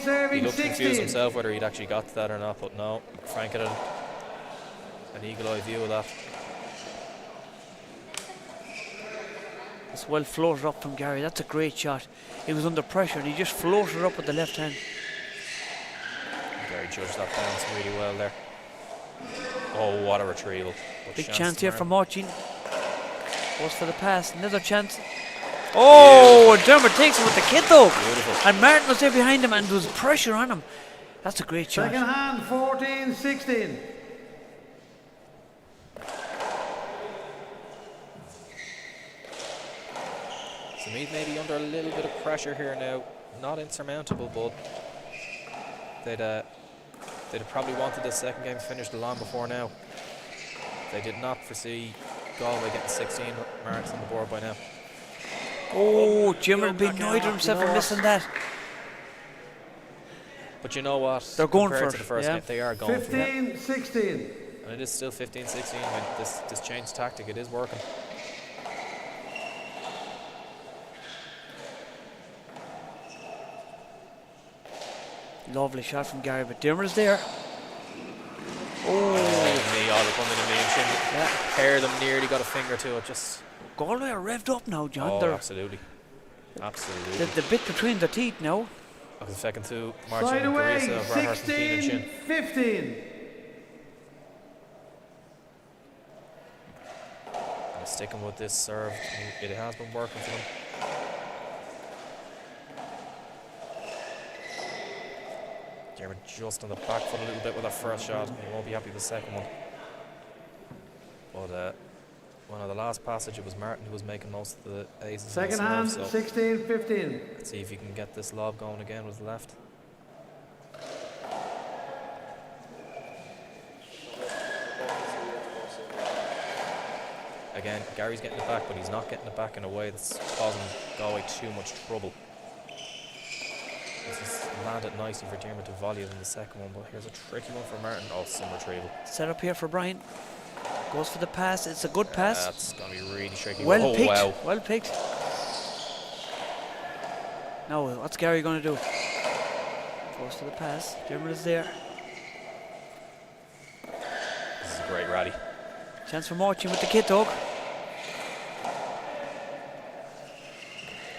Serving he looked 16. confused himself whether he'd actually got to that or not, but no, Frank had an eagle-eye view of that. It's well floated up from Gary. That's a great shot. He was under pressure and he just floated up with the left hand. Gary judged that bounce really well there. Oh, what a retrieval. But Big chance here for Martin. Goes for the pass. Another chance. Oh, and Dermot takes it with the kid though. Beautiful. And Martin was there behind him and there was pressure on him. That's a great shot. Second hand 14-16. So Meath maybe under a little bit of pressure here now. Not insurmountable, but they'd have probably wanted the second game finished long before now. They did not foresee Galway getting 16 marks on the board by now. Oh, Jim will be annoyed with himself for missing that. But you know what? They're going Compared for to it, the first yeah. game, they are going for it. 15-16. And it is still 15-16. I mean, this changed tactic, it is working. Lovely shot from Gary, but Dimmer's there. Oh, me, all the coming to me and Shin. Yeah. Pair of them nearly got a finger to it. Just. Galway are revved up now, John. Oh, They're absolutely. Absolutely. the bit between the teeth now. I was second to Martin Side and away, Teresa, Rahart and Keen and Shin. 16-15. And sticking with this serve, it has been working for them. They were just on the back foot a little bit with that first shot. He won't be happy with the second one. But one of the last passage, it was Martin who was making most of the aces. Second hand, so 16-15. let's see if he can get this lob going again with the left. Again, Gary's getting it back, but he's not getting it back in a way that's causing Galway too much trouble. This has landed nicely for Dermot to volley it in the second one, but here's a tricky one for Martin. Oh, some retrieval. Set up here for Brian. Goes for the pass. It's a good pass. That's going to be really tricky. Well picked. Wow. Well picked. Now, what's Gary going to do? Goes for the pass. Dermot is there. This is a great rally. Chance for Martin with the kit dog.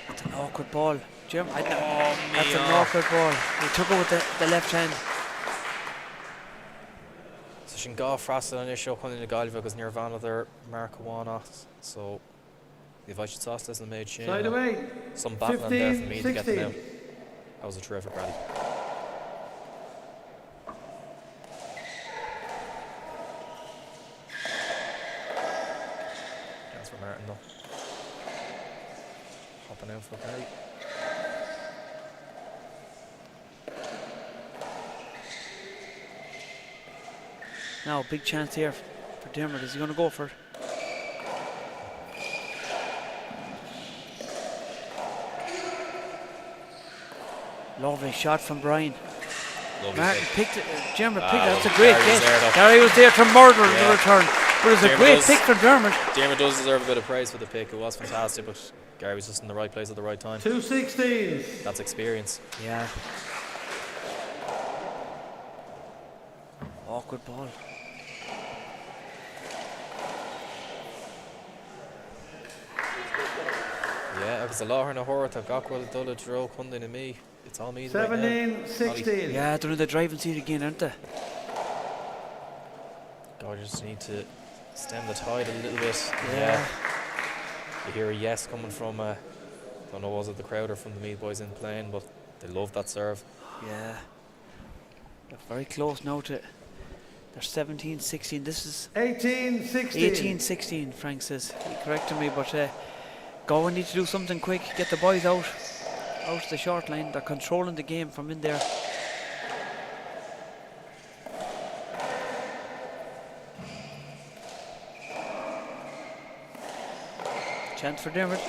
That's an awkward ball. Jim, that's an awkward ball. He took it with the left hand. So sin gá freastal an is seo chun in na Gaillimhe agus níor bhain idir marc amháin as. So the bhaid siad sásta na méid sin. Side away. Some battling there for me to get them 15-16. out. That was a terrific rally. Chance for Martin though. Hopping out for Gary. Now, big chance here for Dermot. Is he going to go for it? Lovely shot from Brian. Lovely Martin pick. picked it. Dermot picked it. That's a well, great Gary was catch. there though. Gary was there to murder in the Yeah. return. But it's a great pick for Dermot. Dermot does deserve a bit of praise for the pick. It was fantastic, but Gary was just in the right place at the right time. 2/16. That's experience. Yeah. Awkward ball. Yeah, agus a láthar na hórth a gachfuil dul a dro chun in me. It's all me right now. 17/16. Yeah, they're in the driving seat again, aren't they? God, you just need to stem the tide a little bit. Yeah. You hear a yes coming from, don't know was it the crowd or from the Meath boys in playing, but they love that serve. Yeah. They're very close now to. They're 17-16. This is 18/16. 18-16. Frank says he corrected me, but Galway need to do something quick. Get the boys out the short line. They're controlling the game from in there. Chance for Dermot.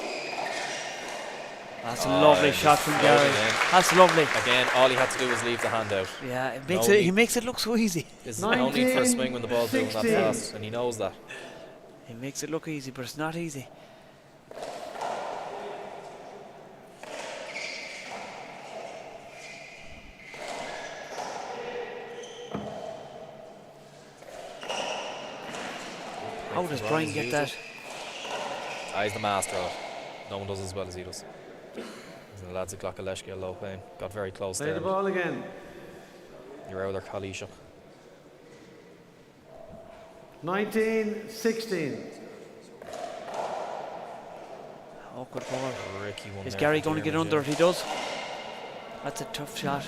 That's a lovely shot from Gary. That's lovely. Again, all he had to do was leave the hand out. Yeah, it makes he makes it look so easy. There's no need for a swing when the ball's moving that 19-16. fast, and he knows that. He makes it look easy, but it's not easy. How does Brian get that? He's the master of it. No one does as well as he does. The lads at Glockaleshki low playing. Got very close Play there. the ball again. You're out there, Kalisha. 19-16. Awkward ball. Ricky one Is there Gary for going to get Dermot, under yeah. if he does? That's a tough shot.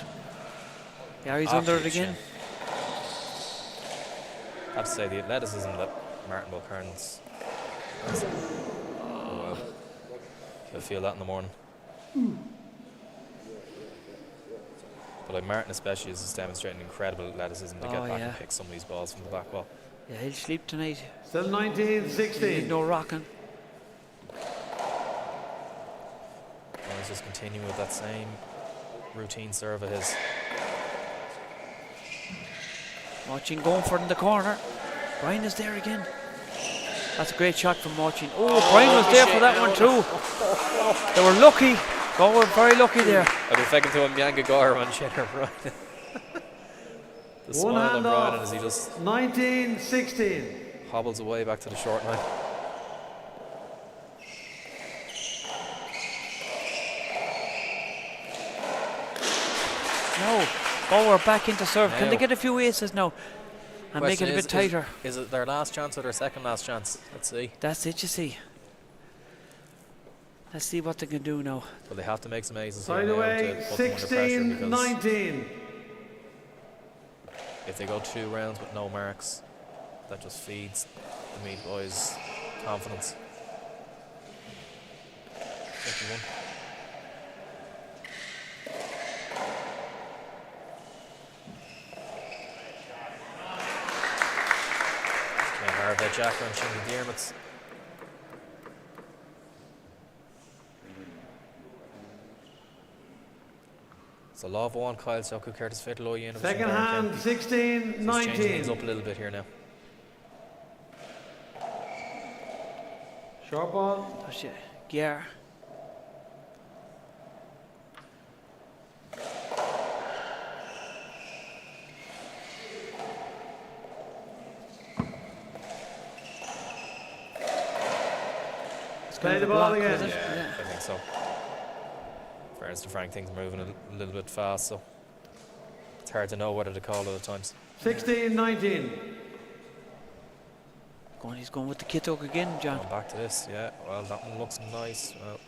Gary's under it Absolute again. I have to say the athleticism that Martin Mulcairn's. Oh well. He'll feel that in the morning. But like Martin especially is just demonstrating incredible athleticism to get back and pick some of these balls from the back wall. Yeah, he'll sleep tonight. Still He need 19-16. no rocking. And he's just continuing with that same routine serve of his. Watching going for it in the corner. Brian is there again. That's a great shot from Watching. Oh, Brian was there for that one too. They were lucky. They were very lucky there. I've been thinking to him, Yanga Gore on Cheddar Brian. The One smile on hand Brian off. as he just 19-16. hobbles away back to the short line. No. Oh, we're back into serve. Can they Now. get a few aces now? And make it a bit tighter. Is it their last chance or their second last chance? Let's see. That's it, you see. Let's see what they can do now. Well, they have to make some aces Side here now away. to put them under pressure, because 16-19. if they go 2 rounds with no marks, that just feeds the Meath boys' confidence. 51. Harvey Jacker and Shinny Dermot's. So love one, Kyle Soku, Curtis Fiddle, Ian. Second hand, He's changing things 16-19. up a little bit here now. Short ball. That's it. Yeah. Play the ball again. Yeah, I think so. Fairness to Frank, things are moving a little bit fast, so it's hard to know whether to call it at times. 16-19. He's going with the kit hook again, John. Going back to this, yeah. Well, that one looks nice. Well,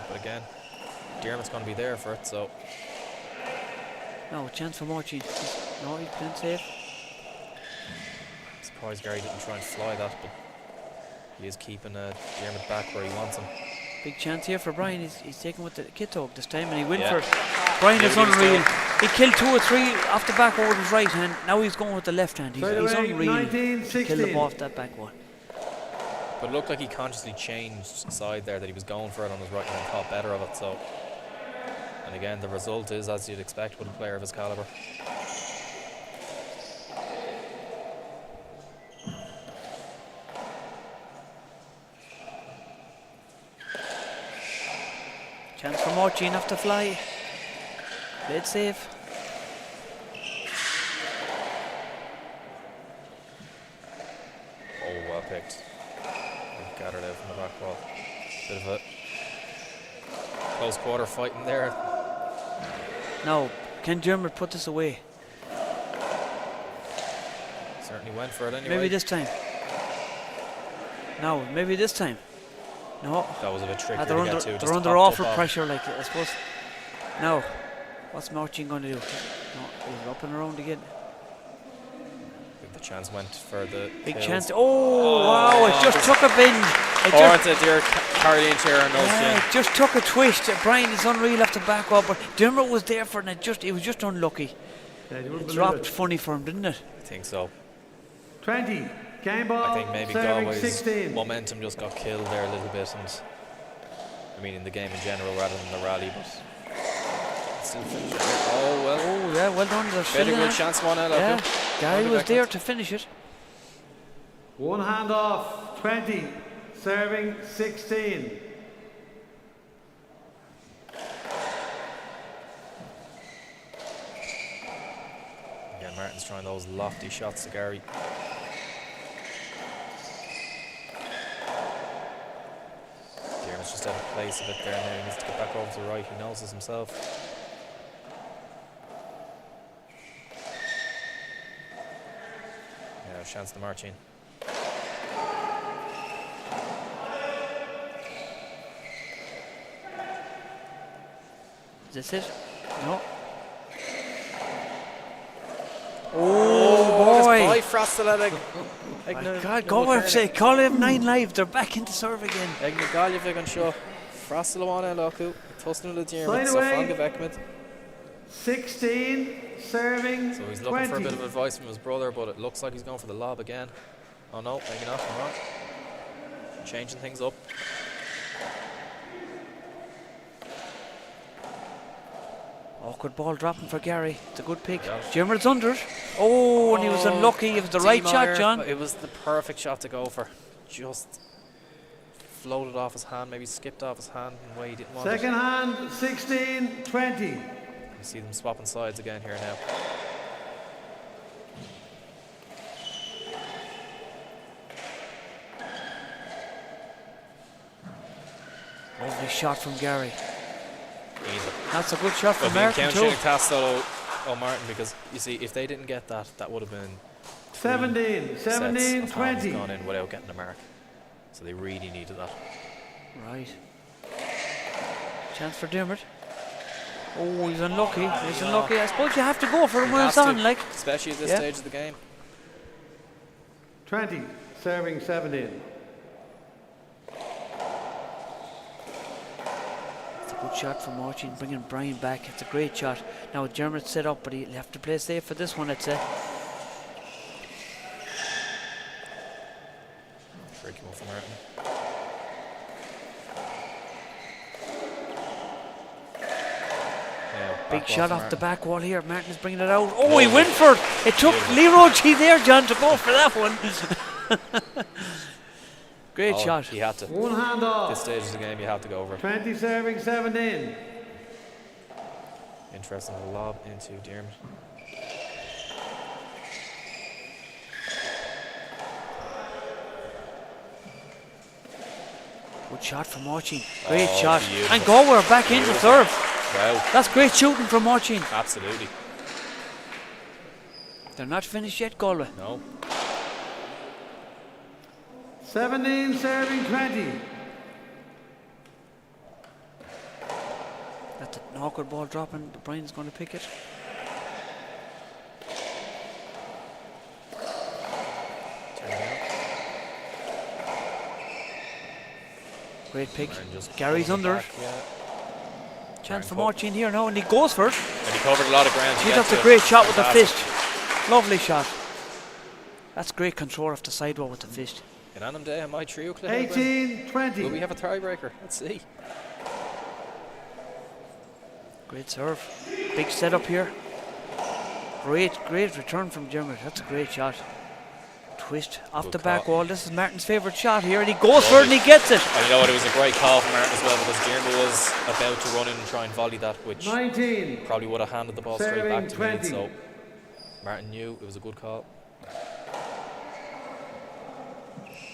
but again, Dermot's going to be there for it, so. No, chance for Mochi. No, he's playing safe. I'm surprised Gary didn't try and fly that, but he is keeping Dermot back where he wants him. Big chance here for Brian. He's taking with the kit hook this time, and he went Yeah. for it. Brian is unreal. He killed 2 or 3 off the back over his right hand. Now he's going with the left hand. He's Straight away, unreal. He 19-16. killed the ball off that back one. But it looked like he consciously changed side there, that he was going for it on his right hand, thought better of it, so. And again, the result is as you'd expect with a player of his calibre. Marcin off the fly. Played safe. Oh, well picked. Gathered out from the back wall. Bit of a close quarter fighting there. Now, can Dermot put this away? Certainly went for it anyway. Maybe this time. No, maybe this time. No. That was a bit trickier They're to get to. they're Just under popped awful up off. pressure, like, I suppose. Now, what's Marcin going to do? No, he's up and around again. I think the chance went for the Big kills. chance. Oh, wow, it just took a bend. It Or just, into dear Caroline chair and yeah, it just took a twist. Brian is unreal off the back wall, but Dermot was there for it, and it was just unlucky. Yeah, you It wouldn't believe dropped it. funny for him, didn't it? I think so. 20. Game ball. I think maybe serving Galway's 16. momentum just got killed there a little bit, and I mean in the game in general rather than the rally, but still finished it. Oh well. Oh, yeah, well done. There's Very still a good hand. chance, 1-0. Yeah, Gary was back there net. to finish it. One hand off. 20. Serving 16. Again, Martin's trying those lofty shots to Gary. Dermot's just out of place a bit there now. He needs to get back over to the right. He knows this himself. Yeah, chance to Marcin. Is this it? No. Oh, boy. Boy, Frostaladig. My God, go over, say, call him 9 live. They're back into serve again. Egna Gallia Vigan Shaw. Frostalawana Loku. Tosnu the German. Slide So away. Fanga Beckman. 16. Serving So he's 20. looking for a bit of advice from his brother, but it looks like he's going for the lob again. Oh no, maybe not. I'm wrong. Changing things up. Awkward ball dropping for Gary. It's a good pick. Yeah. Dermot's under it. Oh, and he was unlucky. It was the right shot, John. It was the perfect shot to go for. Just floated off his hand, maybe skipped off his hand in a way he didn't want Second hand. 16. 20. it. You see them swapping sides again here now. Lovely shot from Gary. Easy. That's a good shot from But Martin, too. counting task Martin, because you see, if they didn't get that, that would have been 17. sets 17. of hands 20. gone in without getting a mark. So they really needed that. Right. Chance for Dermot. Oh, he's unlucky. He's unlucky. I suppose you have to go for him when You it's have on, to, like. especially at this Yeah. stage of the game. 20. Serving 17. It's a good shot from Marcin, bringing Brian back. It's a great shot. Now Dermot's set up, but he'll have to play safe for this one, I'd say. Tricky one for Martin. Yeah, Big back shot wall off for the Martin. back wall here. Martin's bringing it out. Oh, he went for it. It took Leroy G there, John, to go for that one. Great Oh, shot. He had to. One hand This off. stage of the game, you have to go over. 20. Serving 17. Interesting lob into Dermot. Good shot from Marcin. Great Oh, shot. beautiful. And Galway back into serve. Wow, That's great shooting from Marcin. absolutely. They're not finished yet, Galway. No. 17. Serving 20. That's an awkward ball dropping. Brian's going to pick it. Turn it out. Great pick. And just Gary's pulls it under back, it. yeah. Chance for Brian Marcin here now, and he goes for it. And he covered a lot of ground. to Gee, get that's to a it. great shot with the Fantastic. fist. Lovely shot. That's great control off the sidewall with the fist. Can Annam Day have my trio clip? 18. Will 20. we have a tiebreaker? Let's see. Great serve. Big setup here. Great return from Dermot. That's a great shot. twist off Good the back call. wall. This is Martin's favourite shot here, and he goes for it and he gets it. And you know what? It was a great call from Martin as well, because Diarmuid was about to run in and try and volley that, which 19. probably would have handed the ball straight back to Serving me. 20. So Martin knew it was a good call.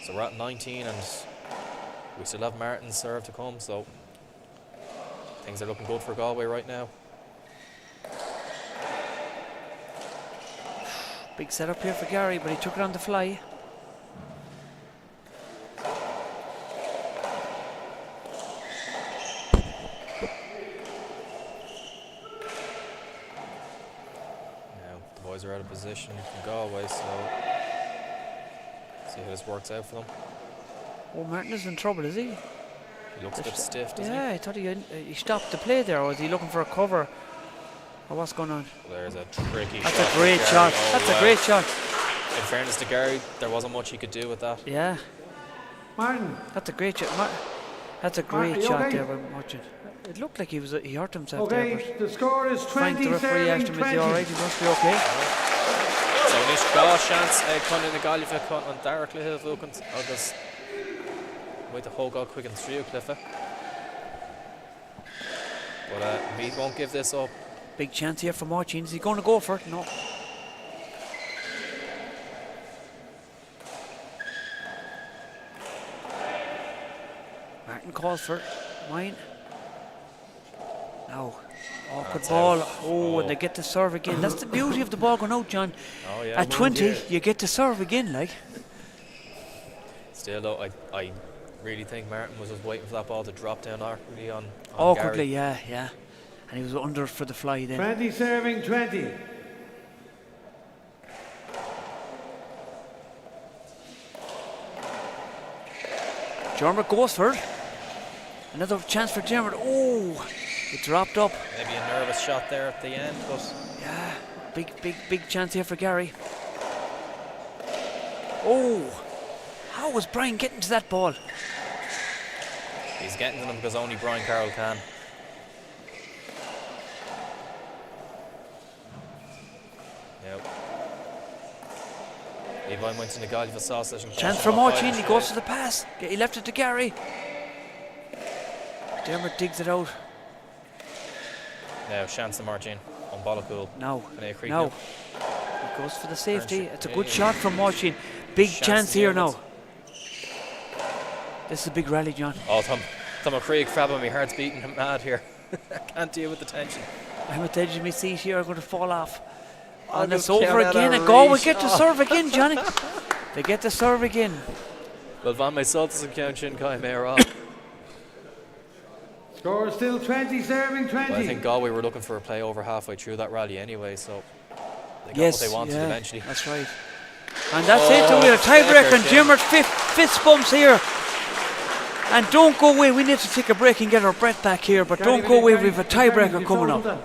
So we're at 19, and we still have Martin's serve to come. So things are looking good for Galway right now. Big setup here for Gary, but he took it on the fly. Now the boys are out of position from Galway, so see how this works out for them. Oh, Martin is in trouble, is he? He looks a bit stiff, doesn't Yeah, I thought he stopped the play there, or was he looking for a cover? Or what's going on? he? There's a tricky shot. That's a from great Gary. shot. Oh, That's wow. a great shot. In fairness to Gary, there wasn't much he could do with that. Yeah, Martin. that's a great shot. That's a are great you shot okay? there by Martin. It looked like he hurt himself there, Okay, but the score is Frank, 20, the referee, asked serving him, is he 20. alright? He must be okay. So Nish Gá chance chun in a Gallifa chun an Dara Cluthe Vukans agus with the whole God quick and through Cliffe. But Meath won't give this up. Big chance here for Martin. Is he going to go for it? No. Martin calls for it. Mine. Now. Awkward That's ball. out. Oh, and they get to serve again. That's the beauty of the ball going out, John. Oh yeah. At 20, you get to serve again, like. Still though, I really think Martin was just waiting for that ball to drop down awkwardly on Awkwardly, Gary. yeah. And he was under for the fly then. 20 serving 20. Dermot goes for it. Another chance for Dermot. Oh, it dropped up. Maybe a nervous shot there at the end, but Yeah, big chance here for Gary. Oh, how was Brian getting to that ball? he's getting to them because only Brian Carroll can. Yep. Levi went to the Gallifa sausage and Chance for Martin. He goes for the pass. He left it to Gary. Dermot digs it out. Now chance to Martin on Ballacul. Now, Can I creep now. now? He goes for the safety. Turn It's a shot. good shot from Martin. Big Chance chance to here Dermot. now. This is a big rally, John. Oh, Tom Craig crabbing my heart's beating him mad here. I can't deal with the tension. I'm at the edge of my seat here. I'm going to fall off. Oh, And it's look, over Kieran again. had a And Galway reach. get to serve again, Johnny. They get to serve again. Well, Van myself doesn't count Shin Kai Mayor Score is still 20 serving 20. Well, I think Galway were looking for a play over halfway through that rally anyway, so they got Yes, what they wanted yeah, eventually. that's right. And that's it. So we have a tiebreaker, and Jimmer fist bumps here. And don't go away. We need to take a break and get our breath back here, but don't go away. We have a tiebreaker coming up.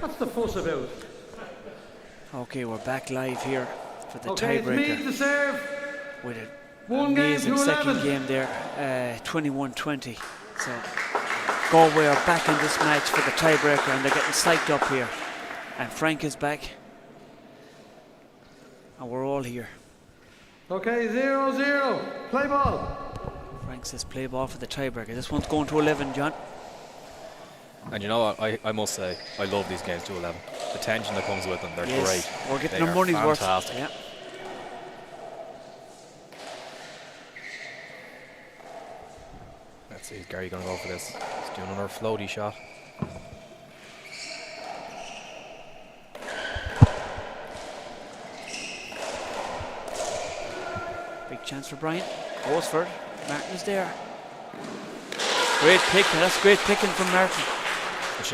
What's the fuss about? Okay, we're back live here for the Okay, it's me tiebreaker to serve. with an 1 game amazing to 11. second game there, 21-20. So Galway are back in this match for the tiebreaker and they're getting psyched up here. And Frank is back. And we're all here. Okay, 0-0. Play ball. Frank says play ball for the tiebreaker. This one's going to 11, John. And you know what, I must say, I love these games to 11. The tension that comes with them, they're Yes, great. we're getting They our are money's worth. fantastic. Yeah. Let's see, is Gary going to go for this? He's doing another floaty shot. Big chance for Brian. Goes for it. Martin's there. Great pick. That's great picking from Martin.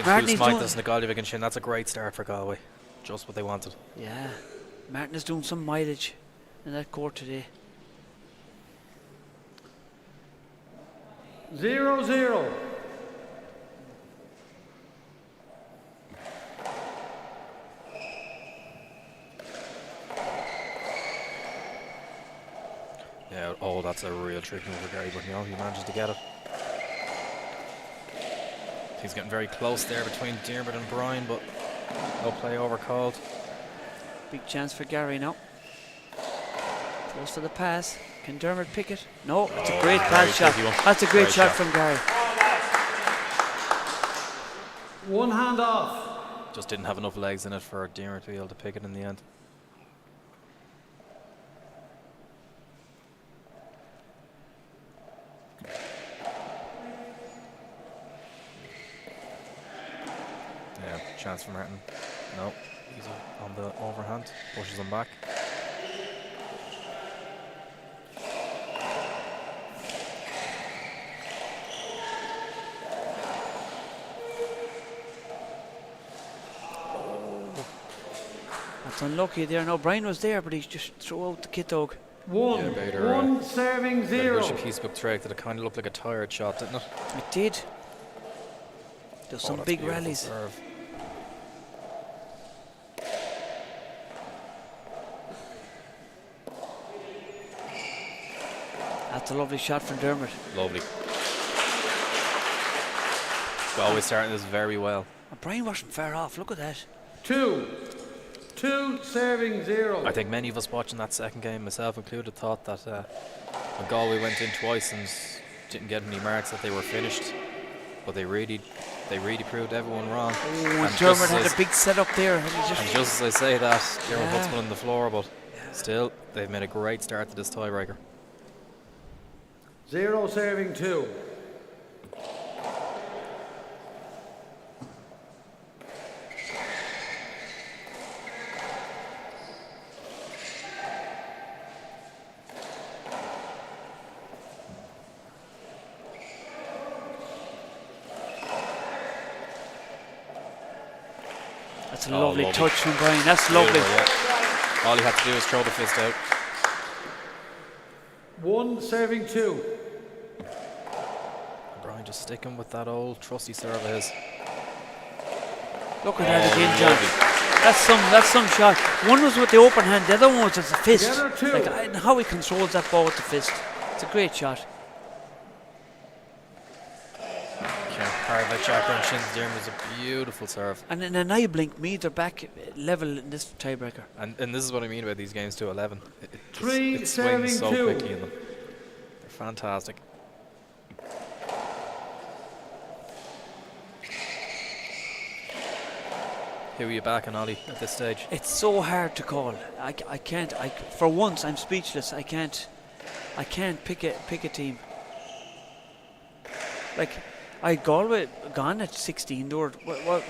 Martin is doing- That's a great start for Galway. Just what they wanted. Yeah. Martin is doing some mileage in that court today. 0-0. Yeah, oh, that's a real tricky one for Gary, but you know, he manages to get it. He's getting very close there between Diarmuid and Brian, but no play over called. Big chance for Gary now. Goes for the pass. Can Dermot pick it? No, it's a great pass shot. tricky one. That's a great Great shot shot. from Gary. 1 hand off. Just didn't have enough legs in it for Diarmuid to be able to pick it in the end. Yeah, chance for Martin. No, he's on the overhand, pushes him back. That's unlucky there. No, Brian was there, but he's just threw out the kit dog. 1. Yeah, Bader, 1 serving Got a 0. good piece of trick that it kind of looked like a tired shot, didn't it? It did. There's Oh, some that's big beautiful rallies. serve. That's a lovely shot from Dermot. Lovely. Always starting this very well. And Brian wasn't far off. Look at that. 2. 2 serving 0. I think many of us watching that second game, myself included, thought that when Galway went in twice and didn't get any marks that they were finished, but they really proved everyone wrong. Oh, And Dermot just had as- a big setup there. And he just And just as I say that, Dermot Yeah. puts one on the floor, but still, they've made a great start to this tiebreaker. 0 serving 2. That's a Oh, lovely lovely. touch from Brian. That's lovely. Beautiful, yeah. All he had to do was throw the fist out. 1 serving 2. Brian just sticking with that old trusty serve of his. Look at that again, Oh, John. lovely. That's some shot. One was with the open hand, the other one was with the fist. Together, two. Like, and how he controls that ball with the fist. It's a great shot. Hard like Jack and Shin's Diarmuid was a beautiful serve. And in an eye blink, Meath are back level in this tiebreaker. And this is what I mean about these games to 11. Three it serving swings so two. quickly in them. They're fantastic. Who are you backing, Ollie, at this stage? It's so hard to call. I can't. For once, I'm speechless. I can't pick a team. Like, I Galway gone at 16. They were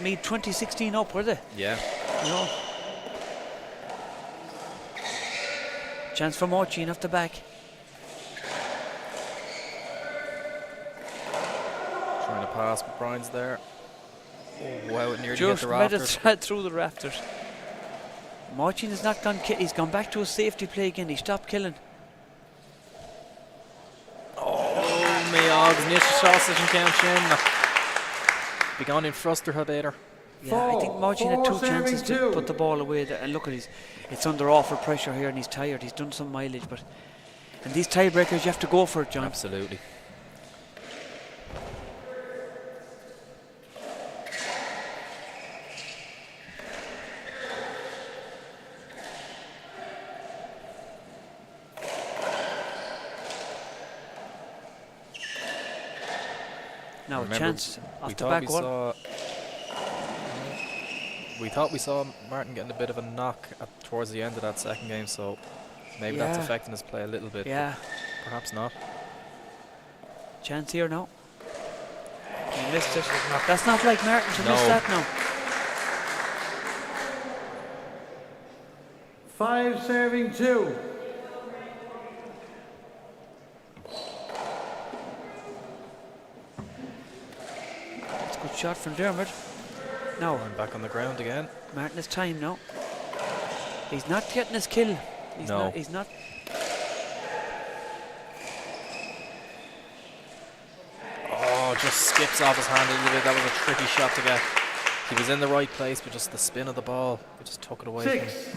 Meath 2016 up, were they? Yeah. You know. Chance for Marcin off the back. Trying to pass, but Brian's there. Oh, wow, it nearly Just hit the made it rafters. through the rafters. Marcin has not gone. He's gone back to a safety play again. He stopped killing. Oh, my Ogs, nicht sausage and count Shin. Begun in Fruster Habader. Yeah, I think Martin had 2 chances to put the ball away there, and look at it's under awful pressure here and he's tired. He's done some mileage, but in these tiebreakers you have to go for it, John. Absolutely. Now a chance off we the thought back we wall. saw. We thought we saw Martin getting a bit of a knock towards the end of that second game, so maybe that's Yeah. affecting his play a little bit. Yeah, but perhaps not. chance here now. He missed it. That's not like Martin to No. miss that now. 5 serving 2. It's a good shot from Dermot. Now And back on the ground again. Martin has time now. He's not getting his kill. No. He's not. Oh, just skips off his hand a little bit. That was a tricky shot to get. He was in the right place, but just the spin of the ball, it just took it away from him. 6.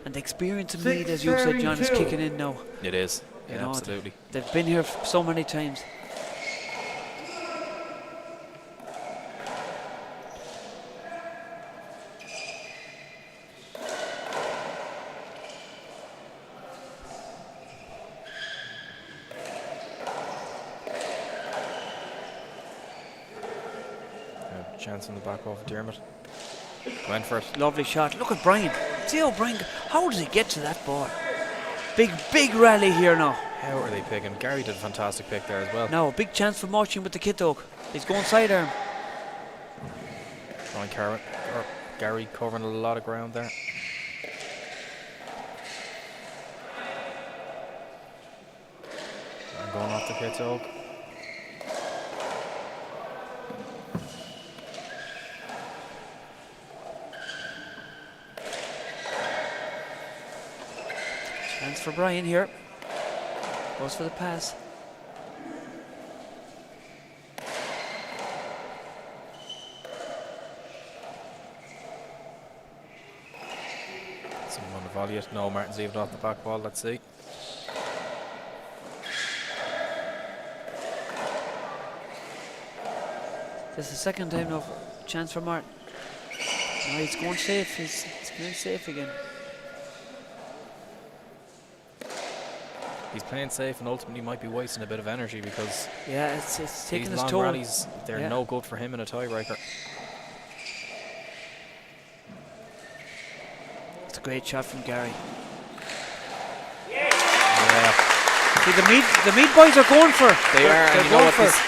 And the experience of 6 Meath, as you said, serving John, is 2. kicking in now. It is. You Yeah, know, absolutely. They've been here so many times. Yeah, chance in the back off Dermot. Went for it. Lovely shot. Look at Brian. See how Brian, how does he get to that ball? Big rally here now. How are they picking? Gary did a fantastic pick there as well. Now, a big chance for Martin with the kit hook. He's going sidearm. Gary covering a lot of ground there. And going off the kit hook. Chance for Brian here. Goes for the pass. Someone on the volley it. No, Martin's leaving it off the back wall. Let's see. This is the second time now. Chance for Martin. No, he's going safe. He's going safe again. He's playing safe and ultimately might be wasting a bit of energy because Yeah, it's taking these his long toll. rallies, they're Yeah. no good for him in a tiebreaker. It's a great shot from Gary. Yeah, See, the Meath boys are going for it. they are. And They're you know going what? for This, it.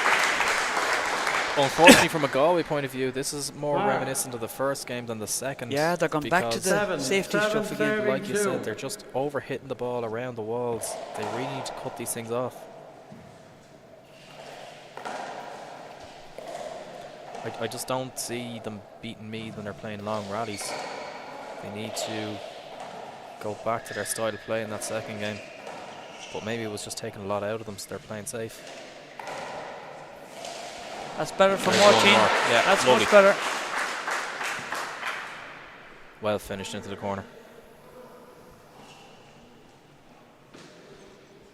unfortunately, from a Galway point of view, this is more Wow. reminiscent of the first game than the second. Yeah, they're going back to because the Seven safety stuff again. serving like you 2. said, they're just over hitting the ball around the walls. They really need to cut these things off. I just don't see them beating Meath when they're playing long rallies. They need to go back to their style of play in that second game. But maybe it was just taking a lot out of them, so they're playing safe. That's better from There's one Martin. more. Yeah, That's lovely. much better. Well finished into the corner.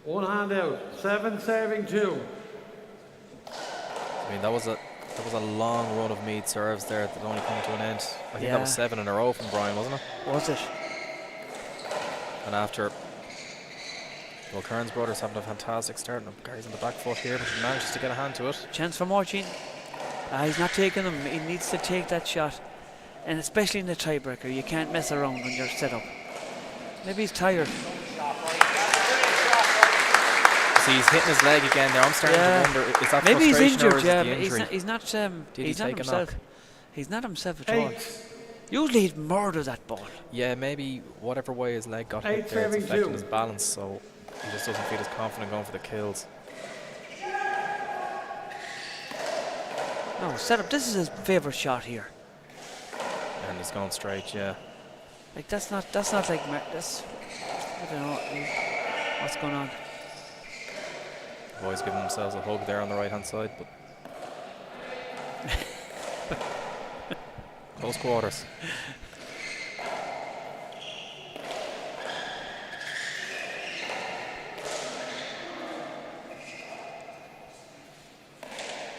One hand out. 7 serving 2. I mean, that was a long run of Meath serves there that only come to an end. I think that was Yeah. 7 in a row from Brian, wasn't it? Was it? And after, well, Kearns brothers having a fantastic start, and Gary's on the back foot here, but he manages to get a hand to it. Chance for Martin. He's not taking them. He needs to take that shot. And especially in the tiebreaker, you can't mess around when you're set up. Maybe he's tired. See, he's hitting his leg again there. I'm starting Yeah. to wonder, is that Maybe he's frustration or injured, is yeah. it the But injury? he's not Did he he's not take a himself. knock? He's not himself at all. 8. Usually he'd murder that ball. Yeah, maybe whatever way his leg got hit 8 there, it's serving affecting 2. his balance, so he just doesn't feel as confident going for the kills. No, set up. This is his favourite shot here. And it's going straight, yeah. Like that's not like that's. I don't know what's going on. The boys giving themselves a hug there on the right hand side, but Close quarters.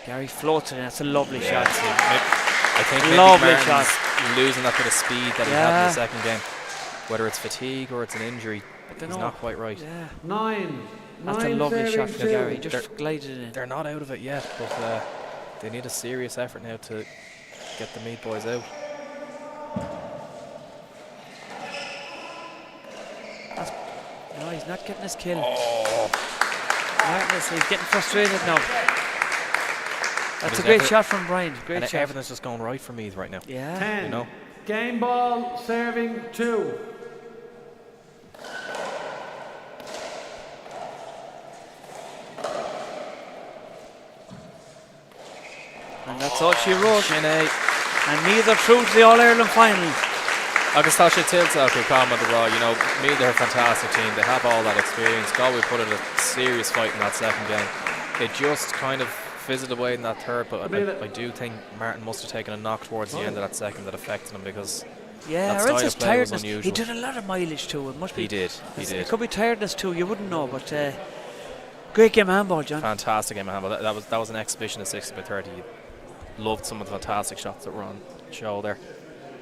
Gary floats it in. That's a lovely shot. I think maybe Lovely Martin's shot. losing that bit of speed that he had in the second game. Whether it's fatigue or it's an injury, he's not quite right. Yeah. 9. That's a lovely shot from Gary. Just glided it in. They're not out of it yet, but they need a serious effort now to get the meat boys out. No, he's not getting his kill. Martin, he's getting frustrated now. That's a great shot from Brian. Great shot. Everything's just going right for me right now. Yeah. 10. You know? Game ball, serving 2. And that's all she wrote. Sinead. And neither through to the All-Ireland final. Agus tá sé tiltte go come on the raw, you know, Meath are a fantastic team. They have all that experience. Galway put in a serious fight in that second game. They just kind of fizzled away in that third, but I do think Martin must have taken a knock towards the end of that second that affected him because that or else style it's of play was tiredness. He unusual. did a lot of mileage too. It must be. He did. It could be tiredness too. You wouldn't know, but great game of handball, John. Fantastic game of handball. That was an exhibition of 60/30. You loved some of the fantastic shots that were on show there.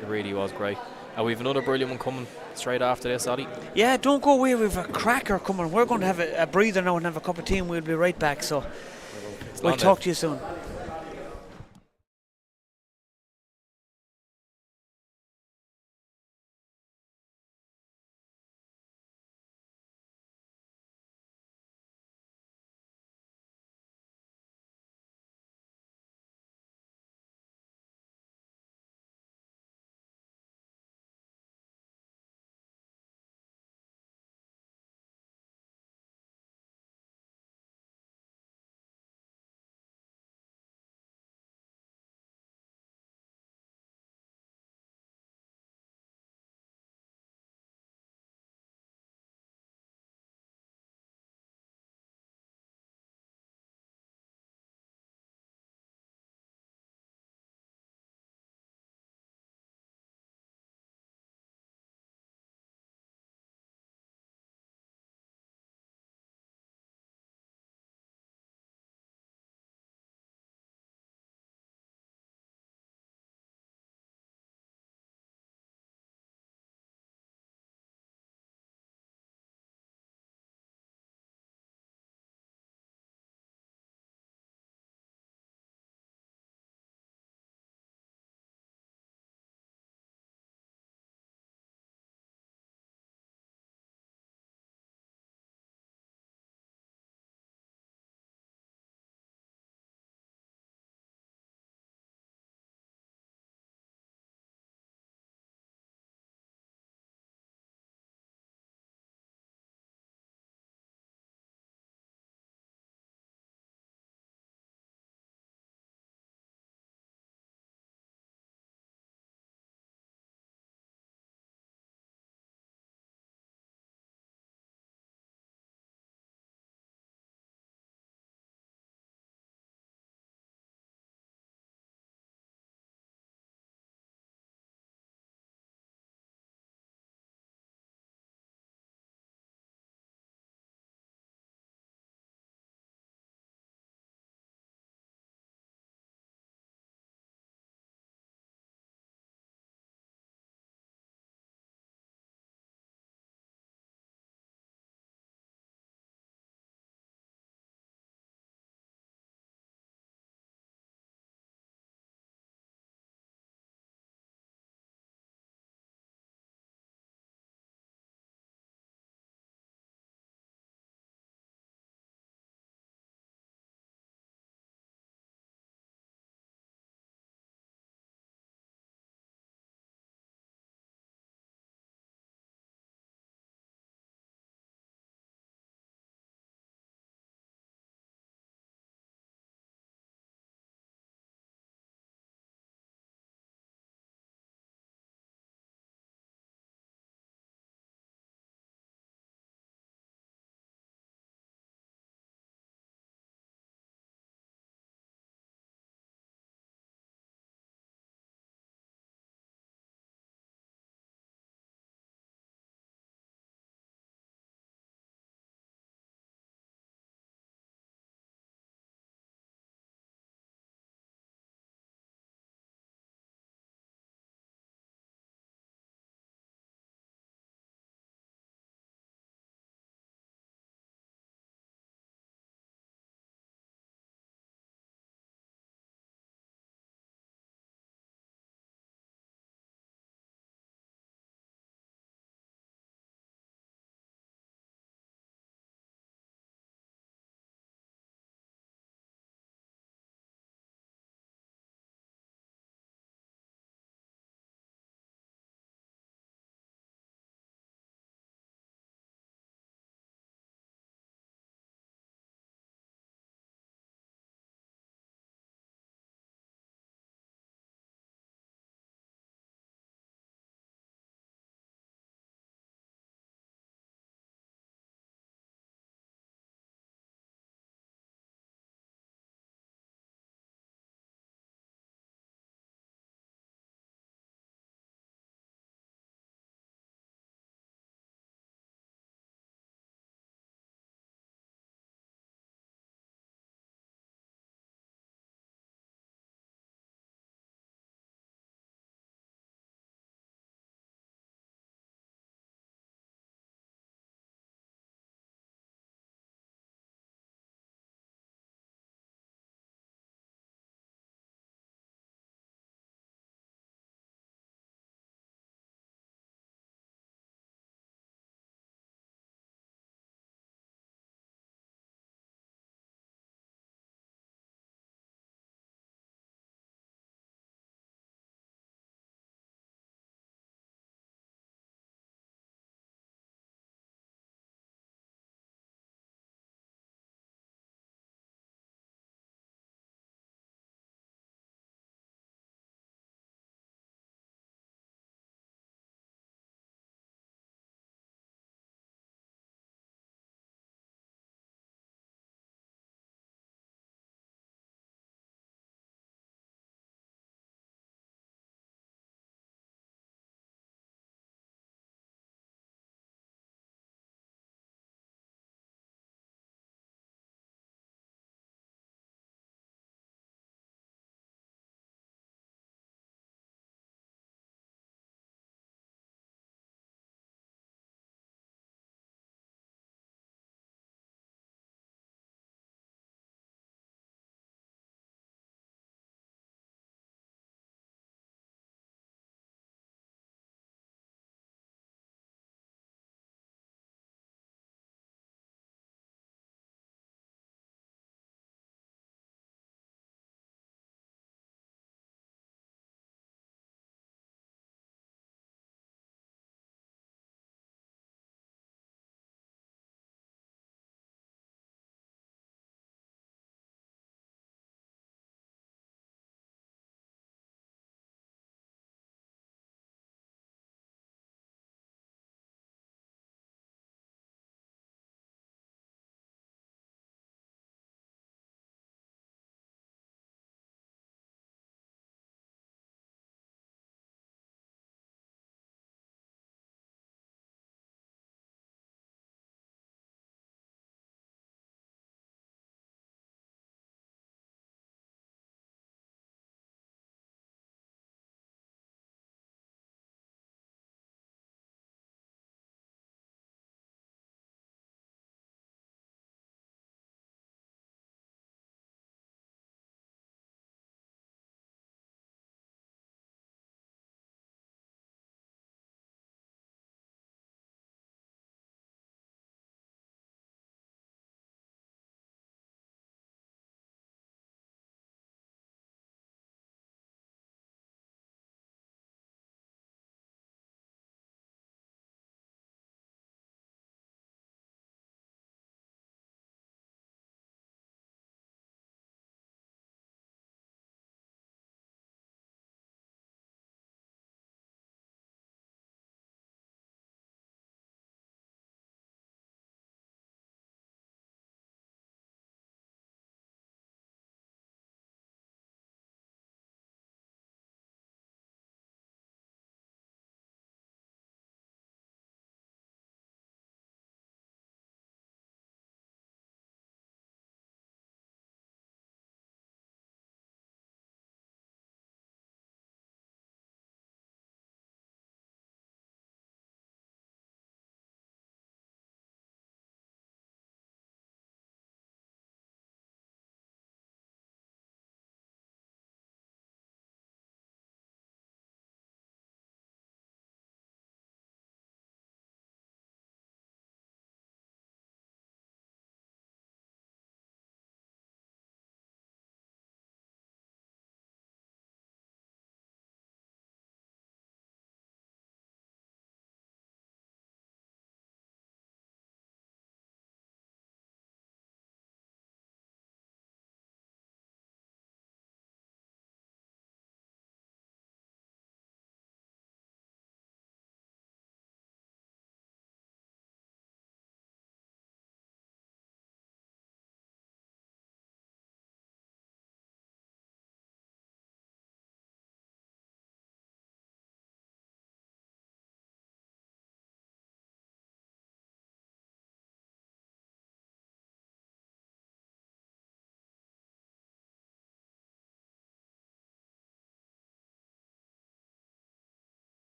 It really was great. And we've another brilliant one coming straight after this, Ollie. Yeah, don't go away. We've a cracker coming. We're going to have a breather now and have a cup of tea, and we'll be right back. So we'll talk to you soon.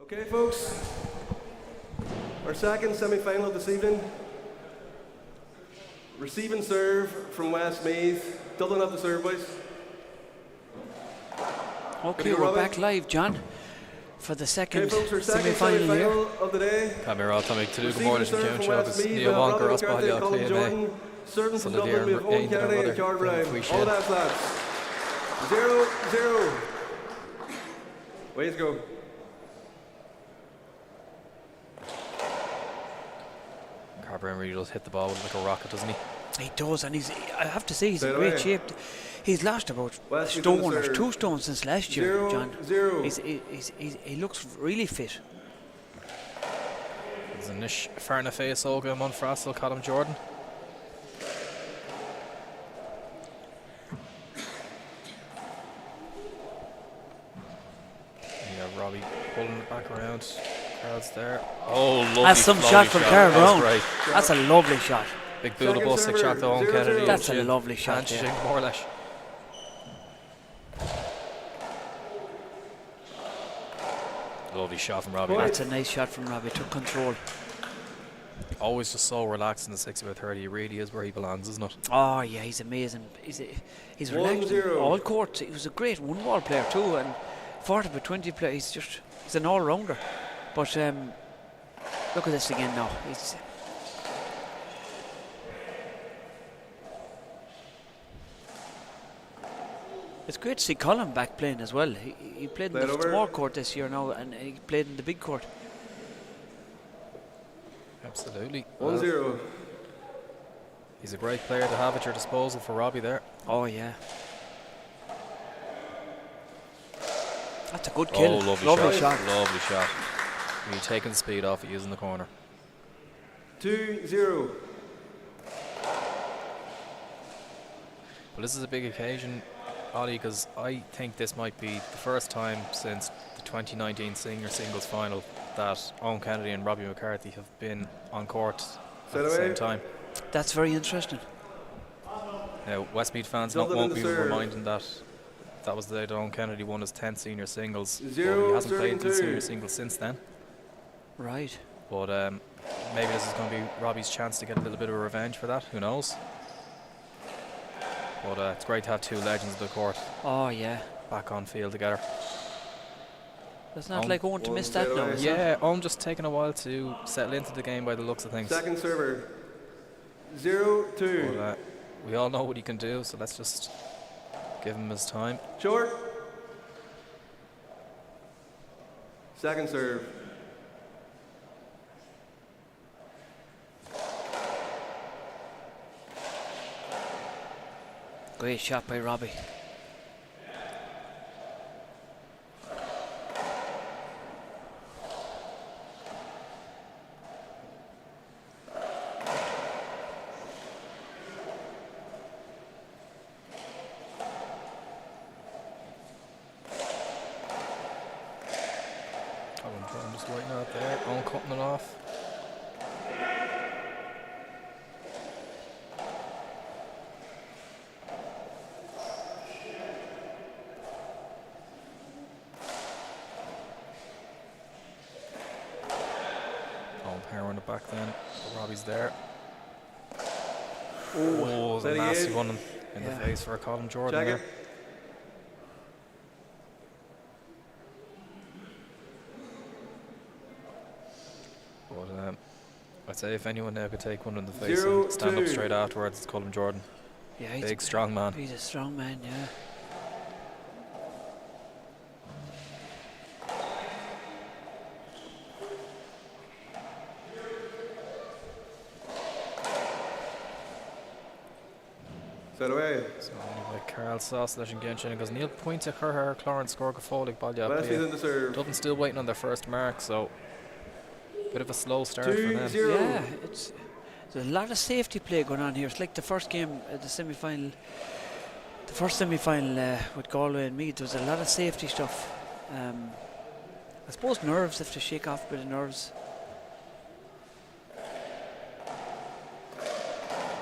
Okay, folks, our second semi-final of this evening. Receiving serve from Westmeath. Doubling up the serve, boys. Okay, we're back live, John, for the second folks, our second semi-final here. of the day. Camerá Tommy to Receiving Gomorrah serve and from Count Show is Westmeath, Neil Walker, Robin Ross McCarthy, Bailey, Colin Liathróid. Jordan. Serving So from the Dublin, we have Dear Owen Aiden Kennedy and and Jar Brother, Brown. appreciate All it. that, lads. 0-0. Ways go. Carberry really does hit the ball with like a rocket, doesn't he? He does, and I have to say, he's in Straight great away. shape. He's lost about a Westmeath stone on the or serve. 2 stones since last year, John. 0-0. He looks really fit. There's a nish Farna fhéiceáil go on Frastel, Colin Jordan. Yeah, Robbie pulling it back around. Crowds there. Oh, lovely. That's some lovely shot from Cara That was Brown. great. That's a lovely shot. Big build-up stick shot to Owen 0-0. Kennedy. That's a Chin. lovely shot Punching, there. more or less. Lovely shot from Robbie. That's a nice shot from Robbie. Took control. Always just so relaxed in the 60/30. He really is where he belongs, isn't it? Oh yeah, he's amazing. He's relaxed. 1-0. All court. He was a great one-ball player too, and 40/20 player. He's an all-rounder. But look at this again now. It's great to see Colin back playing as well. He played in Played the over. small court this year now, and he played in the big court. Absolutely. 1-0. He's a great player to have at your disposal for Robbie there. Oh yeah. That's a good kill. Oh, lovely shot. Lovely shot. You're taking the speed off it using the corner. 2-0. Well, this is a big occasion, Ollie, because I think this might be the first time since the 2019 senior singles final that Owen Kennedy and Robbie McCarthy have been on court at the same time. That's very interesting. Now, Westmeath fans Dublin won't in be the serve. reminding that was the day that Owen Kennedy won his 10th senior singles. But 0, he hasn't played in 32. senior singles since then. Right. But maybe this is going to be Robbie's chance to get a little bit of revenge for that. Who knows? But it's great to have two legends of the court Oh yeah. back on field together. It's not Owen- like Owen to miss that now. Owen is it? Yeah, Owen just taking a while to settle into the game by the looks of things. Second server. 0-2. But we all know what he can do, so let's just give him his time. Short. Second serve. Great shot by Robbie. I'm just waiting out there. Owen cutting it off. Owen power on the back then. But Robbie's there. Oh, it's a steady nasty in. one in the Yeah. face for Colin Jordan Check there. it. But I'd say if anyone now could take one in the face 0-2. and stand up straight afterwards, it's Colin Jordan. Yeah, he's Big, strong man. He's a strong man, yeah. Set away. So like Carl Sausage and Genshin because Neil point to her clár and score Gafolig Balja. Westmeath in the serve. Dublin still waiting on their first mark, so bit of a slow start for them. 2-0. Yeah, there's a lot of safety play going on here. It's like the first game, the semi-final, the first semi-final with Galway and Meath. There was a lot of safety stuff. I suppose nerves, have to shake off a bit of nerves.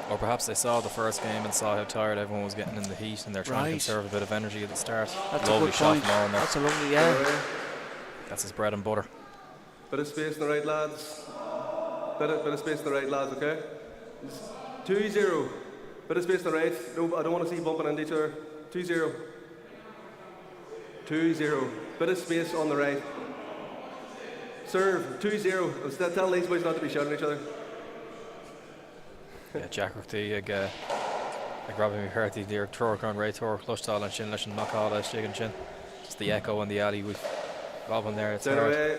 Or perhaps they saw the first game and saw how tired everyone was getting in the heat and they're trying to Right. conserve a bit of energy at the start. That's a Lovely good shot point. from Owen there. That's a lovely, Set yeah. away. That's his bread and butter. Bit of space in the right, lads. Bit of space in the right, lads, okay? 2-0. Bit of space in the right. No, I don't want to see bumping into each other. 2-0. 2-0. Bit of space on the right. Serve, 2-0. Instead, tell these boys not to be shouting at each other. Yeah, Jack Rukti, ag Robbie McCarthy, the Turk on Ray Turk, Lustal and Shin Lishan Makala, Shigan Shin. Just the echo in the alley with Robin there. It's Down hard. away.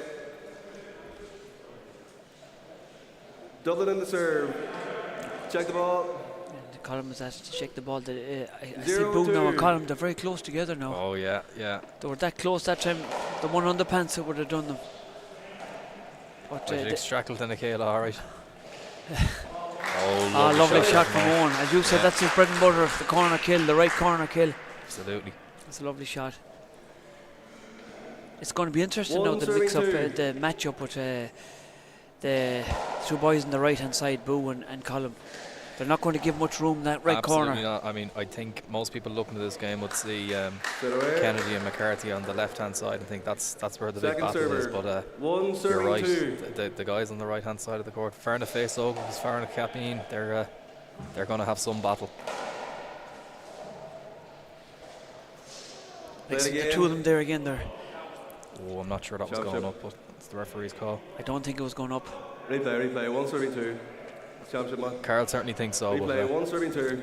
Dublin in the serve. Check the ball. Colin was asked to check the ball. I see 0-2. Boo now and Colin, they're very close together now. Oh, yeah, yeah. They were that close that time. The one underpants that would have done them. But Strackled in the Kayla, alright. lovely shot from Owen. As you said, that's his bread and butter. The corner kill, the right corner kill. Absolutely. It's a lovely shot. It's going to be interesting now, the mix-up, the match-up with the two boys on the right-hand side, Boo and Colin. They're not going to give much room that right Absolutely corner. not. I mean, I think most people looking at this game would see Kennedy and McCarthy on the left-hand side and think that's where the big Second battle is. server. But One you're serving right. two. The guys on the right-hand side of the court, Farna Faceog, Farna Capine, they're going to have some battle. Like, the two of them there again there. Oh, I'm not sure that was going up, but it's the referee's call. I don't think it was going up. Replay. One serving two. Championship match. Carl certainly thinks so. Replay. One serving two.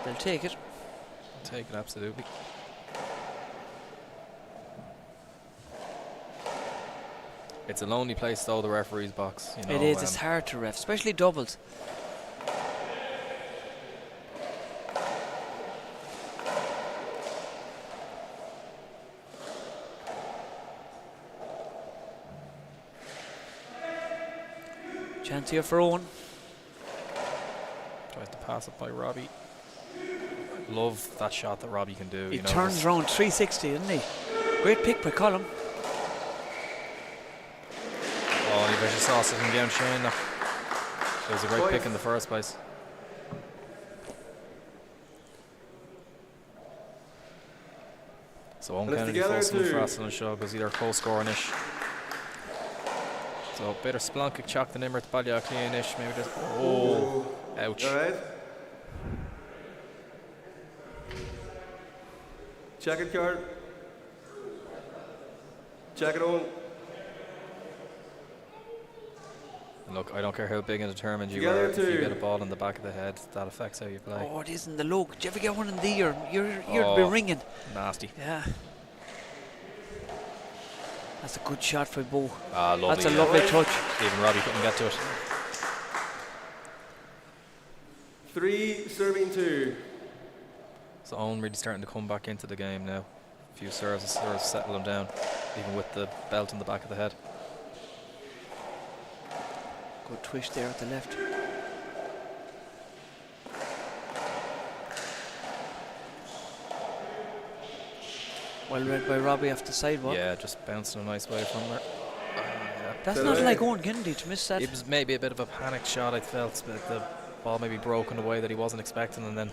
They'll take it. Take it, absolutely. It's a lonely place though, the referee's box. You know, It is. It's hard to ref, especially doubles. Chance here for Owen. Tries to pass it by Robbie. Love that shot that Robbie can do. He you know, turns around 360, doesn't he? Great pick by Colin. Oh, he vicious sauce him down Shane. It was a great pick in the first place. So Owen Kennedy forcing the Frassel and Shaw because either co-scoring-ish. So better Splunkic Chak the Nimmer to Balya clean-ish. Maybe there's. Oh, ouch. All right. Check it, card. Check it on. And look, I don't care how big and determined you Together are. If you two. get a ball in the back of the head, that affects how you play. Oh, it is in the low. Did you ever get one in the ear? You'd be ringing. Nasty. Yeah. That's a good shot for Bo. Lovely. That's a lovely touch. Even Robbie couldn't get to it. 3 serving two. So Owen really starting to come back into the game now. A few serves settle him down, even with the belt in the back of the head. Good twist there at the left. Well read by Robbie off the sidewalk. Yeah, just bouncing a nice way from there. That's not like Owen Kennedy to miss that. It was maybe a bit of a panic shot, I felt, but the ball maybe broke in a way that he wasn't expecting, and then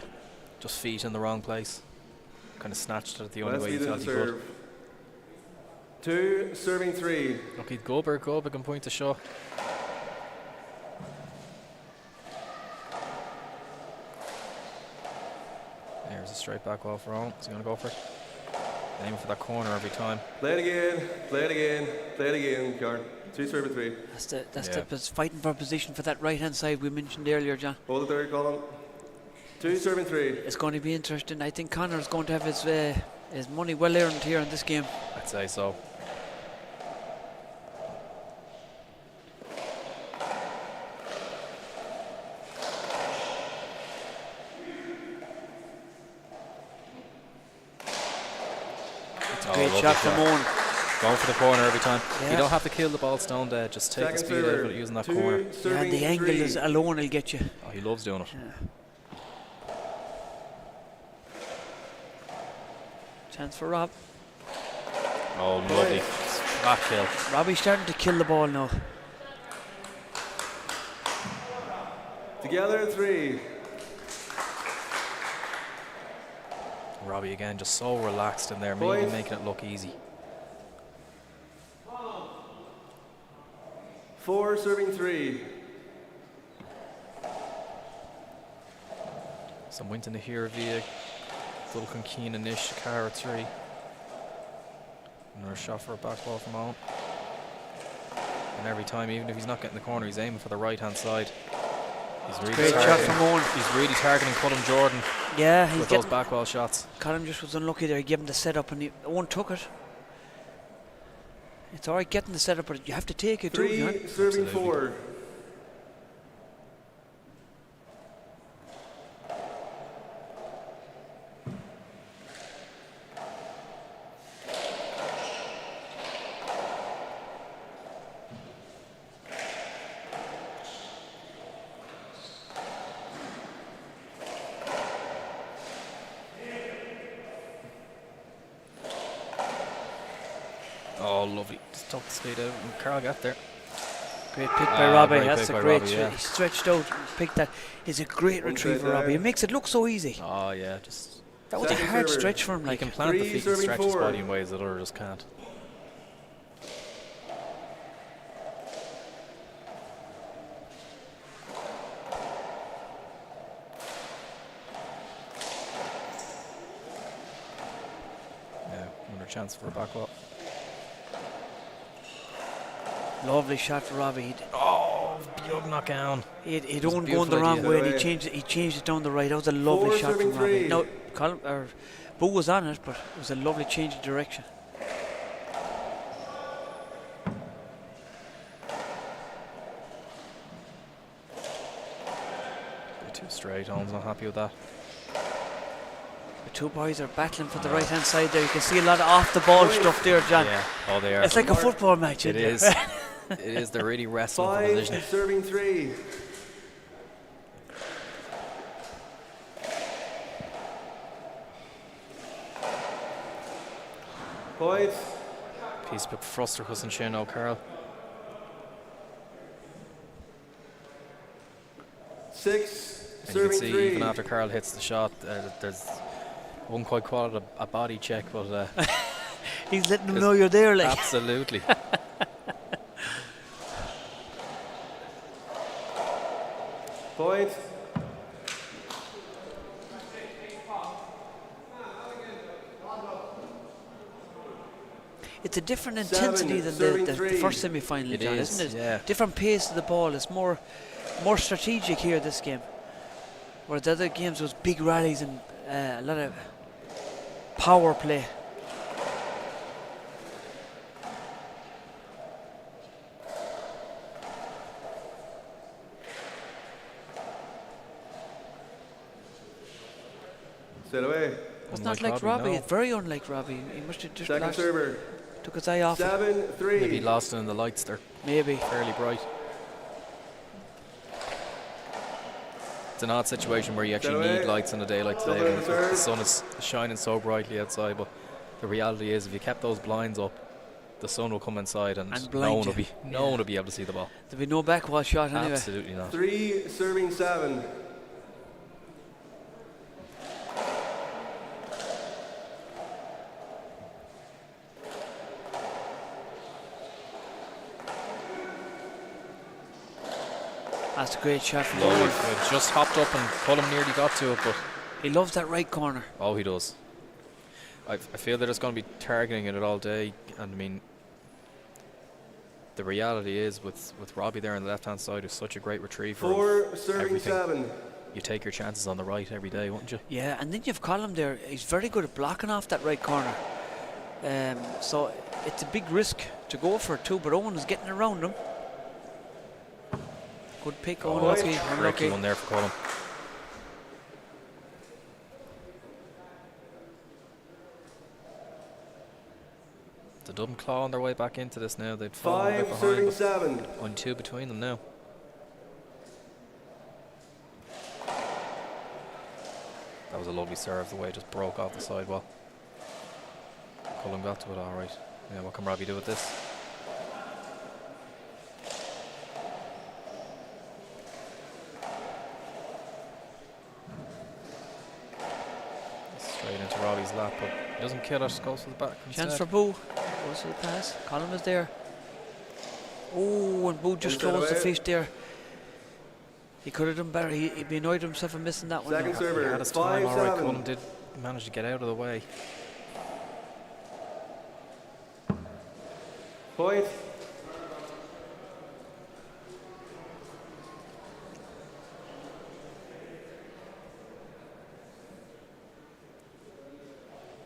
just feet in the wrong place. Kind of snatched it the only way he felt he could. 2 serving 3. Look, he'd Goldberg and point to Shaw. There's a straight back wall for Owen. Is he going to go for it? Aiming for that corner every time. Play it again, card. 2 serving 3. That's the fighting for position for that right hand side we mentioned earlier, John. Hold it there, Colin. 2 serving 3. It's going to be interesting. I think Connor's going to have his money well earned here in this game. I'd say so. Great shot from Owen. Going for the corner every time. Yeah. You don't have to kill the ball stone dead. Just take the speed out of it using that corner. Yeah, the angle is alone will get you. Oh, he loves doing it. Yeah. Chance for Rob. Oh, lovely. Back kill. Robbie's starting to kill the ball now. Together 3. Robbie again, just so relaxed in there, maybe making it look easy. 4 serving 3. Some Winton here via Vulcan Keen and Nish, Cara 3. Another shot for a back ball from home. And every time, even if he's not getting the corner, he's aiming for the right hand side. He's really Great shot from Owen. He's really targeting Colin Jordan. Yeah, he's with those back ball shots. Colin just was unlucky there. He gave him the setup and Owen took it. It's alright getting the setup, but you have to take it too. 3 serving 4. Oh, lovely. Just tucked the skate out and Carl got there. Great pick by Robbie. Great That's pick a by great Robbie, yeah. He stretched out and picked that. It's a great retrieve for Robbie. It makes it look so easy. Oh, yeah, just... That was a Second hard server. stretch for him. He Like, can plant the 3 feet and serving stretch his 4. body in ways that others just can't. Yeah, another chance for a back wall. lovely shot for Robbie. Oh, big knockdown. He'd was a own going beautiful the wrong idea. way, and he changed it down the right. That was a lovely 4 shot from serving Robbie. 3. No, Bo was on it, but it was a lovely change of direction. Bit too straight. Owen's not happy with that. The two boys are battling for the right hand side there. You can see a lot of off the ball stuff there, John. Yeah, oh, they are. It's like a football match. It isn't is. It is. They're really wrestling for 5 position. serving 3. Points. Piece of Froster Husson Shin O'Carroll. 6 And you can serving see 3. even after Carl hits the shot, there's wouldn't quite call it a body check, but He's letting them know you're there, like. absolutely. Points. It's a different 7 intensity than serving the 3. first semi-final, It John, is, isn't it? yeah. Different pace of the ball. It's more strategic here, this game. Where the other games was big rallies and a lot of power play. Set away. It's not Unlike like Robbie, Robbie. no. It's very unlike Robbie. He must have just Second server. took his eye off it. 7-3. Maybe lost it in the lights. They're Maybe. fairly bright. It's an odd situation where you actually Get away. need lights on a day like today Double when reserve. the sun is shining so brightly outside, but the reality is if you kept those blinds up, the sun will come inside and, And no blind one will you. be no one will be able to see the ball. There'll be no backwall shot anyway. Absolutely not. 3 serving 7. That's a great shot from Lovely. Owen. It just hopped up and Cullum nearly got to it, but He loves that right corner. oh, he does. I feel they're just going to be targeting it all day, and I mean, the reality is with Robbie there on the left-hand side, who's such a great retriever. of 4 serving everything. 7. You take your chances on the right every day, wouldn't you? Yeah, and then you've Colin there. He's very good at blocking off that right corner. So it's a big risk to go for it too, but Owen is getting around him. Good pick, Owen. Oh, Lucky, Tricky unlucky. one there for Cullum. The Dublin claw on their way back into this now. They'd fallen a bit 5 behind, serving but 7. only 2 between them now. That was a lovely serve, the way it just broke off the sidewall. Cullum got to it all right. Yeah, what can Robbie do with this? Straight into Robbie's lap, but he doesn't kill it, goes for the back instead. Chance for Boo. Goes for the pass. Colin is there. Oh, and Boo just closed the fish there. He could have done better. He annoyed himself for missing that one. Second He server, had his time alright. 5-7. Colin did manage to get out of the way. Point.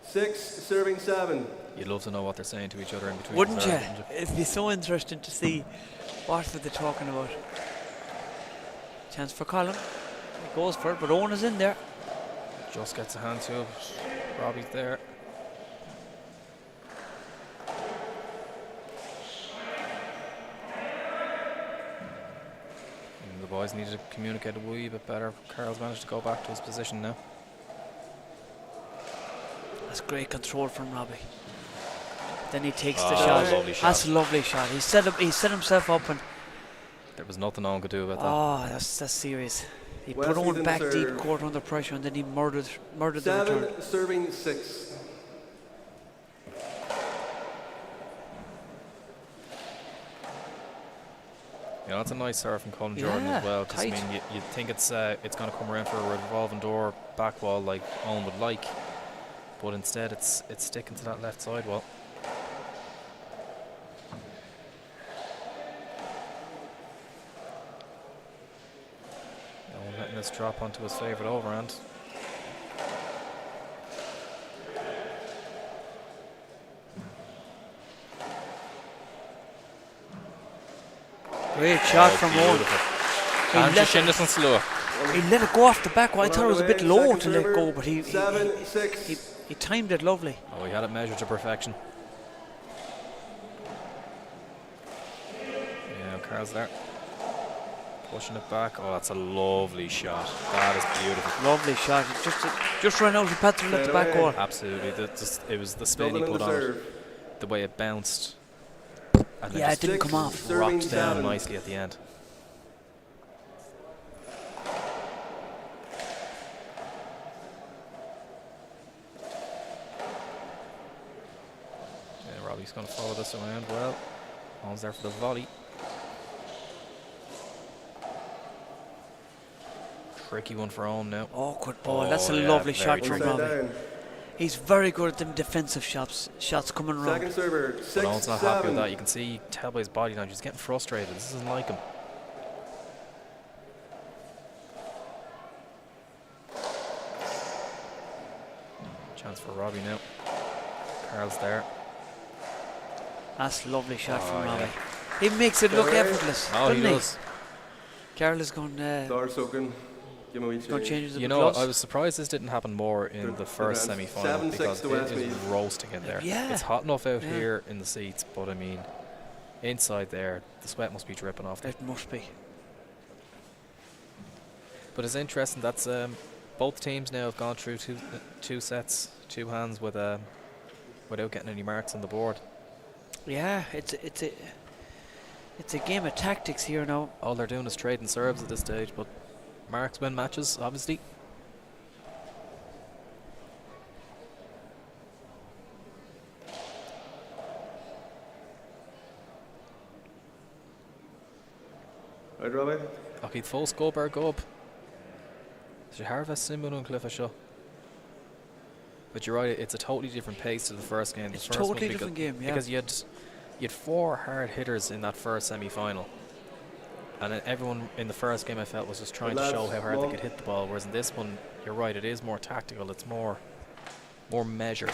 Six, serving 7. You'd love to know what they're saying to each other in between. Wouldn't you? serves, It'd be so interesting to see what they're talking about. Chance for Colin. He goes for it, but Owen is in there. Just gets a hand to it. Robbie's there. And the boys need to communicate a wee bit better. Carl's managed to go back to his position now. That's great control from Robbie. Then he takes the Oh, shot. lovely shot. That's a lovely shot. He set himself up, and There was nothing Owen could do about that. oh, that's serious. He put Wesley's Owen in back the deep serve. court under pressure, and then he murdered the return. 7, serving 6. You know, that's a nice serve from Colin Jordan as Yeah, well. 'Cause I tight. mean, you'd think it's going to come around for a revolving door back wall like Owen would like, but instead it's sticking to that left side wall. Owen letting this drop onto his favourite overhand. Great shot Oh, from Owen. beautiful. He And let, just Shinderson slow. he let it go off the back wall. I thought it was a bit Second low to let server, go, but he 7, 6. timed it lovely. Oh, he had it measured to perfection. Yeah, Carl's there. Pushing it back. Oh, that's a lovely shot. That is beautiful. Lovely shot. Just ran out of Patrick at the back wall. Absolutely. It was the spin he Dublin in put the on serve. it, the way it bounced. And then Yeah, it just didn't Six, come off. serving rocked down 7. nicely at the end. Yeah, Robbie's going to follow this around well. Owen's there for the volley. Tricky one for Owen now. Oh, good ball. Oh, That's a yeah, lovely very shot good. from Inside Robbie. down. He's very good at them defensive shots coming around. Second server, 6, But Owen's not happy with 7. that. You can tell by his body language, he's getting frustrated. This isn't like him. Chance for Robbie now. Carl's there. That's a lovely shot Oh, from yeah. Robbie. He makes it look Alright. effortless, Oh, doesn't he he? does. Carol is going Door soaking. Give him a wee to change. change the You know, gloves. I was surprised this didn't happen more in the first They're semi-final 7-6 because to it is Westmeath. roasting in there. Yeah. It's hot enough out Yeah. here in the seats, but I mean, inside there, the sweat must be dripping off them. It must be. But it's interesting. That's both teams now have gone through two sets, two hands without getting any marks on the board. Yeah, it's a game of tactics here now. All they're doing is trading serves at this stage, but marks win matches, obviously. Right, Robbie? Okay, full scope or go up. Is harvest Simon and Cliff a shot? But you're right, it's a totally different pace to the first game. It's the first totally one different game, yeah. Because you had 4 hard hitters in that first semi-final. And then everyone in the first game I felt was just trying to show how hard they could hit the ball. Whereas in this one, you're right, it is more tactical, it's more measured.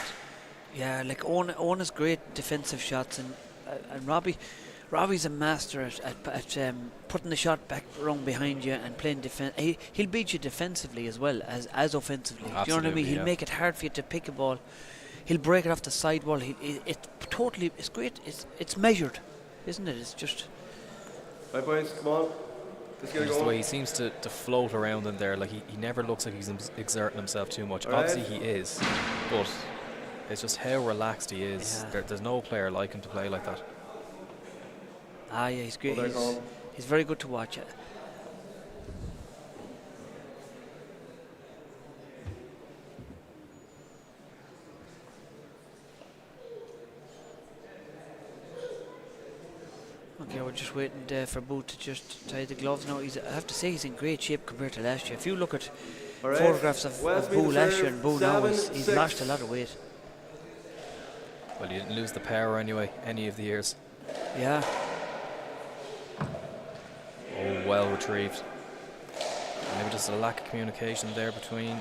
Yeah, like Owen has great defensive shots, and Robbie's a master at putting the shot back around behind you and playing defense. He'll beat you defensively as well as offensively. Do you know what I mean? Absolutely, He'll yeah. make it hard for you to pick a ball. He'll break it off the sidewall. It's great. It's measured, isn't it? It's just 5 points, come on. Let's get it Just the way he going. seems to float around in there, like he never looks like he's exerting himself too much. All right. Obviously he is, but it's just how relaxed he is. Yeah. There's no player like him to play like that. yeah, he's great. Well, they're calm. He's very good to watch. Okay, we're just waiting for Booth to just tie the gloves now. I have to say he's in great shape compared to last year. If you look at All right. photographs of Boo last year and Boo now, he's 7-6. lost a lot of weight. Well, you didn't lose the power anyway, any of the years. Yeah. Oh, well retrieved. Maybe just a lack of communication there between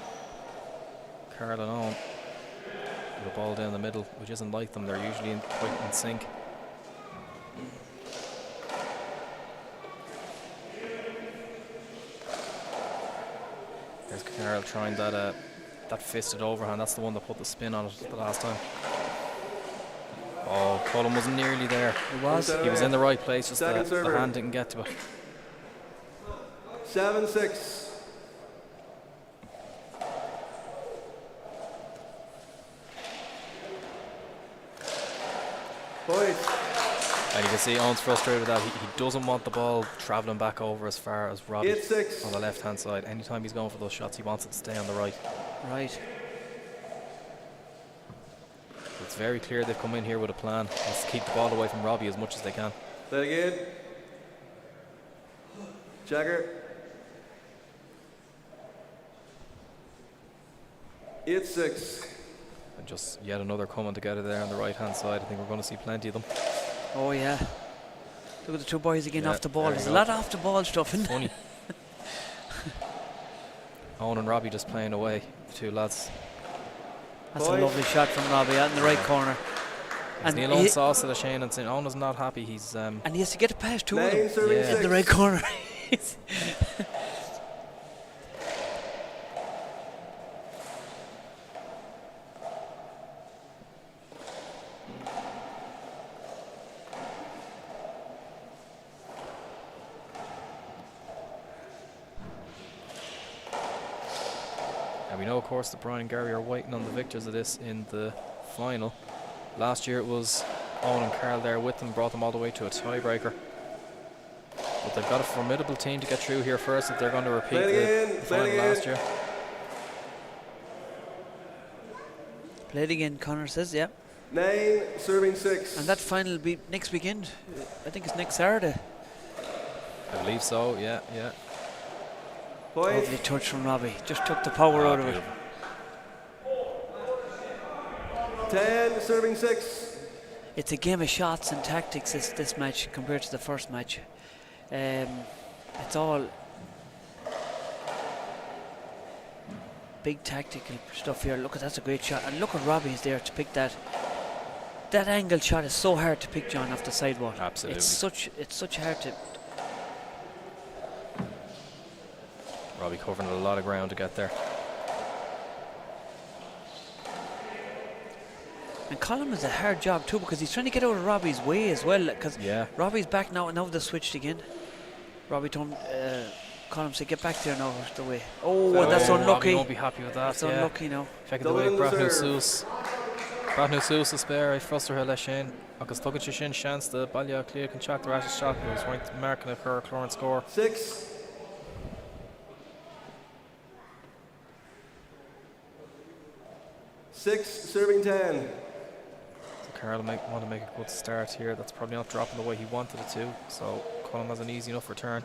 Carl and Owen. The ball down the middle, which isn't like them. They're usually quite in sync. There's Carl trying that fisted overhand. That's the one that put the spin on it the last time. Oh, Cullen wasn't nearly there. It was. He was in the right place, just Second the server. hand didn't get to it. 7-6. Point. And you can see Owen's frustrated with that. He doesn't want the ball travelling back over as far as Robbie 8-6. on the left hand side. Anytime he's going for those shots, he wants it to stay on the right. Right. It's very clear they've come in here with a plan. Let's keep the ball away from Robbie as much as they can. Play it again. Jagger. 8-6. And just yet another coming together there on the right hand side. I think we're going to see plenty of them. Oh, yeah. Look at the two boys again Yeah, off the ball. there you There's a go. lot of off the ball stuff in there. Funny. Owen and Robbie just playing away, the two lads. That's a Boys. lovely shot from Robbie out in the right corner. It's And Neil Owen sauce to the Shane and saying Owen is not happy. He's And he has to get it past two of 9 them serving Yeah. in the right 6. corner. And we know, of course, that Brian and Gary are waiting on the victors of this in the final. Last year it was Owen and Carl there with them, brought them all the way to a tiebreaker. But they've got a formidable team to get through here first if they're going to repeat Play it again, the play it final again. last year. Play it again, Connor says, yeah. 9 serving 6. And that final will be next weekend. I think it's next Saturday. I believe so, yeah. Point. Lovely touch from Robbie. Just took the power out of it. Beautiful. 10 serving 6. It's a game of shots and tactics, this match, compared to the first match. It's all big tactical stuff here. Look, that's a great shot. And look at Robbie's there to pick that. That angled shot is so hard to pick, John, off the sidewall. Absolutely. It's such hard to. Robbie covering a lot of ground to get there. And Colin has a hard job too, because he's trying to get out of Robbie's way as well. Because Yeah. Robbie's back now, and now they've switched again. Robbie told Colin said, "Get back there now, the way." Oh, So- and that's Oh, Robbie unlucky. won't be happy with that. That's yeah. unlucky now. Fekid Double away in the Brathnú serve. Sús. Brathnú Sús is spare. I frustra her Shane. Agus tugad she sin chance the Balia clear can check the rest shot. It was right marking a chlorine score. 6. 6 serving 10. So Carl want to make a good start here. That's probably not dropping the way he wanted it to. So Colin has an easy enough return.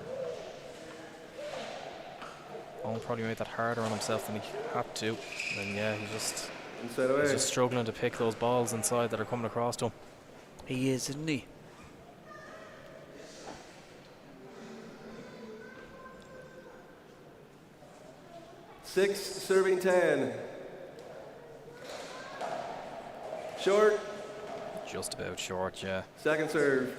Owen probably made that harder on himself than he had to. And yeah, he's Inside away. just struggling to pick those balls inside that are coming across to him. He is, isn't he? Six serving 10. Short. Just about short, yeah. Second serve.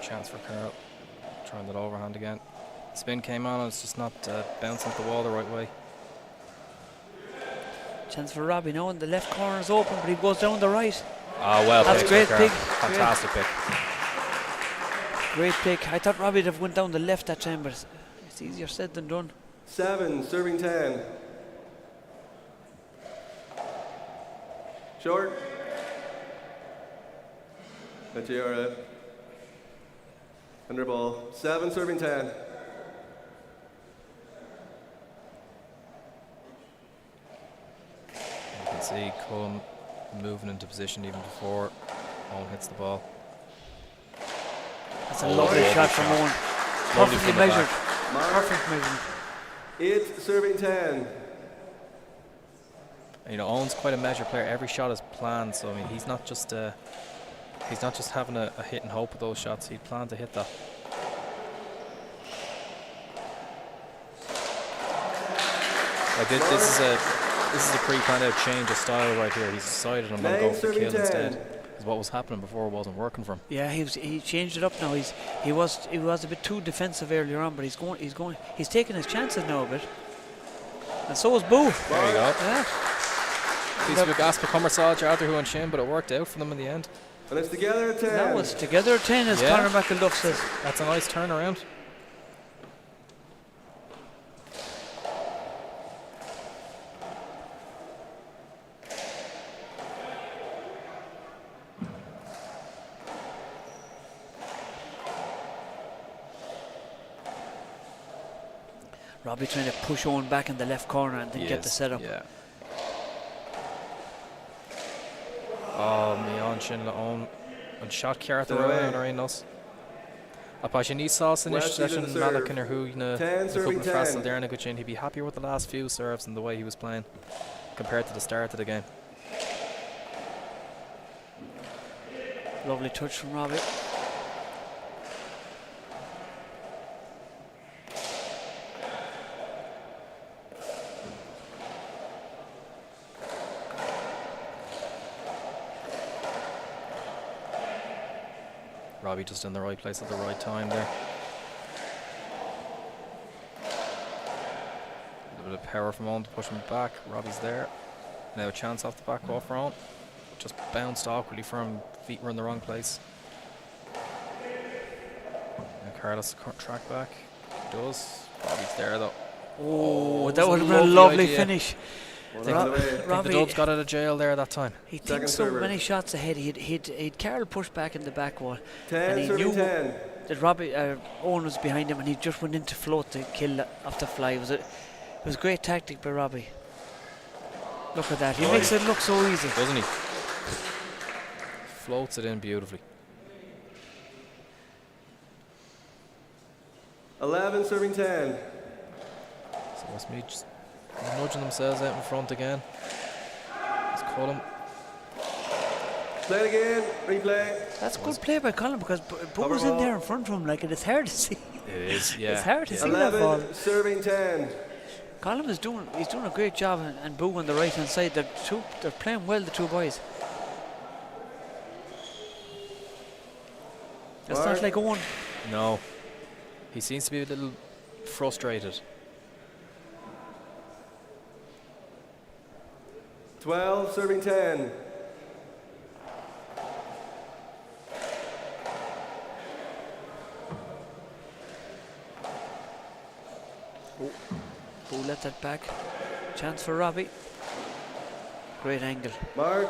Chance for Carl. Trying that overhand again. Spin came on and it's just not bouncing off the wall the right way. Chance for Robbie now, and the left corner is open, but he goes down the right. Ah, well That's played great for Carl. pick. Fantastic pick. Great pick. I thought Robbie would have went down the left that time, but It's easier said than done. 7, serving 10. Short. That's your under ball. 7, serving 10. You can see Cullen moving into position even before Owen hits the ball. That's a lovely shot from Owen. Lovely Perfectly from the measured. back. Perfect measurement. 8, serving 10. You know, Owen's quite a measured player. Every shot is planned, so I mean, he's not just having a hit and hope with those shots. He'd plan to hit that. Like this is a pre-planned out change of style right here. He's decided I'm going to go for the kill instead. Because what was happening before wasn't working for him. Yeah, he changed it up now. He was a bit too defensive earlier on, but he's taking his chances now a bit. And so is Boo. There you go. Yeah. Piece of a gas for Cumbersaw, Arthur who and Shin, but it worked out for them in the end. And it's together at 10. That was together at 10, as Yeah. Conor McElduff says. That's a nice turnaround. Robbie trying to push Owen back in the left corner and then get the setup. Yeah. Oh, me on Shin Owen and shot Carter around or nos. A páisi ní sás in West session is in the serve. Malakin or who na 10 serving 10. there in a good chin. He'd be happier with the last few serves and the way he was playing compared to the start of the game. Lovely touch from Robbie. Robbie just in the right place at the right time there. A bit of power from Owen to push him back. Robbie's there. Now a chance off the back wall for Owen. Just bounced awkwardly for him. Feet were in the wrong place. Now Carlos track back. He does. Robbie's there though. Oh, it that was would a have been a lovely lovely idea. finish. Well, Ro- out of the way. I think Robbie, the Dubs got out of jail there that time. he Second thinks so server. many shots ahead. He'd Carroll pushed back in the back wall. 10, and he serving knew 10. that Owen was behind him, and he just went into float to kill off the fly. It was great tactic by Robbie. Look at that. He makes it look so easy. Doesn't he? Floats it in beautifully. 11, serving 10. So it's me just nudging themselves out in front again. Let's call him. Play it again. Replay. That's good play by Colin, because Bo was in there in front of him, like, and it's hard to see. It is, yeah. It's hard to see that ball. 11, serving 10. Colin is doing a great job, and Boo on the right hand side. They're playing well, the two boys. It's Mark. not like Owen. No. He seems to be a little frustrated. 12, serving 10. Boo let that back. Chance for Robbie. Great angle. Mark.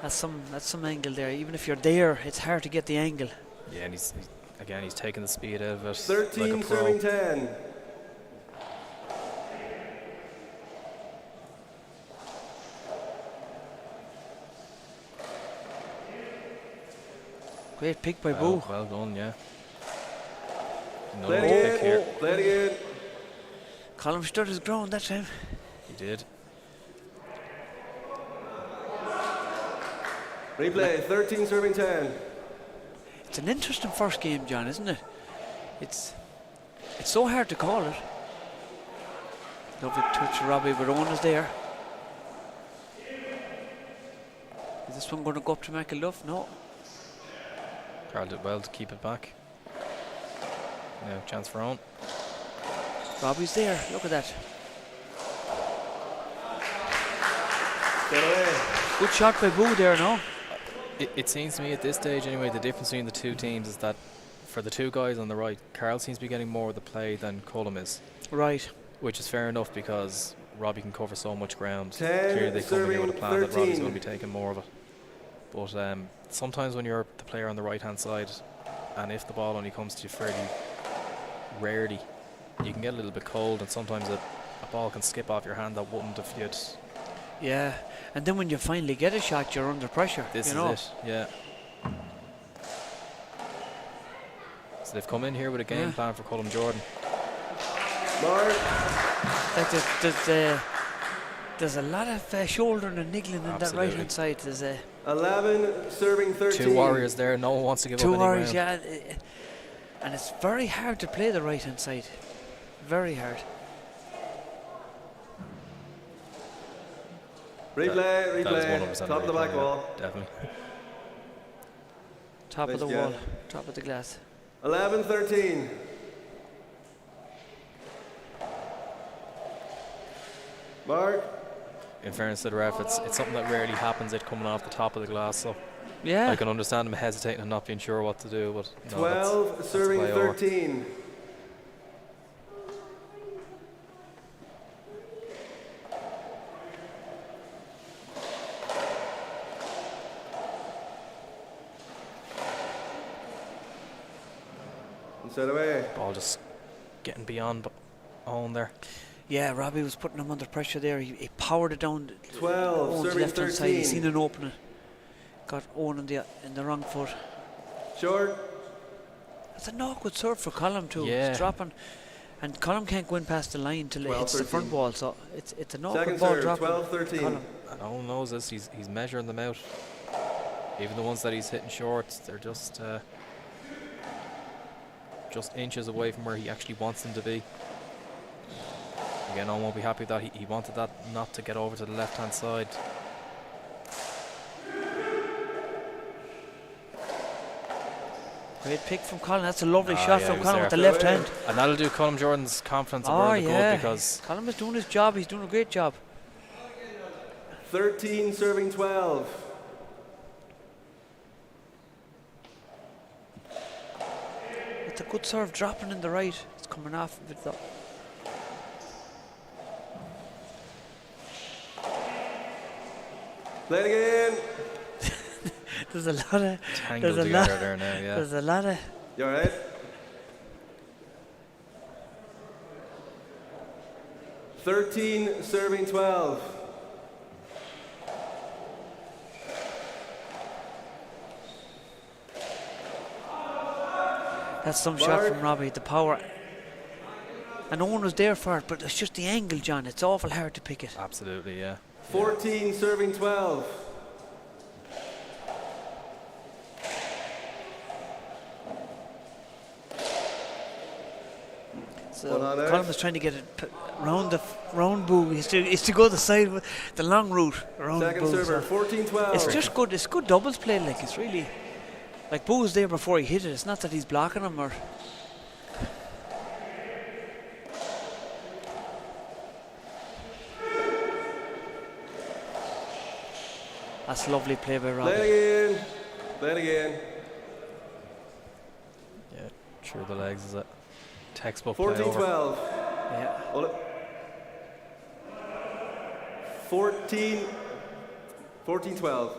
That's some angle there. Even if you're there, it's hard to get the angle. Yeah, and he's taking the speed out of it 13, like a pro. serving 10. Great pick by Boo. Well done, yeah. Play Another it pick here. again. Play it again. Colin stood his ground that time. He did. Replay. 13, serving 10. It's an interesting first game, John, isn't it? It's so hard to call it. Lovely touch of Robbie, but Owen is there. Is this one going to go up to McElduff? No. Carl did well to keep it back. Now chance for Owen. Robbie's there. Look at that. Get away. Good shot by Boo there, no? It seems to me at this stage anyway, the difference between the two teams is that for the two guys on the right, Carl seems to be getting more of the play than Cullum is, Right. which is fair enough because Robbie can cover so much ground. 10, Clearly they come in here with a plan that Robbie's 13. going to be taking more of it. But sometimes when you're the player on the right-hand side, and if the ball only comes to you fairly rarely, you can get a little bit cold, and sometimes a ball can skip off your hand that wouldn't if you'd... Yeah. And then when you finally get a shot, you're under pressure. This you know? is it, yeah. So they've come in here with a game plan for Cullum Jordan. Mark. Like there's a lot of shouldering and niggling on that right-hand side. There's 11, serving 13. Two warriors there, no one wants to give up two any warriors, ground. yeah. And it's very hard to play the right-hand side. Very hard. Replay. That is 100% Top of the back replay, wall. Definitely. Top of the Nice, wall, yeah. top of the glass. 11, 13. Mark. In fairness to the ref, it's something that rarely happens, it coming off the top of the glass, so Yeah. I can understand him hesitating and not being sure what to do, but no, 12, that's serving play over. 13. And set away. Ball just getting beyond Owen there. Yeah, Robbie was putting him under pressure there. He powered it down 12, Owen's serving left-hand side. He 13. seen an opening. Got Owen in the wrong foot. Short. That's an awkward serve for Colm too. Yeah. It's dropping. And Colm can't go in past the line till it 12, hits the front 13. wall. So it's an awkward Second ball serve, dropping. 12, 13. Colm. And Owen knows this, he's measuring them out. Even the ones that he's hitting short, they're just inches away from where he actually wants them to be. Again, Owen won't be happy with that. He wanted that not to get over to the left-hand side. Great pick from Colm. That's a lovely Ah, shot yeah, from he was Colm there. with the left hand. And that'll do Cullum Jordan's confidence Oh around the yeah, good, because Colm is doing his job. He's doing a great job. 13, serving 12. It's a good serve dropping in the right. It's coming off a bit though. Play it again. There's a lot of tangled there's a lot, together there now, yeah. there's a lot of You alright? Thirteen, serving 12. that's some shot Mark. from Robbie. The power. And no one was there for it, but it's just the angle, John. It's awful hard to pick it. Absolutely, yeah. 14, serving 12. So One on out. Colm is trying to get it round the round boo. He's to go the side with the long route around Second Boo. server, So 14, 12. it's just good. It's good doubles play. Like it's really like Boo was there before he hit it. It's not that he's blocking him or. That's lovely play by Robbie. Play it again. Play it again. Yeah, through the legs is it. Textbook play 14, over. 12. Yeah. Hold it. 14, 12.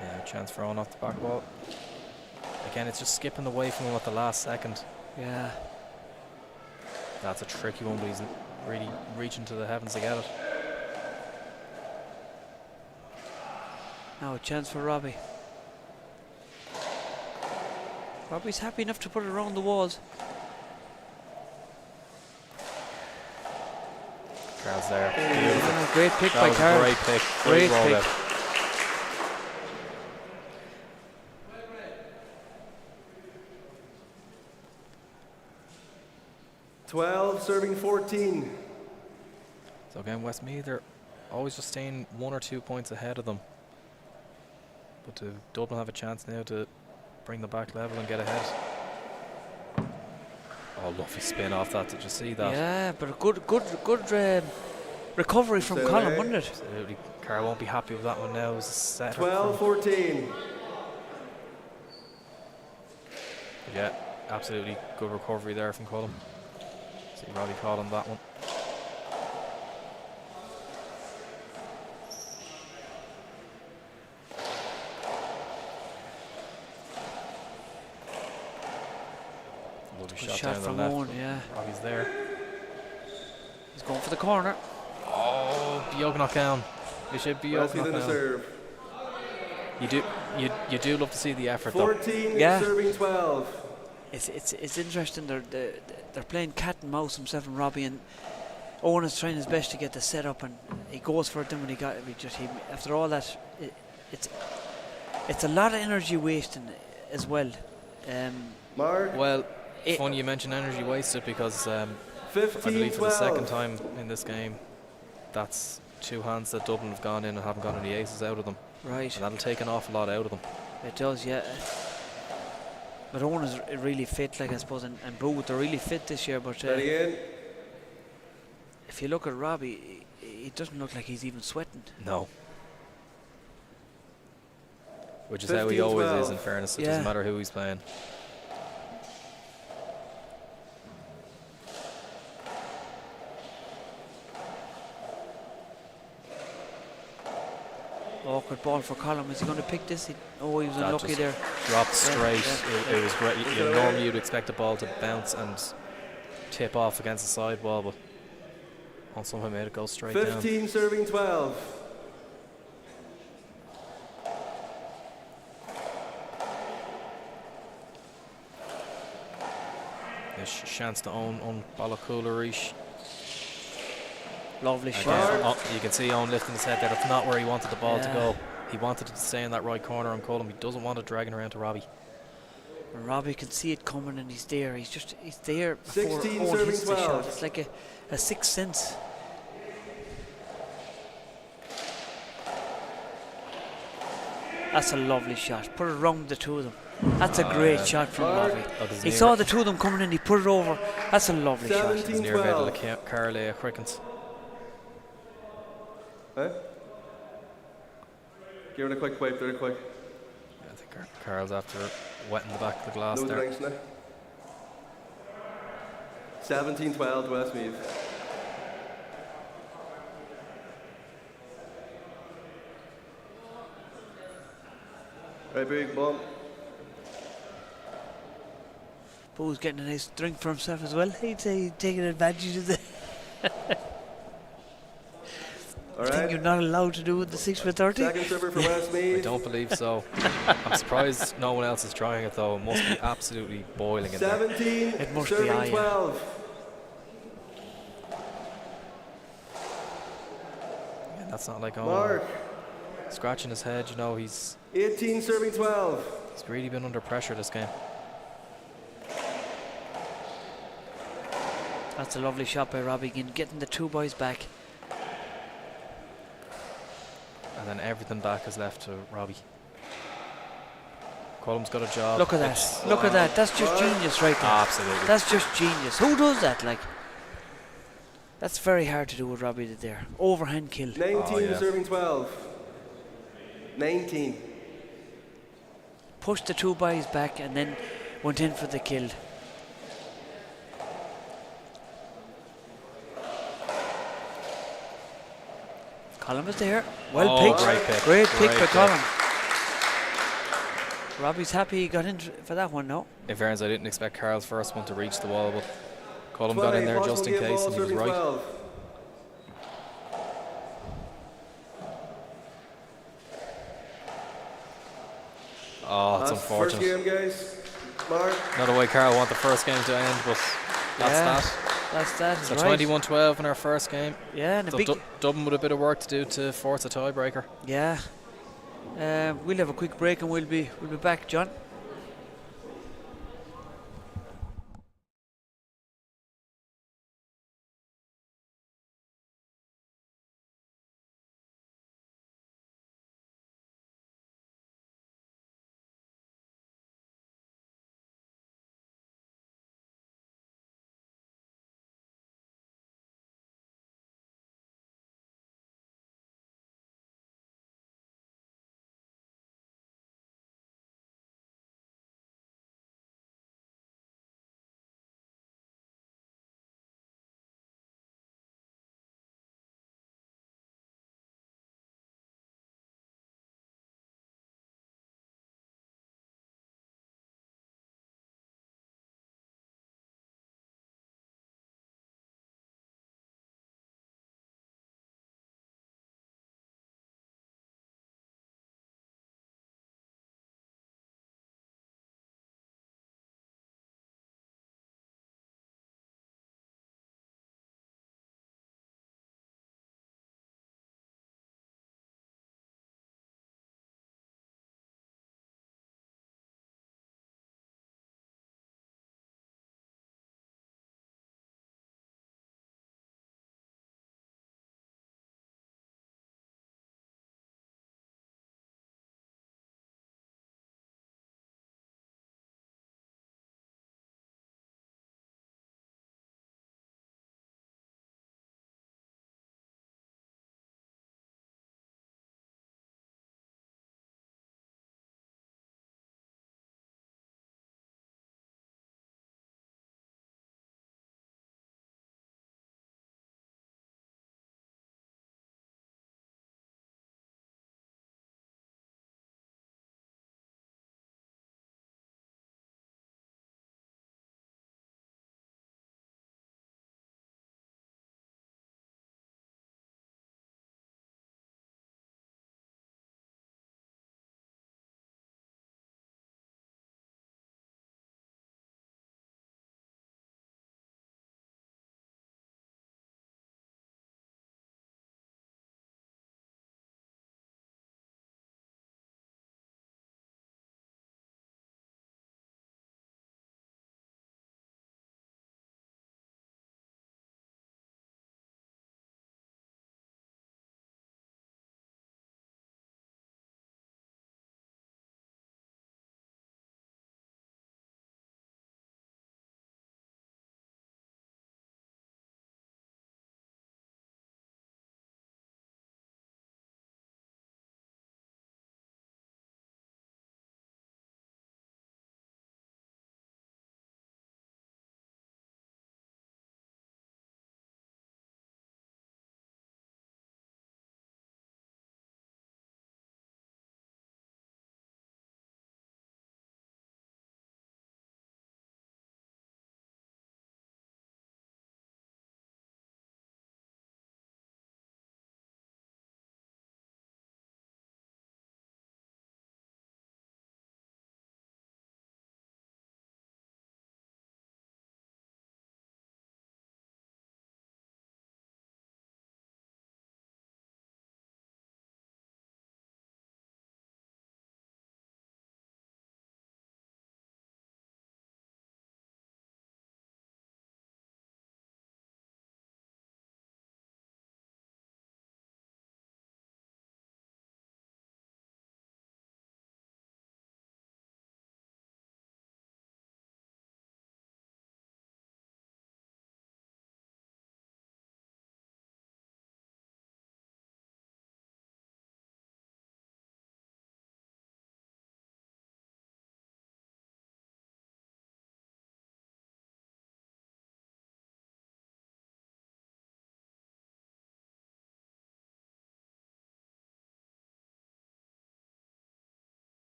Yeah, chance for Owen off the back wall. Again, it's just skipping away from him at the last second. Yeah. That's a tricky one, but he's really reaching to the heavens to get it. Now a chance for Robbie. Robbie's happy enough to put it around the walls. Crowd's there. Yeah, great pick That by was a Carl. great pick. Great ball pick. out. Serving 14. So again, Westmeath are always just staying 1 or 2 points ahead of them. But Dublin have a chance now to bring them back level and get ahead. Oh, lovely spin off that. Did you see that? Yeah, but a good recovery from Colin, wasn't it? Absolutely. Carl won't be happy with that one now. It was a set. 12-14. Yeah, absolutely good recovery there from Colin. See Robbie calling that one. Lovely Good shot shot down from the left. Owen, yeah. Robbie's there. He's going for the corner. Oh, Bjork knock down. You should be West knock in the down. serve. You do love to see the effort though. 14 Yeah. serving 12. It's interesting. They're playing cat and mouse, himself and Robbie, and Owen is trying his best to get the set up, and he goes for it. Then when he after all that, it's a lot of energy wasting as well. Mark. Well, funny you mention energy wasted because I 15-12. believe for the second time in this game, that's 2 hands that Dublin have gone in and haven't got any aces out of them. Right. And that'll take an awful lot out of them. It does, yeah. But Owen is really fit, like I suppose, and Booth, they're really fit this year. But Ready in. if you look at Robbie, he doesn't look like he's even sweating. No. Which is how he always is, in fairness. It Yeah. doesn't matter who he's playing. Awkward ball for Colin. Is he going to pick this? He was That unlucky just there. Dropped straight. yeah. It was great. Normally you'd expect the ball to bounce and tip off against the sidewall, but somehow made it go straight down. 15 serving 12. There's a chance to own Balakularish. Lovely Again, shot. you can see Owen lifting his head there. That's not where he wanted the ball to Yeah. go. He wanted it to stay in that right corner and Colin. He doesn't want it dragging around to Robbie. And Robbie can see it coming, and he's there. He's there before 16 Owen serving hits the 12. shot. It's like a sixth sense. That's a lovely shot. Put it around the two of them. That's a great shot from Robbie. He saw the two of them coming in. He put it over. That's a lovely shot. He's near middle of Carl Crickens. Eh? Give it a quick wipe there, quick. Yeah, I think Carl's after wetting the back of the glass No there. drinks now. 17-12 Westmeath. Right, big bump. Bo's getting a nice drink for himself as well. He'd say he's taking advantage of the All thing you're right. not allowed to do with the 6x30. Second server for I Westmeath. don't believe so. I'm surprised no one else is trying it though. It must be absolutely boiling in there. 17 It must be, serving yeah. 12. Yeah, that's not like Mark. scratching his head. You know, he's 18 serving 12. really been under pressure this game. That's a lovely shot by Robbie again, getting the two boys back. And then everything back is left to Robbie. Colum's got a job. Look at that. Look at that. That's just genius right there. Absolutely. That's just genius. Who does that? Like, that's very hard to do what Robbie did there. Overhand kill. 19 yeah. serving 12. 19. Pushed the two boys back and then went in for the kill. Colin was there. Well picked. Great pick. Great pick Great by pick. Colin. Robbie's happy he got in for that one now. In fairness, I didn't expect Carl's first one to reach the wall, but Colin got in there just in case, and he was right. 12. Oh, it's That's first unfortunate. game, guys. Mark. Not the way Carl want the first game to end, but that's that. That's that. So right. 21-12 in our first game. Yeah, and a So big. Dublin with a bit of work to do to force a tiebreaker. Yeah. We'll have a quick break and we'll be back, John.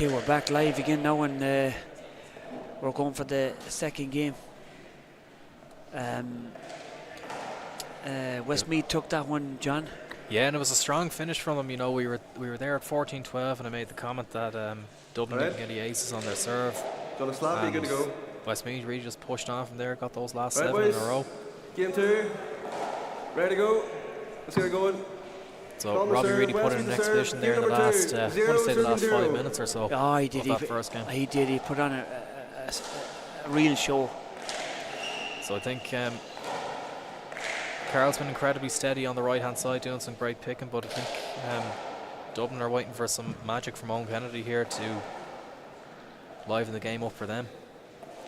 Okay, we're back live again now, and we're going for the second game. Westmeath took that one, John. Yeah, and it was a strong finish from them. You know, we were there at 14-12, and I made the comment that Dublin didn't get any aces on their serve. Done a slap, you good to go. Westmeath really just pushed on from there, got those last Right, 7 boys. in a row. Game 2. Ready to go. Let's get it going. So Call the Robbie serve, really put in an Westmeath to exhibition serve. there in the Game number last, two. I want Zero, to say the last serving 5 zero. minutes or so Oh, he did. of that first game. He did. He put on a real show. So I think Carl's been incredibly steady on the right-hand side, doing some great picking, but I think Dublin are waiting for some magic from Owen Kennedy here to liven the game up for them.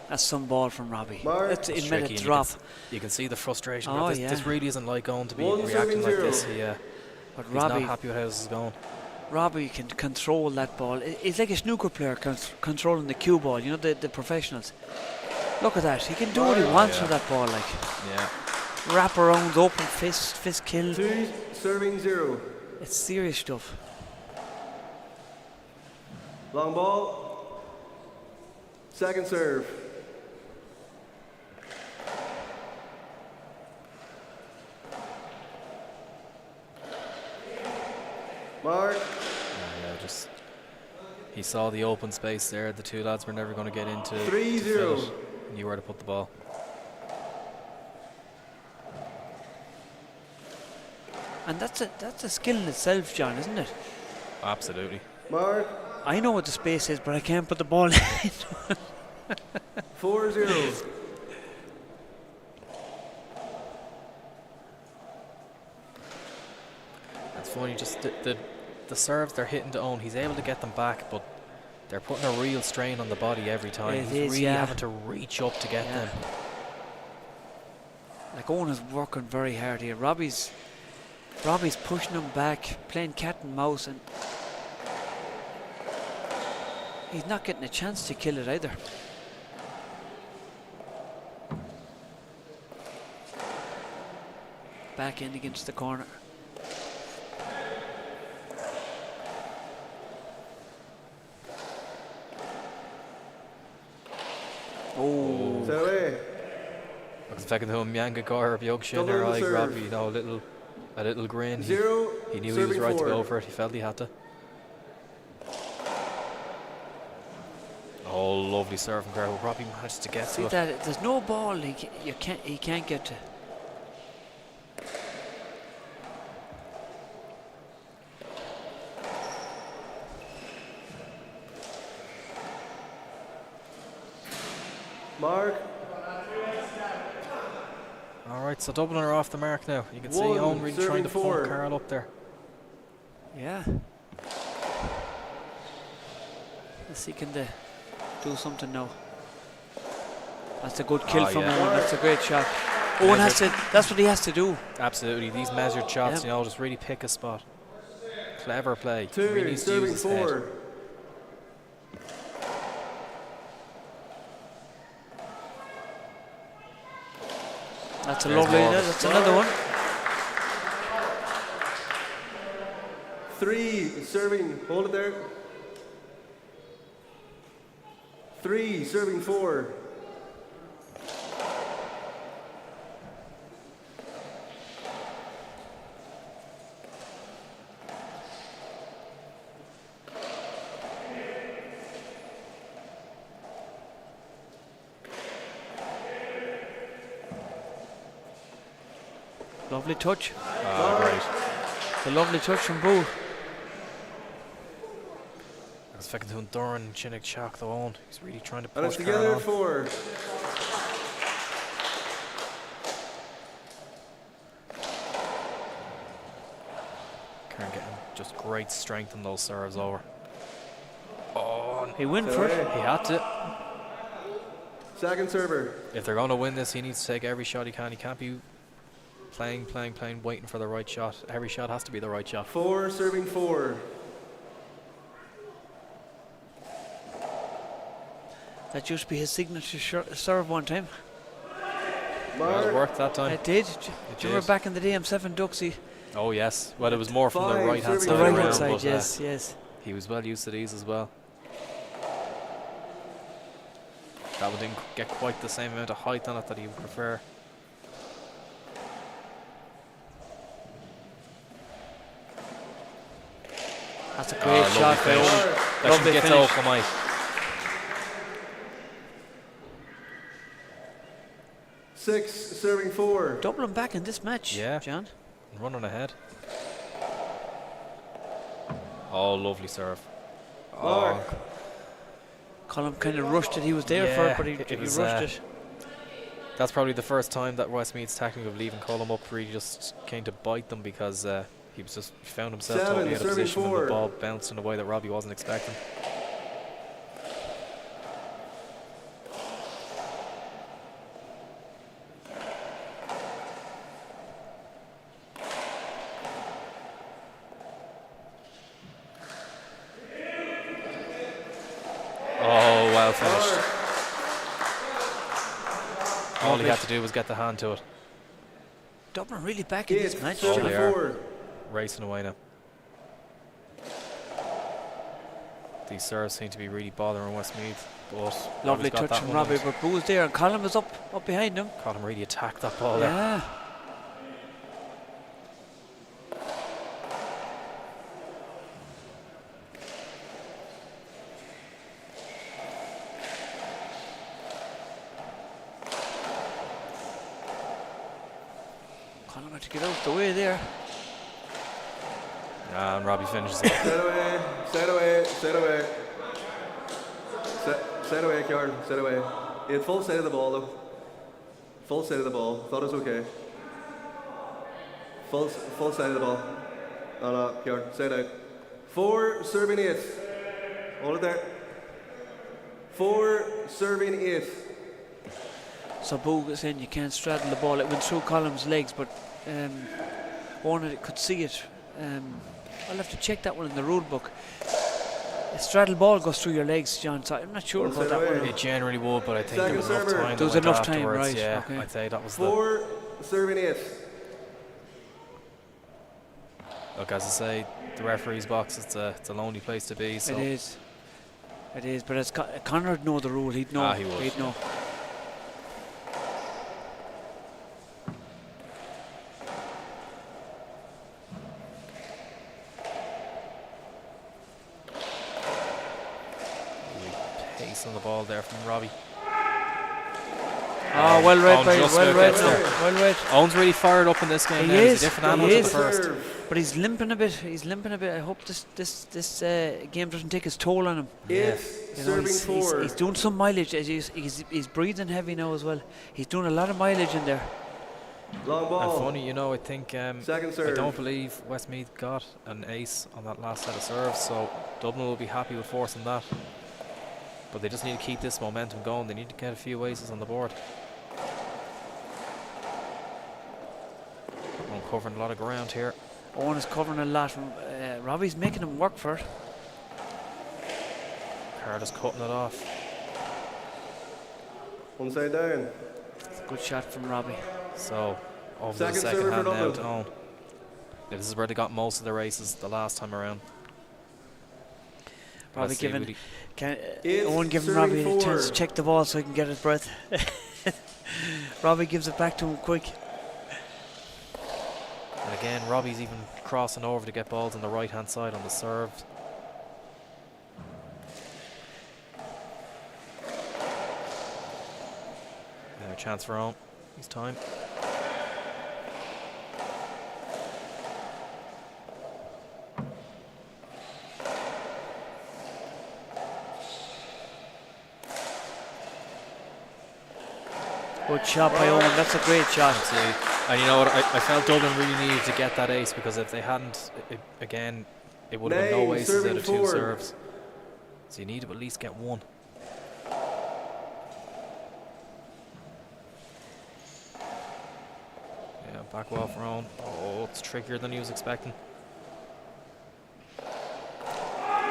That's some ball from Robbie. Mark. It's It's in tricky, minute and drop. you can see the frustration. Oh, This yeah. really isn't like Owen to be One reacting serving like zero. this. But He's not Robbie, happy with how this is going. Robbie can control that ball. It's like a snooker player controlling the cue ball. You know, the professionals. Look at that. He can do what he wants with that ball. Like Yeah. wrap around, open fist kill. 2 serving 0. It's serious stuff. Long ball. Second serve. Mark. Yeah, just he saw the open space there. The two lads were never going to get into 3-0. to knew where to put the ball. And that's a skill in itself, John, isn't it? Absolutely. Mark. I know what the space is, but I can't put the ball in. 4-0. It's funny, just the serves they're hitting to Owen. He's able to get them back, but they're putting a real strain on the body every time. It He's is, really yeah. having to reach up to get them. Like Owen is working very hard here. Robbie's pushing him back, playing cat and mouse, and he's not getting a chance to kill it either. Back in against the corner. Oh, Set away. I was expecting him Yanga or Bjog Double Shinner, the like serve. Robbie, you know, a little grin. 0. He knew he was serving right to 4. go for it. He felt he had to. Oh, lovely serve from Carl. Robbie managed to get see to it. that? There's no ball he can't get to. Mark. All right, so Dublin are off the mark now. You can see One, Owen really trying serving to 4. pump Carl up there. Yeah. Let's see, can they do something now? That's a good kill Oh, from yeah. Owen. That's a great shot. Owen has to. That's what he has to do. Absolutely, these measured shots, Yeah. you know, just really pick a spot. Clever play. 2. Really needs to use Serving his head. 4. That's a There's lovely. more. That's another one. 3. Serving. Hold it there. 3. Serving 4. Lovely touch. Great. It's a lovely touch from Boo. I was expecting to Doran Chinnick Chalk though Owen. He's really trying to And it's push together. Carl on. 4. Karen getting just great strength in those serves over. Oh, He went for it. he had to. Second server. If they're going to win this, he needs to take every shot he can. He can't be playing, waiting for the right shot. Every shot has to be the right shot. 4. Serving 4. That used to be his signature serve one time. Well, it worked that time. It did. Do you remember did. back in the day, M7 Duxie? Oh yes. Well, it was more from the 5, right hand serving side. The right Right hand around, side, but, yes, yes. he was well used to these as well. That one didn't get quite the same amount of height on it that he would prefer. That's a great shot by Owen. That Lovely should get finish. to Mike. Six, serving 4. Dublin back in this match, Yeah. John. Running ahead. Oh, lovely serve. Mark. Oh, Colin kind of rushed it. He was there for Yeah, it, but it he was, rushed it. that's probably the first time that Westmeath's technique of leaving Cullum up really just came to bite them, because he found himself Seven, totally out of serving position when 4. the ball bounced in a way that Robbie wasn't expecting. Oh, well finished. All he had to do was get the hand to it. Dublin really back in this 8, match, Oh, serving they are. 4. Racing away now. These serves seem to be really bothering Westmeath, but Lovely Robbie's got touch that from one Robbie, and but Boo was there and Colin was up behind him. caught him really attack that ball there. Yeah. Colin had to get out the way there. And Robbie finishes it. Set away, set away, set away. Set away, Kieran, set away. He had full set of the ball though. Full set of the ball. Thought it was okay. Full set of the ball. No, Kieran, set out. 4, serving 8. Hold it there. 4, serving 8. So Boo was saying you can't straddle the ball. It went through Colin's legs, but Owen could see it. I'll have to check that one in the rule book. A straddle ball goes through your legs, John, so I'm not sure Well, about that say one. It generally would, but I think there was enough Second server. time. There was that went enough time, afterwards, right, Yeah, okay. I'd say that was 4, serving 8. Look, as I say, the referee's box, it's a lonely place to be. So It is. It is, but as Conor would know the rule, he'd know. He would. He'd know. pace on the ball there from Robbie. Oh, well read, Owen by, just well about read, gets no, there. well read. Owen's really fired up in this game. He now. He's is, a different he animal to the is. first. But he's limping a bit. He's limping a bit. I hope this game doesn't take its toll on him. Yeah. You know, Serving he's 4. doing some mileage. He's breathing heavy now as well. He's doing a lot of mileage in there. Long ball. And funny, you know, I think Second I serve. don't believe Westmeath got an ace on that last set of serves, so Dublin will be happy with forcing that. But they just need to keep this momentum going. They need to get a few aces on the board. I'm covering a lot of ground here. Owen is covering a lot. Robbie's making him work for it. Carter's cutting it off. One side down. It's a good shot from Robbie. So, over Second the second server hand for now Dublin. to Owen. Yeah, this is where they got most of their aces the last time around. Robbie Let's see, giving, would he- Owen giving serving Robbie a chance 4. to check the ball so he can get his breath. Robbie gives it back to him quick. And again, Robbie's even crossing over to get balls on the right hand side on the serve. Now a chance for Owen. He's time. Good shot by Owen. That's a great shot. And you know what? I felt Dublin really needed to get that ace, because if they hadn't, again, it would have been no Nine, aces out serving of two 4. serves. So you need to at least get one. Yeah, back well for Owen. Oh, it's trickier than he was expecting.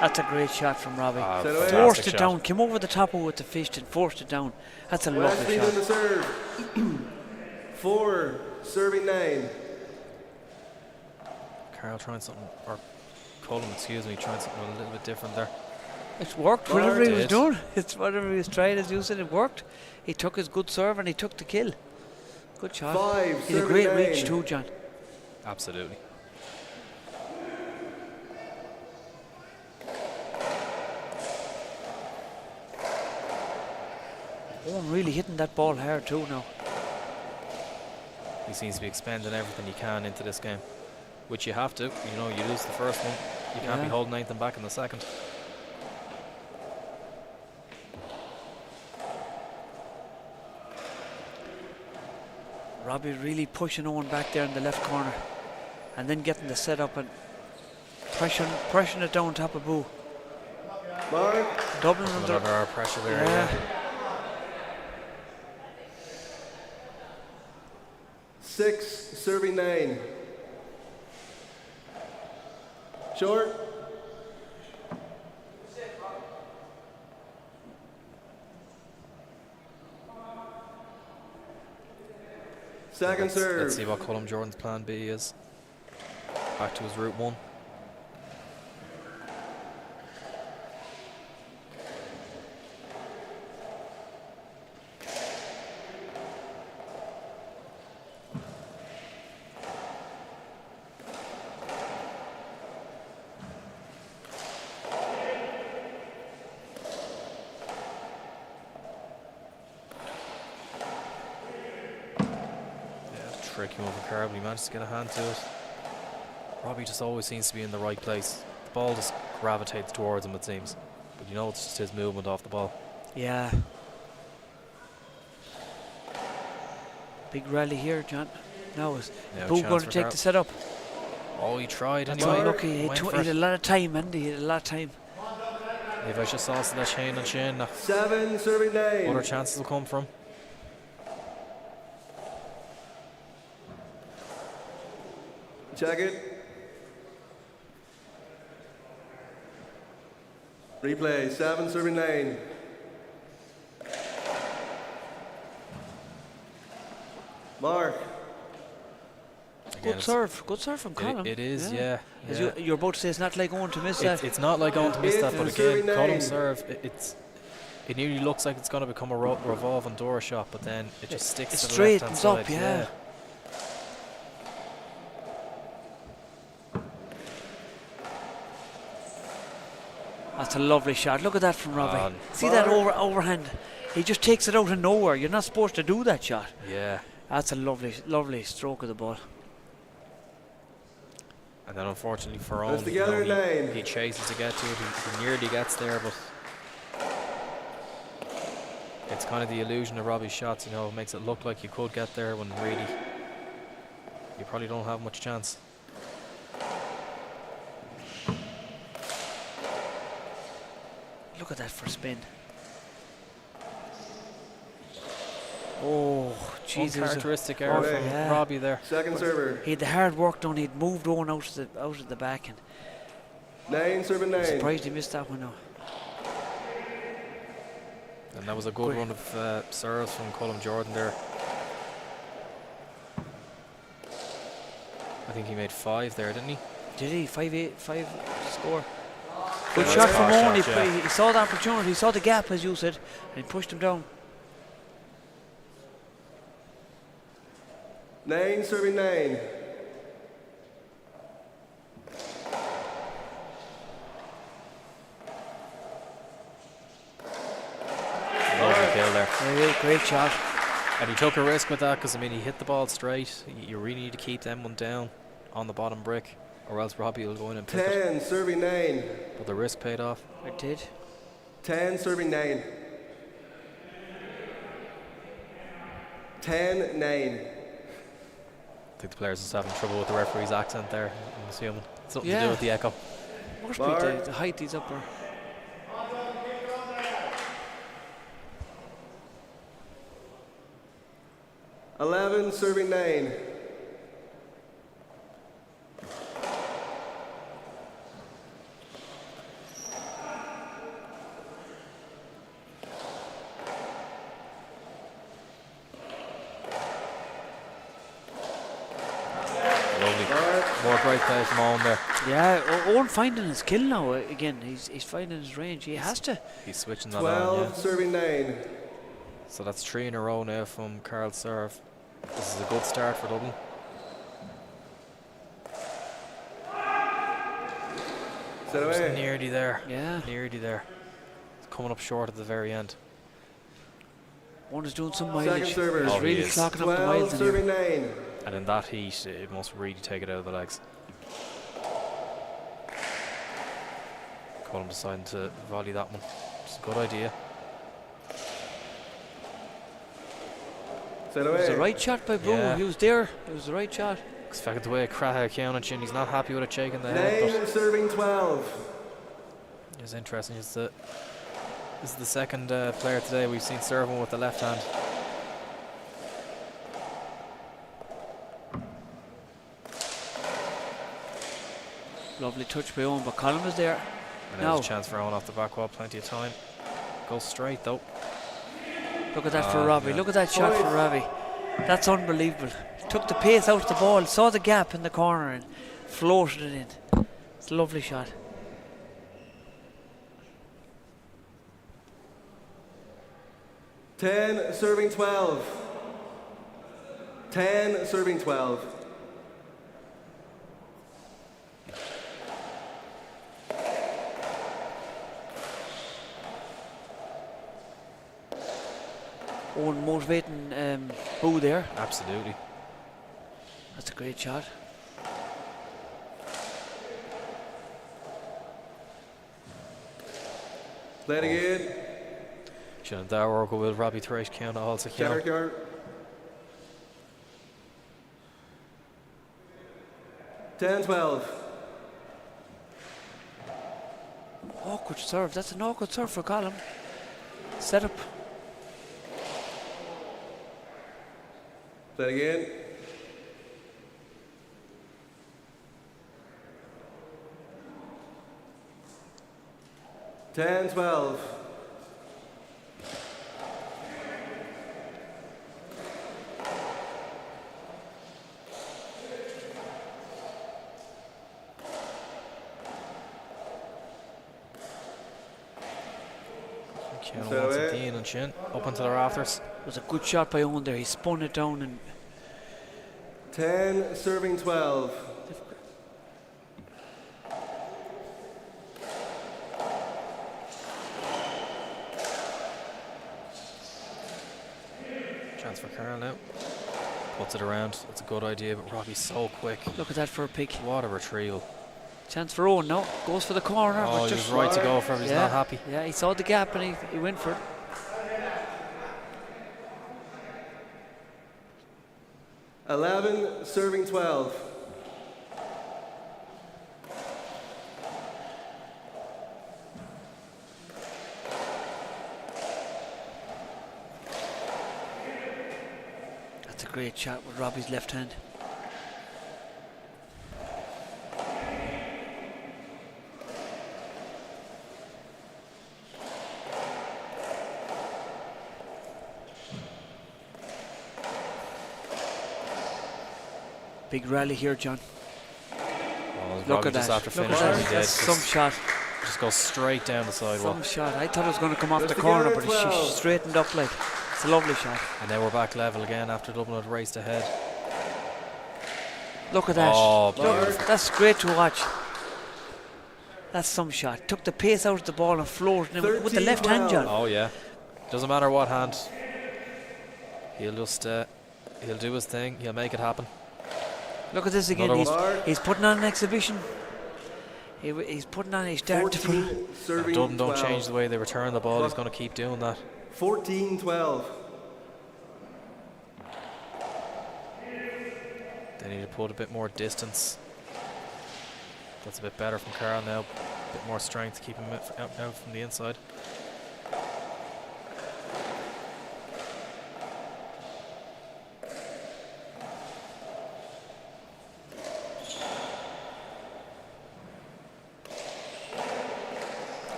That's a great shot from Robbie. Ah, Set away. fantastic Forced it shot. down. Came over the top of it with the fish and forced it down. That's a lovely Westmeath shot. in the serve. 4, serving 9. Carl trying something, or Colin, excuse me, trying something a little bit different there. It worked, Mark whatever he was did. doing. It's whatever he was trying, as you said, it worked. He took his good serve and he took the kill. Good shot. 5, He's a great reach 39. too, John. Absolutely. Owen really hitting that ball hard too now. He seems to be expending everything he can into this game, which you have to. You know, you lose the first one, you can't be Yeah. holding anything back in the second. Robbie really pushing Owen back there in the left corner, and then getting the setup and pressuring it down top of Boo. Mark. Doubling A under. lot of pressure there. Yeah. Yeah. 6, serving 9. Short. Second serve. Let's see what Colm Jordan's plan B is. Back to his route 1. Tricky over curve, but he managed to get a hand to it. Robbie just always seems to be in the right place. The ball just gravitates towards him, it seems. But you know, it's just his movement off the ball. Yeah. Big rally here, John. Now is Now Boo chance going to for take Carl. the setup? Oh, he tried That's anyway. unlucky. He Went for had a it. lot of time, and he had a lot of time. If I just saw that Shane and Shane, 7, serving 9. other chances will come from. Check it. Replay. 7, serving 9. Mark. Again, Good serve from Colm. it is, yeah. As yeah. you're about to say, it's not like Owen to miss that. It's not like going to miss that, but It's again, 39. Column serve, it nearly looks like it's going to become a revolving door shot, but then it just sticks It to the left-hand straightens up, side. yeah. That's a lovely shot. Look at that from Robbie. On. See that overhand? He just takes it out of nowhere. You're not supposed to do that shot. Yeah. That's a lovely stroke of the ball. And then unfortunately for That's Owen, together in 9. he chases to get to it. He nearly gets there, but it's kind of the illusion of Robbie's shots, you know, it makes it look like you could get there when really you probably don't have much chance. Look at that for a spin. Oh, Jesus! Uncharacteristic error Oh, from yeah. Robbie there. Second server. He had the hard work done. He'd moved Owen out of the back, and 9, serving 9. surprised he missed that one now. And that was a good Great. run of serves from Colm Jordan there. I think he made 5 there, didn't he? Did he? 5 score. Good that's shot a from far Owen. shot, yeah. He saw the opportunity. He saw the gap, as you said, and he pushed him down. 9, serving 9. Lovely kill there. Great shot. And he took a risk with that because, I mean, he hit the ball straight. You really need to keep them one down on the bottom brick, or else Robbie will go in and pick it. 10, serving 9. But the risk paid off. It did. 10, serving 9. 10, 9. I think the players just having trouble with the referee's accent there, I'm assuming. Something to Yeah. do with the echo. Must be Bar. the height he's up there. Eleven, serving 9. Lovely. More great play from Owen there. Yeah, Owen finding his kill now again. He's finding his range. He has to. He's switching that 12, on, yeah. serving 9. So that's 3 in a row now from Carl's serve. This is a good start for Dublin. Set away. Nearly there. Yeah. Nearly there. It's coming up short at the very end. One is doing some Second mileage. server. He's Oh, he really is. clocking up the 12, miles in serving here. 9. And in that heat, it must really take it out of the legs. Colin deciding to volley that one. It's a good idea. Set It was the away. right shot by Boo. Yeah. He was there. It was the right shot. Expected the way Craha Chin, he's not happy with it shaking the head, 9, serving 12. but it's interesting. This is the second player today we've seen serving with the left hand. Lovely touch by Owen, but Colin was there. And No. there's a chance for Owen off the back wall, plenty of time. Goes straight though. Look at that for Ah, Robbie. yeah. Look at that shot for Robbie. That's unbelievable. Took the pace out of the ball, saw the gap in the corner and floated it in. It's a lovely shot. Ten, serving 12. 10, serving 12. Owen motivating Boo there. Absolutely. That's a great shot. Play it again. Shannon Dower go with Robbie Thresh count also count. Tiebreaker. Ten, 12. Awkward serve. That's an awkward serve for Colin. Set up. Play it again. Ten, 12. Count Stay once away. at Dean and Shin up into the rafters. It was a good shot by Owen there. He spun it down and 10, serving 12. Chance for Carl now. Puts it around. It's a good idea, but Robbie's so quick. look at that for a pick. What a retrieval. Chance for Owen now. Goes for the corner. Oh, but he was right to go for it. He's not happy. Yeah, he saw the gap and he went for it. Eleven, serving 12. That's a great shot with Robbie's left hand. Big rally here, John. Oh, Look Robbie at just that. after Look at finishing, that. he did. That's some shot. Just goes straight down the sidewall. Some shot. I thought it was going to come off Just the to corner, get but it she 12. straightened up like. It's a lovely shot. And now we're back level again after Dublin had raced ahead. Look at that. Oh, Look, that's great to watch. That's some shot. Took the pace out of the ball and floated in with the left hand, 13-12. John. Oh yeah. Doesn't matter what hand. He'll just he'll do his thing. He'll make it happen. Look at this again. Another He's, one. he's putting on an exhibition. He's putting on. He's starting to put. 14, serving Dublin don't 12. change the way they return the ball. He's going to keep doing that. 14, 12. They need to put a bit more distance. That's a bit better from Carl now. A bit more strength to keep him out from the inside.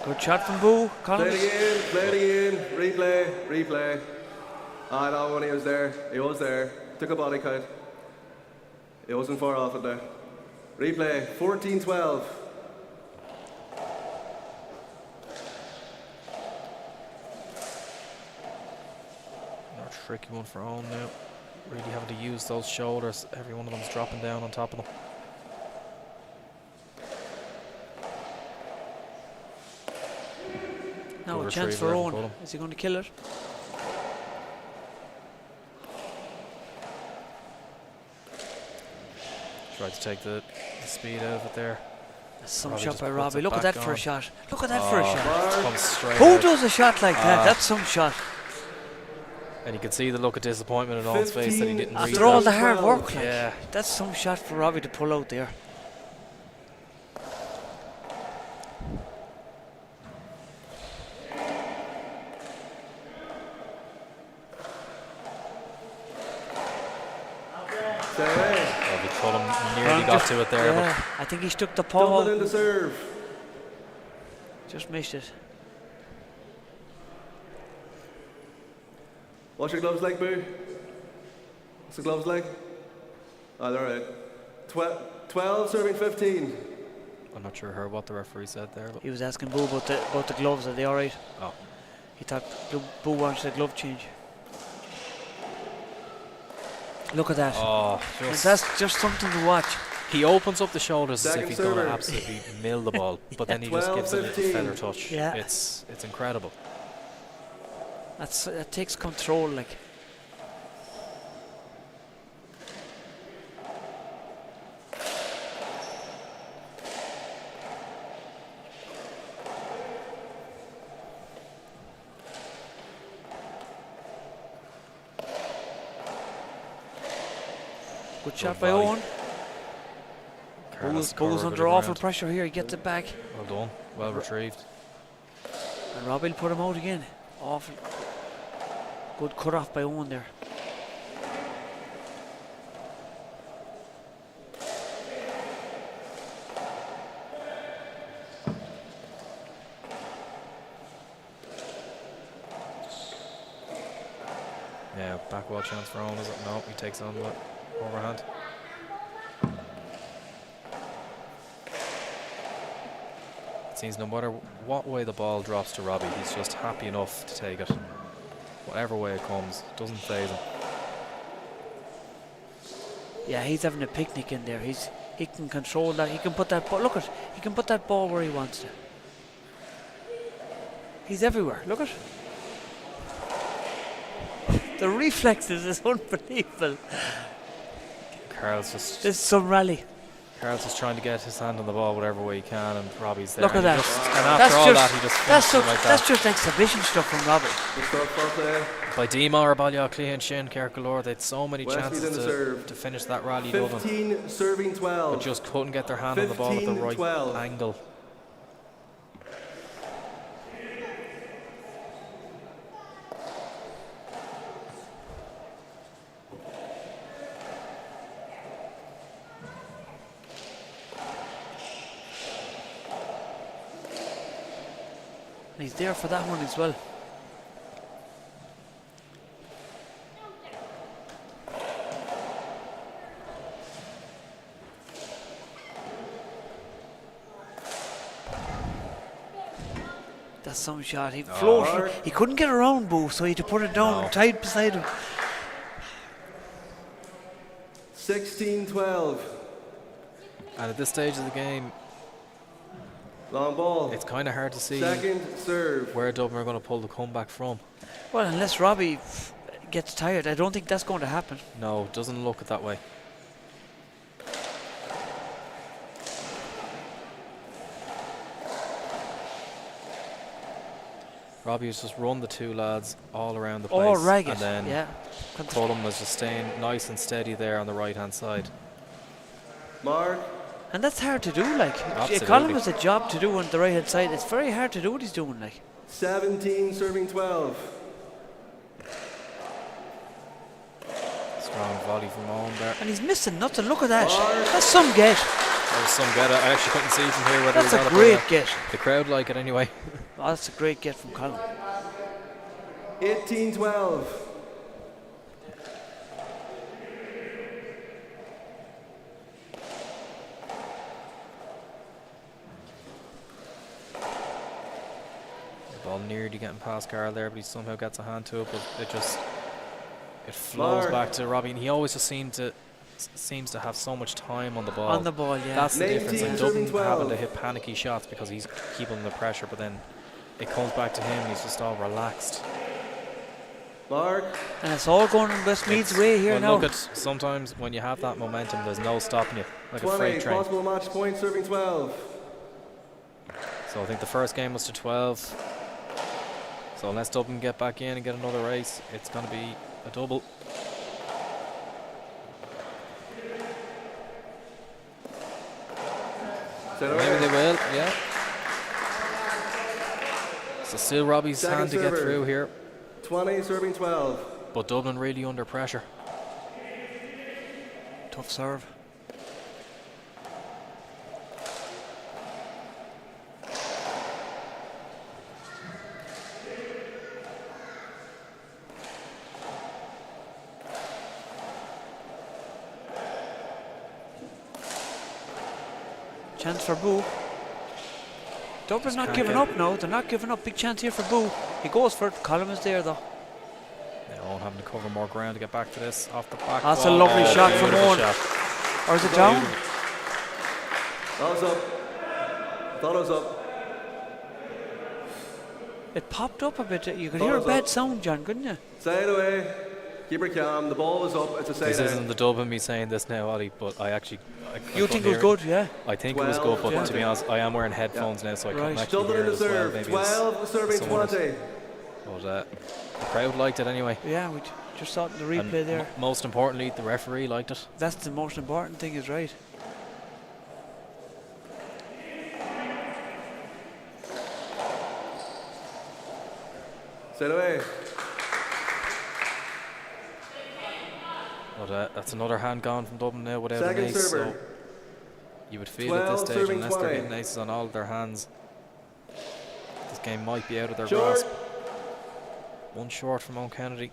Good shot from Boo. Play Collins. it again, replay. I know when he was there. He was there. Took a body count. He wasn't far off it there. Replay, 14-12. Another tricky one for Owen now. Really having to use those shoulders. Every one of them's dropping down on top of them. Now Good a chance retrieve for there from Owen. Cullen. Is he going to kill it? Tried to take the speed out of it there. That's some Robbie shot just by puts Robbie. it Look at back that for a on. shot. Look at that for a shot. Comes straight Who out. does a shot like that? Ah. That's some shot. And you could see the look of disappointment in Owen's face that he didn't read After all that. the hard work, like, Yeah. that's some shot for Robbie to pull out there. Robbie Cullen nearly got to it there, Yeah, I think he stuck the paw Double out. in the serve. Just missed it. What's your gloves like, Boo? What's the gloves like? Oh, they're right. 12 serving 15. I'm not sure heard what the referee said there, but He was asking Boo about the gloves. Are they all right? oh, He thought Boo wanted a glove change. Look at that. oh, And just that's just something to watch. he opens up the shoulders as if Second he's going to server. absolutely mill the ball, but then he just 12, gives it a little 15. feather touch. Yeah. It's incredible. That takes control, like. Good shot by volley. Owen. Carlos Boo's covered under with awful the ground. pressure here. He gets it back. Well done, well retrieved. And Robbie will put him out again. Awful. Good cut off by Owen there. Yeah, back wall chance for Owen, is it? No, he takes on the overhand. It seems no matter what way the ball drops to Robbie, he's just happy enough to take it. Whatever way it comes, doesn't faze him. Yeah, he's having a picnic in there. He can control that. He can put that ball. Look at. He can put that ball where he wants to. He's everywhere. Look at. The reflexes is unbelievable. Carl's just This is some rally. trying to get his hand on the ball whatever way he can, and Robbie's there. Look at and he that. just- and That's after all just- that, he just That's finishes it like that. that's just exhibition stuff from Robbie. Good stuff, fair play. By Dima or Balya Clean Shin, Kerkalor, they had so many Westmeath chances in the serve. to finish that rally, Dublin, 15 serving 12. but just couldn't get their hand on the ball at the right 15-12. angle. And he's there for that one as well. That's some shot. He floated. He couldn't get around Boo, so he had to put it down No. tight beside him. 16-12. And at this stage of the game, Long ball. it's kind of hard to see Second serve. where Dublin are going to pull the comeback from. Well, unless Robbie gets tired, I don't think that's going to happen. No, doesn't look it that way. Robbie has just run the two lads all around the place. All ragged. And then Yeah. Cullen was just staying nice and steady there on the right hand side. Mark. And that's hard to do, like. Absolutely. Colin has a job to do on the right hand side. It's very hard to do what he's doing, like. 17 serving 12. Strong volley from Owen there. And he's missing nothing. Look at that. Mark. That's some get. That was some get. I actually couldn't see from here whether That's he got a it, but, great get. the crowd like it anyway. Oh, that's a great get from Colin. 18-12. nearly getting past Carl there, but he somehow gets a hand to it, but it flows back to Robbie, and he always just seems to have so much time on the ball. On the ball, yeah. That's the difference. And 19, Dublin 12. having to hit panicky shots because he's keeping the pressure, but then it comes back to him and he's just all relaxed. Mark. And it's all going in Westmead's way here well, now. Look at sometimes when you have that momentum, there's no stopping you, like a 20, freight train. possible match point, serving 12. So I think the first game was to 12. So unless Dublin get back in and get another race, it's going to be a double. Maybe they will, yeah. So still Robbie's Second hand to get server. through here. 20, serving 12. But Dublin really under pressure. Tough serve. Chance for Boo. Dublin's not can't giving get up now. They're not giving up. Big chance here for Boo. He goes for it. Column is there though. Owen having to cover more ground to get back to this off the back. That's a wall. lovely shot from Beautiful Owen. shot. Or is it down? That was up. Thought it was up. It popped up a bit. You could Thought hear it a was bad up. sound, John, couldn't you? Side away. Keep her calm. The ball was up. It's a side This out. isn't the dub of me saying this now, Ollie, but I actually... I You couldn't think it was hear good, yeah? I think it was 12, good, but yeah. to be honest, I am wearing headphones now, so I Right. can't actually Dublin hear in it the as well. serve. Maybe 12, serving someone 20. But the crowd liked it anyway. Yeah, we just saw it in the And replay there. most importantly, the referee liked it. That's the most important thing, is right. Side away. But that's another hand gone from Dublin now without an Second ace. server. So you would feel at this 12, stage, serving unless they're 20. hitting aces on all of their hands, this game might be out of their Short. grasp. One short from Owen Kennedy.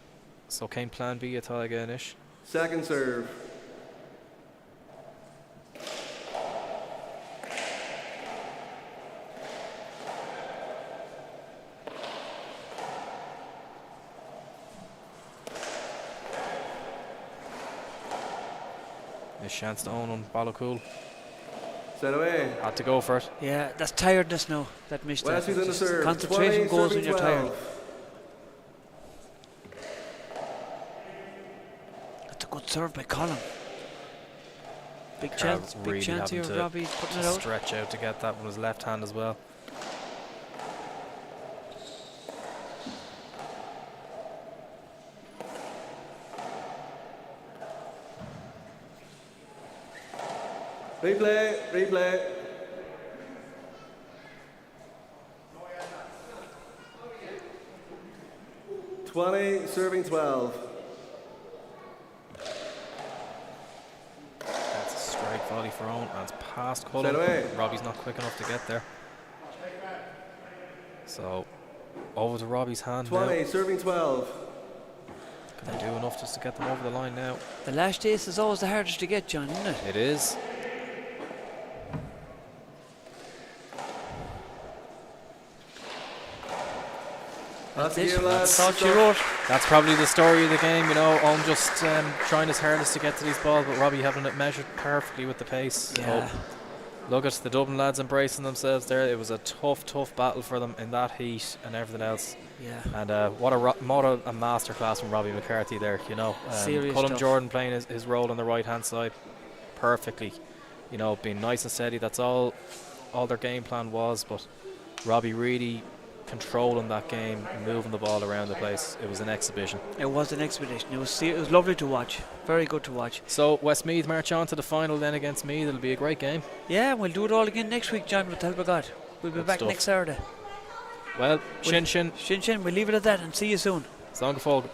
So came plan B a tie again-ish. Second serve. This chance to Owen on Ballacul. Side away. Had to go for it. Yeah, that's tiredness now. That missed that. Westmead's in the Just serve. concentration 20, goes serving when you're tired. 12. That's a good serve by Colin. Big Carl chance, really big chance here. having to Robbie putting it to out. stretch out to get that with his left hand as well. Replay, replay. $20, serving 12. That's a strike volley for Owen. That's past Side Cullen. away. Robbie's not quick enough to get there. So over to Robbie's hand 20, now. serving 12. Can they do enough just to get them over the line now? The last ace is always the hardest to get, John, isn't it? It is. That's it. the game, lads. Thought you wrote. That's probably the story of the game, you know. Owen just trying his hardest to get to these balls, but Robbie having it measured perfectly with the pace. Yeah. So look at the Dublin lads embracing themselves there. It was a tough battle for them in that heat and everything else. Yeah. And what a masterclass from Robbie McCarthy there, you know. Serious Colm stuff. Jordan playing his role on the right hand side perfectly, you know, being nice and steady. That's all their game plan was, but Robbie really controlling that game, moving the ball around the place. It was an exhibition. It was an expedition. It was lovely to watch. Very good to watch. So Westmeath march on to the final then against Meath. It'll be a great game. Yeah, we'll do it all again next week, John, with the help of God. We'll be Good back stuff. next Saturday. Well, Shin Shin, Shin, we'll leave it at that and see you soon. Slán go fóill.